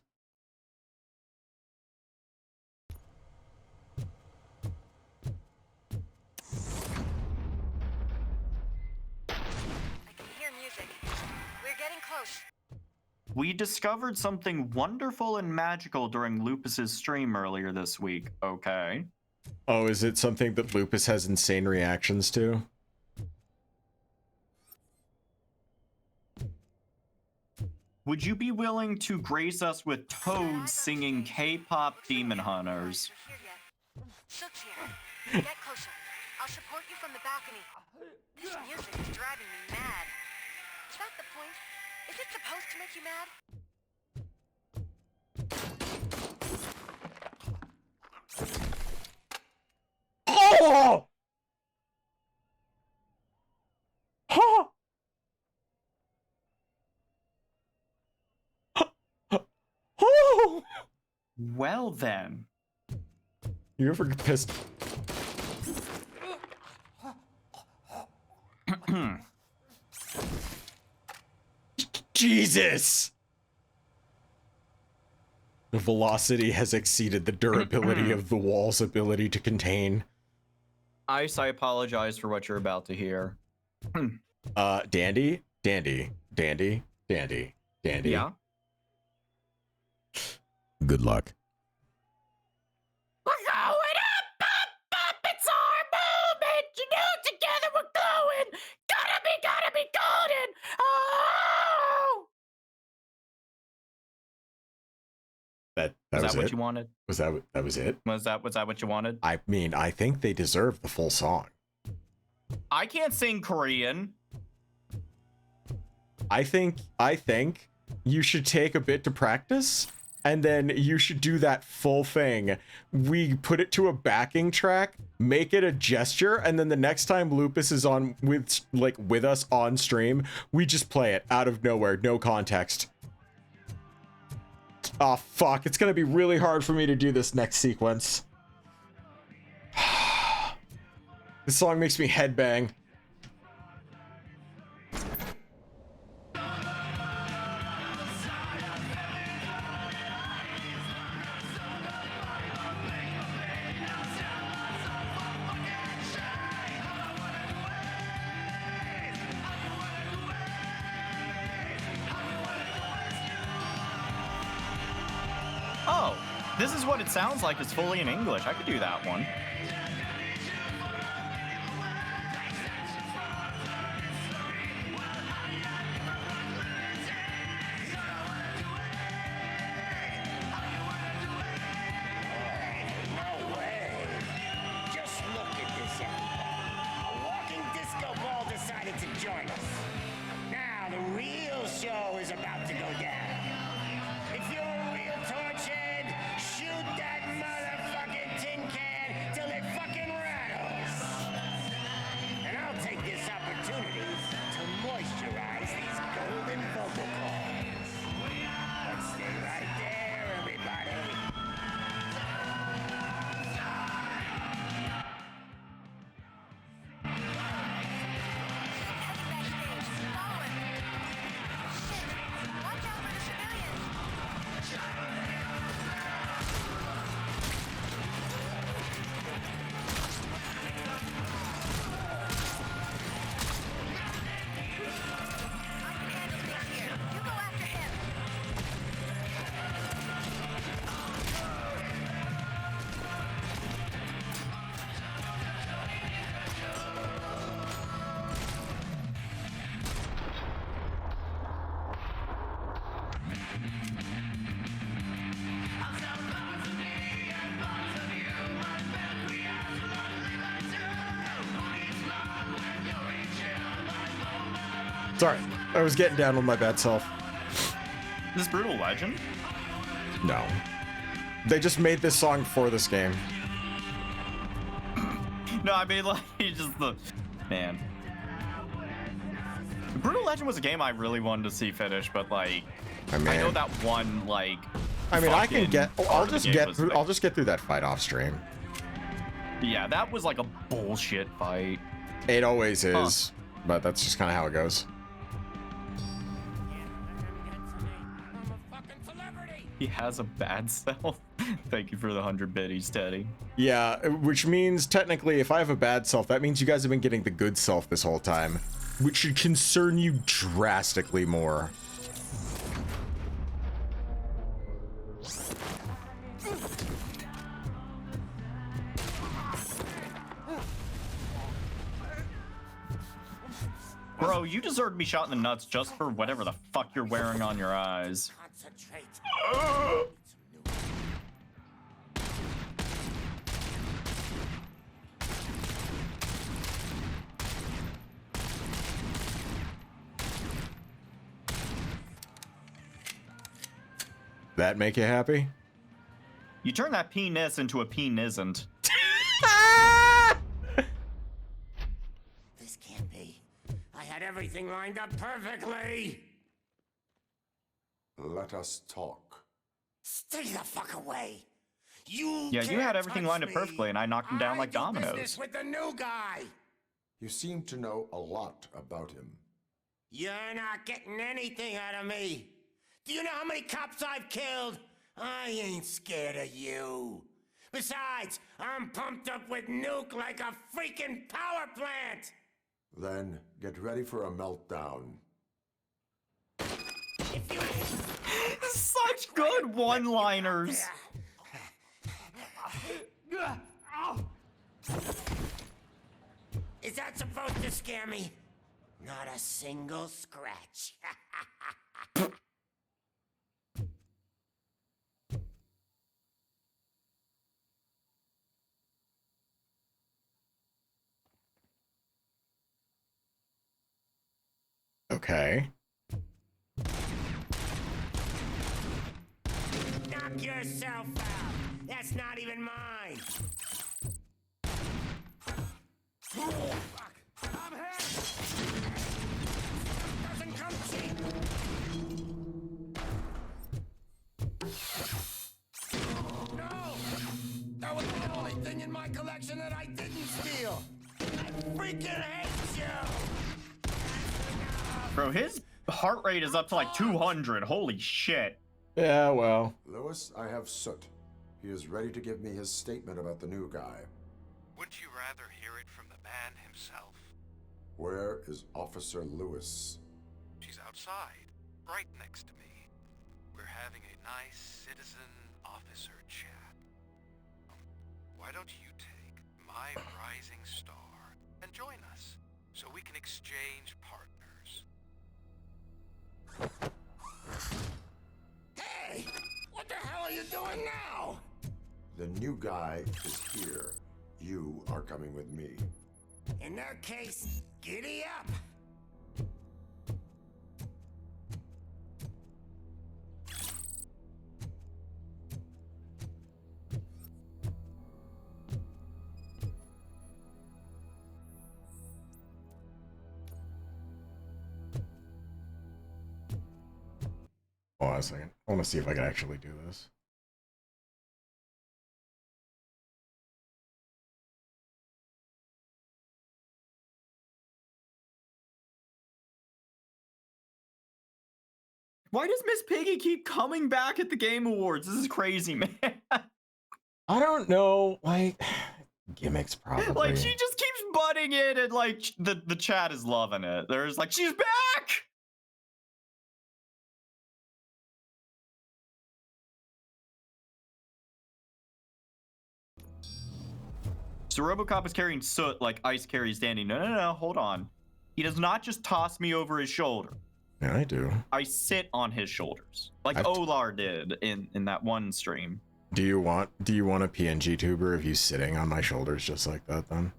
We discovered something wonderful and magical during Lupus's stream earlier this week. Okay. Oh, is it something that Lupus has insane reactions to? Would you be willing to grace us with Toad singing K-pop Demon Hunters? Sook's here. Get closer. I'll support you from the balcony. This music is driving me mad. Is that the point? Is it supposed to make you mad? Oh! Huh! Oh! Well then. You ever get pissed? Jesus! The velocity has exceeded the durability of the wall's ability to contain. Ice, I apologize for what you're about to hear. Dandy. Yeah? Good luck. We're going up, it's our moment. You know, together we're glowing. Gotta be golden. Oh! That Was was that what it? you wanted? Was that it? Was that what you wanted? I mean, I think they deserve the full song. I can't sing Korean. I think you should take a bit to practice, and then you should do that full thing. We put it to a backing track, make it a gesture, and then the next time Lupus is on with us on stream, we just play it out of nowhere, no context. Oh fuck, it's gonna be really hard for me to do this next sequence. This song makes me headbang. Oh, this is what it sounds like. It's fully in English. I could do that one. No way. Just look at this, everybody. A walking disco ball decided to join us. Now the real show is about to go down. If you're a real torchhead, shoot that motherfucking tin can till it fucking rattles. And I'll take this opportunity to moisturize these golden vocal cords. Let's stay right there, everybody. Sorry, I was getting down on my bad self. Is this Brutal Legend? No. They just made this song for this game. No, I mean, like, just the... Man. Brutal Legend was a game I really wanted to see finish, but like, I mean, I know that one like. I mean, I can get. I'll just get through. Like, I'll just get through that fight off stream. Yeah, that was like a bullshit fight. It always is, but that's just kind of how it goes. He has a bad self. Thank you for the 100 biddies, Teddy. Yeah, which means technically, if I have a bad self, that means you guys have been getting the good self this whole time, which should concern you drastically more. Bro, you deserve to be shot in the nuts just for whatever the fuck you're wearing on your eyes. That make you happy? You turn that penis into a penisn't. This can't be. I had everything lined up perfectly. Let us talk. Stay the fuck away. You Yeah, you had everything lined up me. perfectly, and I knocked him down like dominoes. Business with the new guy. You seem to know a lot about him. You're not getting anything out of me. Do you know how many cops I've killed? I ain't scared of you. Besides, I'm pumped up with nuke like a freaking power plant. Then get ready for a meltdown. Such good one-liners. Is that supposed to scare me? Not a single scratch. Okay. Knock yourself out. That's not even mine. Oh, fuck. I'm hit. Doesn't come cheap. No! That was the only thing in my collection that I didn't steal. I freaking hate you. Bro, his heart rate is up to like 200. Holy shit. Yeah, well. Lewis, I have Soot. He is ready to give me his statement about the new guy. Wouldn't you rather hear it from the man himself? Where is Officer Lewis? She's outside, right next to me. We're having a nice citizen-officer chat. Why don't you take my rising star and join us, so we can exchange partners? Hey! What the hell are you doing now? The new guy is here. You are coming with me. In that case, giddy up! Hold on a second. I want to see if I can actually do this. Why does Miss Piggy keep coming back at the Game Awards? This is crazy, man. I don't know, like gimmicks probably. Like she just keeps butting in, and like the chat is loving it. There's like, she's back. So Robocop is carrying soot like Ice carries Danny. No, hold on. He does not just toss me over his shoulder. Yeah, I do. I sit on his shoulders, like Olar did in that one stream. Do you want a PNG tuber of you sitting on my shoulders just like that then?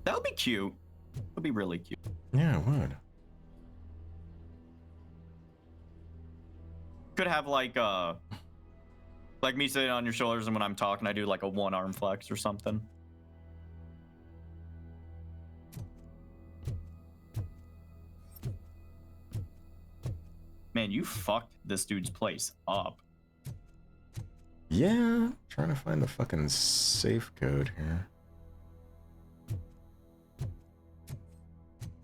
That would be cute. That would be really cute. Yeah, it would. Could have like me sitting on your shoulders, and when I'm talking, I do like a one arm flex or something. Man, you fucked this dude's place up. Yeah, trying to find the fucking safe code here.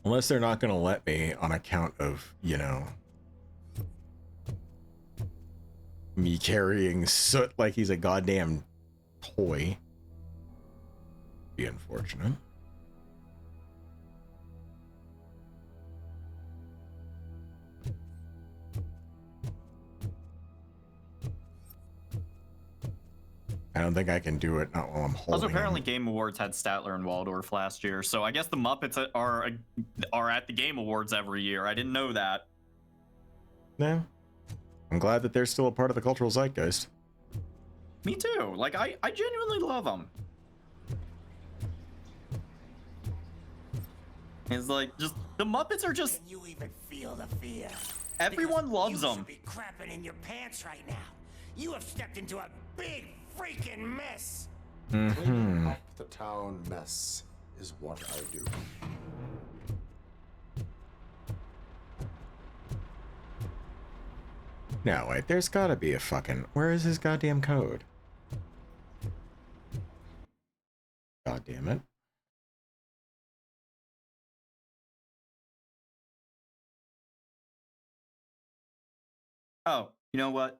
Unless they're not gonna let me on account of, you know, me carrying soot like he's a goddamn toy. Be unfortunate. I don't think I can do it, not while I'm holding Also, apparently him. Game Awards had Statler and Waldorf last year, so I guess the Muppets are at the Game Awards every year. I didn't know that. No. I'm glad that they're still a part of the cultural zeitgeist. Me too. Like, I genuinely love them. It's like, just, the Muppets are just... Can you even feel the fear? Everyone loves them. You should be crapping in your pants right now. You have stepped into a big freaking mess. Cleaning up the town mess is what I do. No, wait, there's gotta be a fucking... Where is his goddamn code? God damn it. Oh, you know what?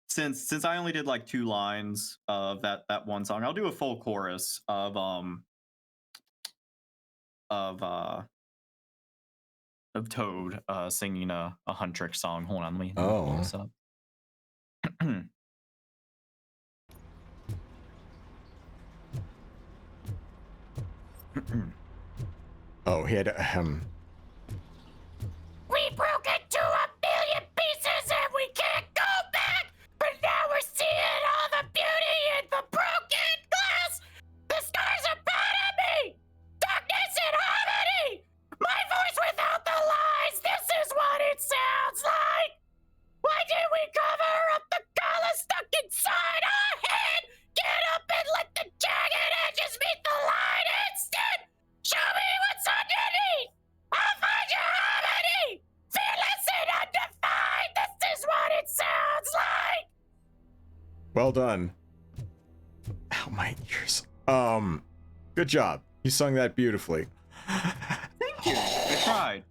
Since I only did like 2 lines of that one song, I'll do a full chorus of Toad singing a Huntrix song. Hold on, let me pull this up. Oh, he had We broke into 1,000,000 pieces and we can't go back. But now we're seeing all the beauty in the broken glass. The stars are proud of me. Darkness and harmony. My voice without the lies. This is what it sounds like. Why did we cover up the color stuck inside our head? Get up and let the jagged edges meet the light instead. Show me what's underneath. I'll find your harmony. Fearless and undefined. This is what it sounds like. Well done. Ow, my ears. Good job. You sung that beautifully. Thank you. I tried.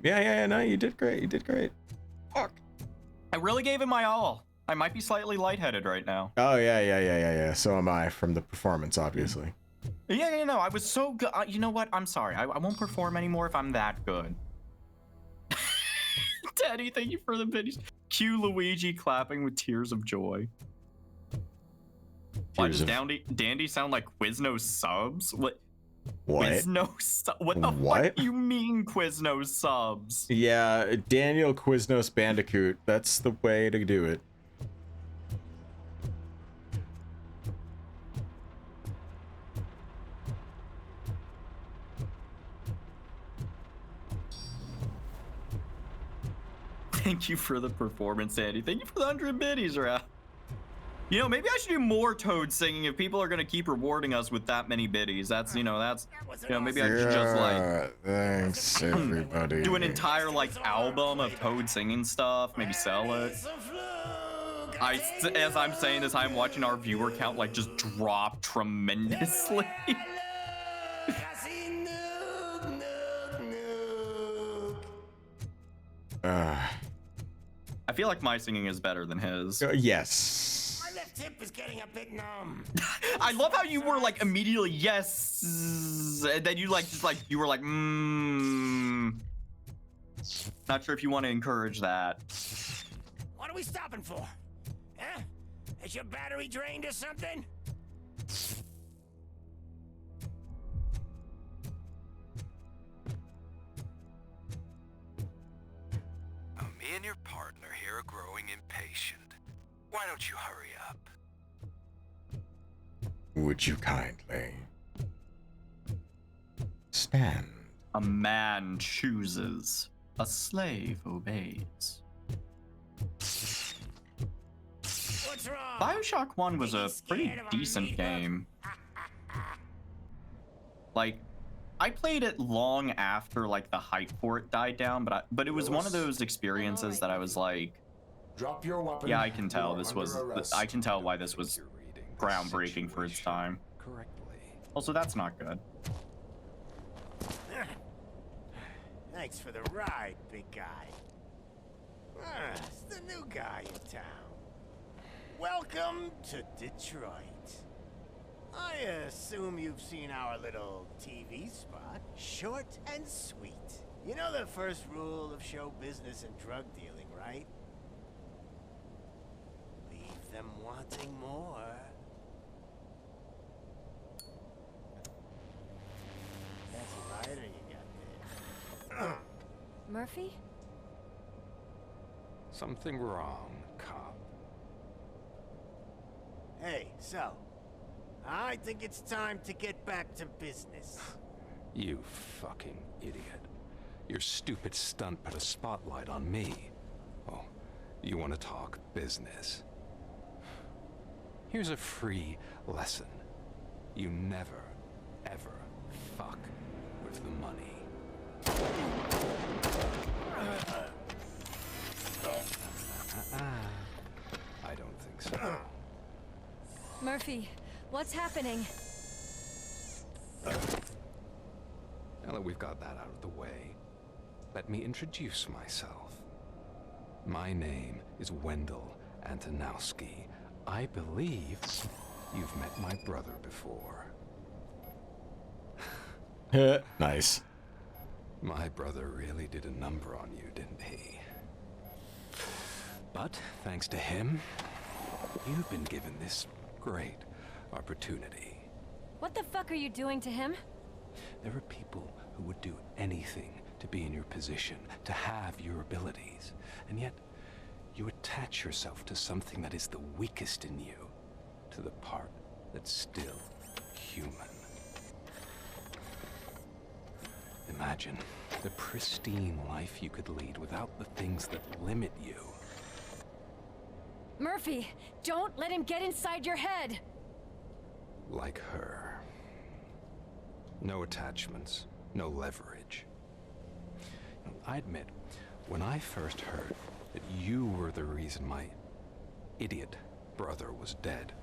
Yeah, no, you did great. You did great. Fuck. I really gave it my all. I might be slightly lightheaded right now. Oh, yeah. So am I from the performance, obviously. Yeah, no, I was so good. You know what? I'm sorry. I won't perform anymore if I'm that good. Daddy, thank you for the videos. Cue Luigi clapping with tears of joy. Why does Dandy sound like Quiznos subs? What? Quiznos? What the fuck do you mean Quiznos subs? Yeah, Daniel Quiznos Bandicoot. That's the way to do it. Thank you for the performance, Andy. Thank you for the 100 biddies, Rap. You know, maybe I should do more Toad singing if people are gonna keep rewarding us with that many biddies. That's, maybe I should just like... Thanks, everybody. Do an entire, like, album of Toad singing stuff. Maybe sell it. As I'm saying this, I'm watching our viewer count, like, just drop tremendously. I feel like my singing is better than his. Yes. My left hip is getting a bit numb. I love how you were like immediately yes, and then you you were like Not sure if you want to encourage that. What are we stopping for? Huh? Is your battery drained or something? Me and your partner here are growing impatient. Why don't you hurry up? Would you kindly stand? A man chooses, a slave obeys. What's wrong? BioShock 1 was a pretty decent game. Like, I played it long after like the hype for it died down, but it was one of those experiences that I was like, drop your weapon. yeah, I can tell You are this was under arrest. I can tell why this was groundbreaking for its time. Also, that's not good. Thanks for the ride, big guy. It's the new guy in town. Welcome to Detroit. I assume you've seen our little TV spot. Short and sweet. You know the first rule of show business and drug dealing, right? Leave them wanting more. That's a lighter you got there. Murphy? Something wrong, cop. Hey, so, I think it's time to get back to business. You fucking idiot. Your stupid stunt put a spotlight on me. Oh, you want to talk business? Here's a free lesson. You never, ever fuck with the money. I don't think so. Murphy, what's happening? Now that we've got that out of the way, let me introduce myself. My name is Wendell Antonowski. I believe you've met my brother before. Nice. My brother really did a number on you, didn't he? But thanks to him, you've been given this great opportunity. What the fuck are you doing to him? There are people who would do anything to be in your position, to have your abilities, and yet you attach yourself to something that is the weakest in you, to the part that's still human. Imagine the pristine life you could lead without the things that limit you. Murphy, don't let him get inside your head! Like her. No attachments, no leverage. I admit, when I first heard that you were the reason my idiot brother was dead,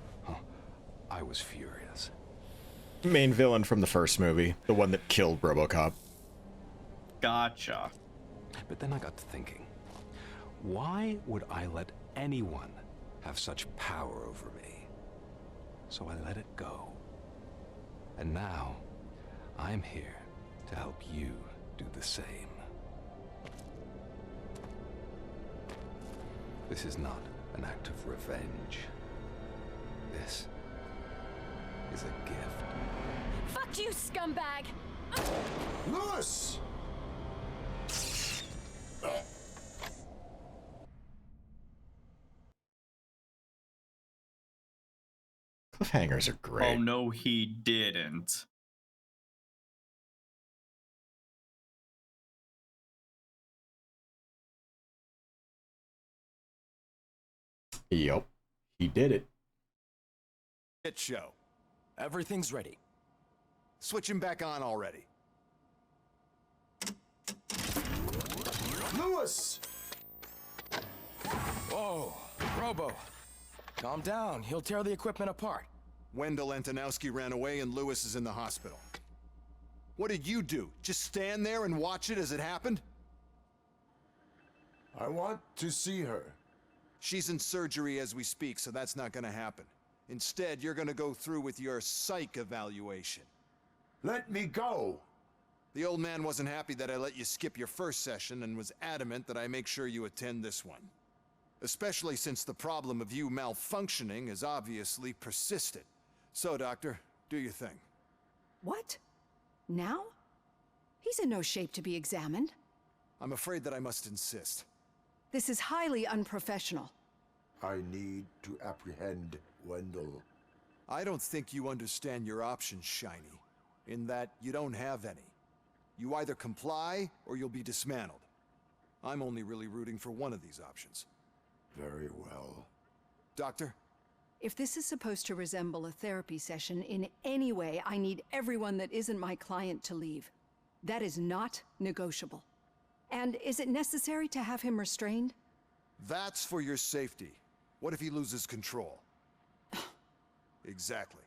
I was furious. Main villain from the first movie, the one that killed Robocop. Gotcha. But then I got to thinking, why would I let anyone have such power over me? So I let it go. And now, I'm here to help you do the same. This is not an act of revenge. This is a gift. Fuck you, scumbag! Lewis! Cliffhangers are great. Oh no, he didn't. Yup, he did it. Shit show. Everything's ready. Switch him back on already. Lewis! Whoa, Robo. Calm down. He'll tear the equipment apart. Wendell Antonowski ran away and Lewis is in the hospital. What did you do? Just stand there and watch it as it happened? I want to see her. She's in surgery as we speak, so that's not gonna happen. Instead, you're gonna go through with your psych evaluation. Let me go! The old man wasn't happy that I let you skip your first session and was adamant that I make sure you attend this one. Especially since the problem of you malfunctioning has obviously persisted. So, Doctor, do your thing. What? Now? He's in no shape to be examined. I'm afraid that I must insist. This is highly unprofessional. I need to apprehend Wendell. I don't think you understand your options, Shiny, in that you don't have any. You either comply or you'll be dismantled. I'm only really rooting for one of these options. Very well. Doctor, If this is supposed to resemble a therapy session in any way, I need everyone that isn't my client to leave. That is not negotiable. And is it necessary to have him restrained? That's for your safety. What if he loses control? Exactly.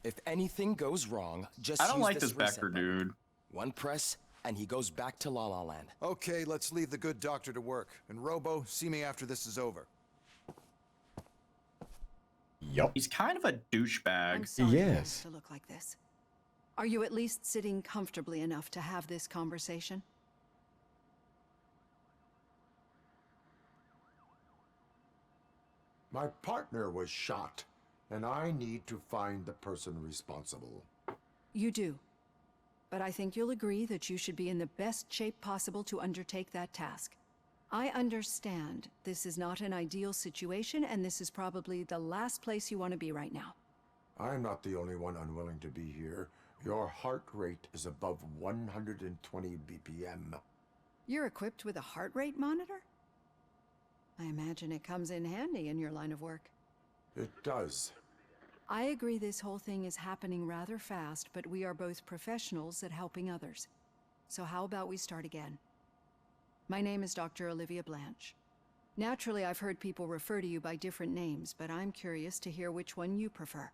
If anything goes wrong, just I don't use like this reset Becker button. dude. One press, and he goes back to La La Land. Okay, let's leave the good doctor to work. And Robo, see me after this is over. Yup. He's kind of a douchebag. I'm sorry it has to look like this. Are you at least sitting comfortably enough to have this conversation? My partner was shot, and I need to find the person responsible. You do. But I think you'll agree that you should be in the best shape possible to undertake that task. I understand this is not an ideal situation, and this is probably the last place you want to be right now. I'm not the only one unwilling to be here. Your heart rate is above 120 BPM. You're equipped with a heart rate monitor? I imagine it comes in handy in your line of work. It does. I agree this whole thing is happening rather fast, but we are both professionals at helping others. So how about we start again? My name is Dr. Olivia Blanche. Naturally, I've heard people refer to you by different names, but I'm curious to hear which one you prefer.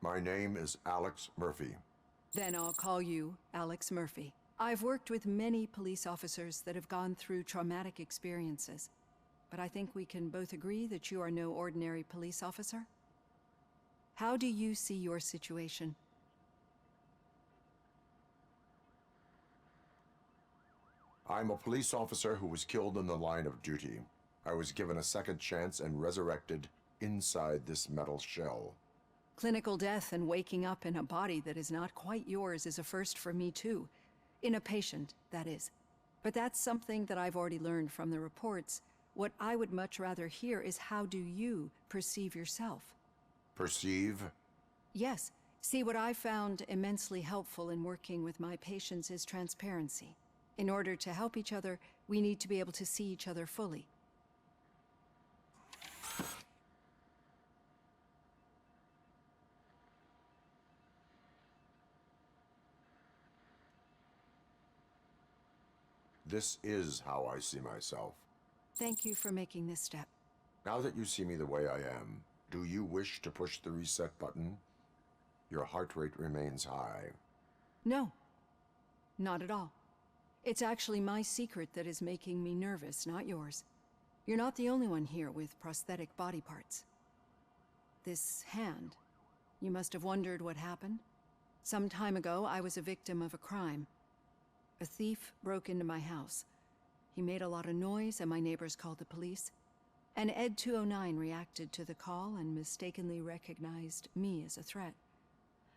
My name is Alex Murphy. Then I'll call you Alex Murphy. I've worked with many police officers that have gone through traumatic experiences, but I think we can both agree that you are no ordinary police officer. How do you see your situation? I'm a police officer who was killed in the line of duty. I was given a second chance and resurrected inside this metal shell. Clinical death and waking up in a body that is not quite yours is a first for me too. In a patient, that is. But that's something that I've already learned from the reports. What I would much rather hear is how do you perceive yourself? Perceive? Yes. See, what I found immensely helpful in working with my patients is transparency. In order to help each other, we need to be able to see each other fully. This is how I see myself. Thank you for making this step. Now that you see me the way I am, do you wish to push the reset button? Your heart rate remains high. No, not at all. It's actually my secret that is making me nervous, not yours. You're not the only one here with prosthetic body parts. This hand, you must have wondered what happened. Some time ago, I was a victim of a crime. A thief broke into my house. He made a lot of noise and my neighbors called the police. And Ed 209 reacted to the call and mistakenly recognized me as a threat.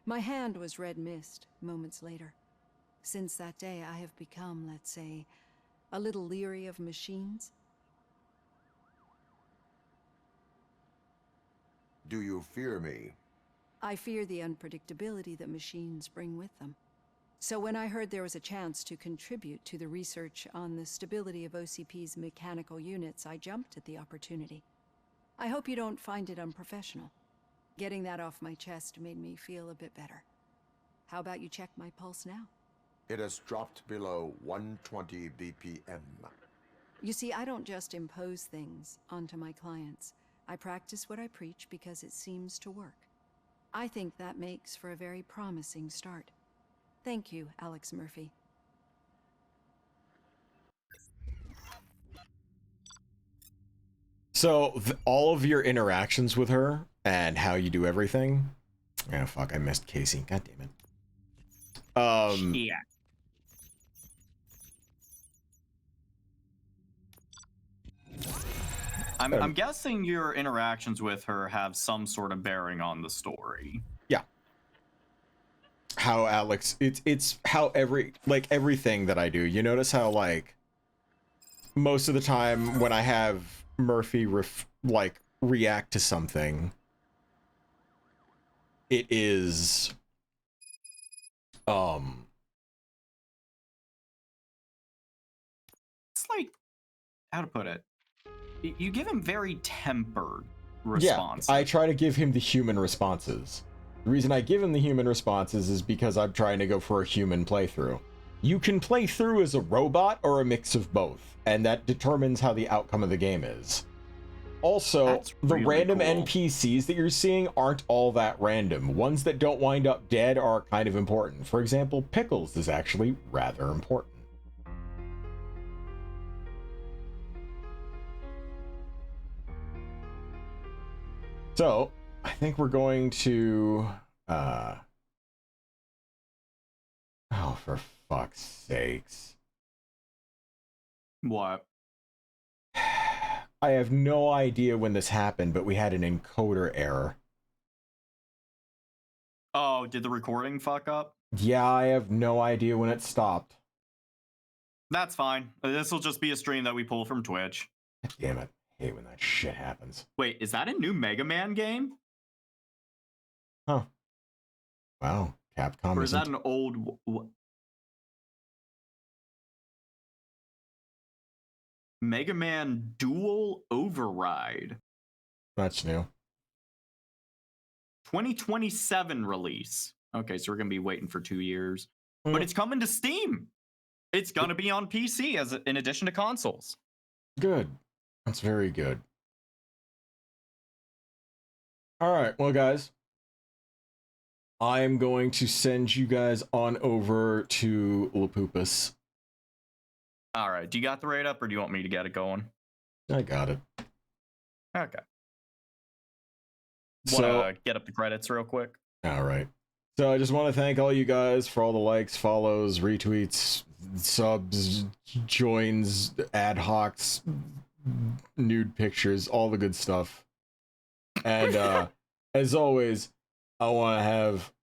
My hand was red mist moments later. Since that day, I have become, let's say, a little leery of machines. Do you fear me? I fear the unpredictability that machines bring with them. So when I heard there was a chance to contribute to the research on the stability of OCP's mechanical units, I jumped at the opportunity. I hope you don't find it unprofessional. Getting that off my chest made me feel a bit better. How about you check my pulse now? It has dropped below 120 BPM. You see, I don't just impose things onto my clients. I practice what I preach because it seems to work. I think that makes for a very promising start. Thank you, Alex Murphy. So all of your interactions with her and how you do everything. Oh fuck! I missed Casey. God damn it. Yeah. I'm guessing your interactions with her have some sort of bearing on the story. Yeah. How Alex, it's how everything that I do. You notice how like most of the time when I have Murphy react to something, it is it's like, how to put it, You give him very tempered responses. Yeah, I try to give him the human responses. The reason I give him the human responses is because I'm trying to go for a human playthrough. You can play through as a robot or a mix of both, and that determines how the outcome of the game is. Also, the random NPCs that you're seeing aren't all that random. Ones that don't wind up dead are kind of important. For example, Pickles is actually rather important. So, I think we're going to... Oh, for fuck's sakes. What? I have no idea when this happened, but we had an encoder error. Oh, did the recording fuck up? Yeah, I have no idea when it stopped. That's fine. This will just be a stream that we pull from Twitch. Damn it. I hate when that shit happens. Wait, is that a new Mega Man game? Huh. Wow. Capcom Or is that an old... Mega Man Dual Override. That's new. 2027 release. Okay, so we're going to be waiting for 2 years. But it's coming to Steam. It's going to be on PC as in addition to consoles. Good. That's very good. All right, well, guys. I'm going to send you guys on over to Lapupus. All right, do you got the raid up or do you want me to get it going? I got it. Okay. So, Want to get up the credits real quick? All right. So I just want to thank all you guys for all the likes, follows, retweets, subs, joins, ad hocs, nude pictures, all the good stuff. And as always, I want to have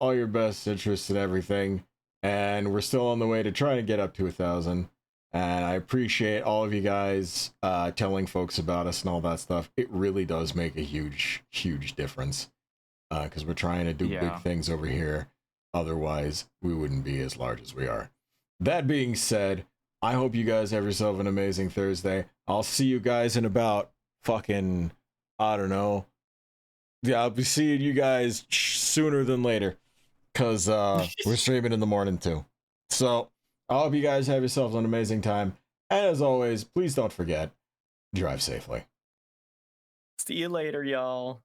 all your best interests in everything. And we're still on the way to trying to get up to 1,000. And I appreciate all of you guys telling folks about us and all that stuff. It really does make a huge, huge difference. Because we're trying to do big things over here. Otherwise, we wouldn't be as large as we are. That being said, I hope you guys have yourself an amazing Thursday. I'll see you guys in about fucking, I don't know. Yeah, I'll be seeing you guys sooner than later. Because we're streaming in the morning too. So, I hope you guys have yourselves an amazing time. And as always, please don't forget, drive safely. See you later, y'all.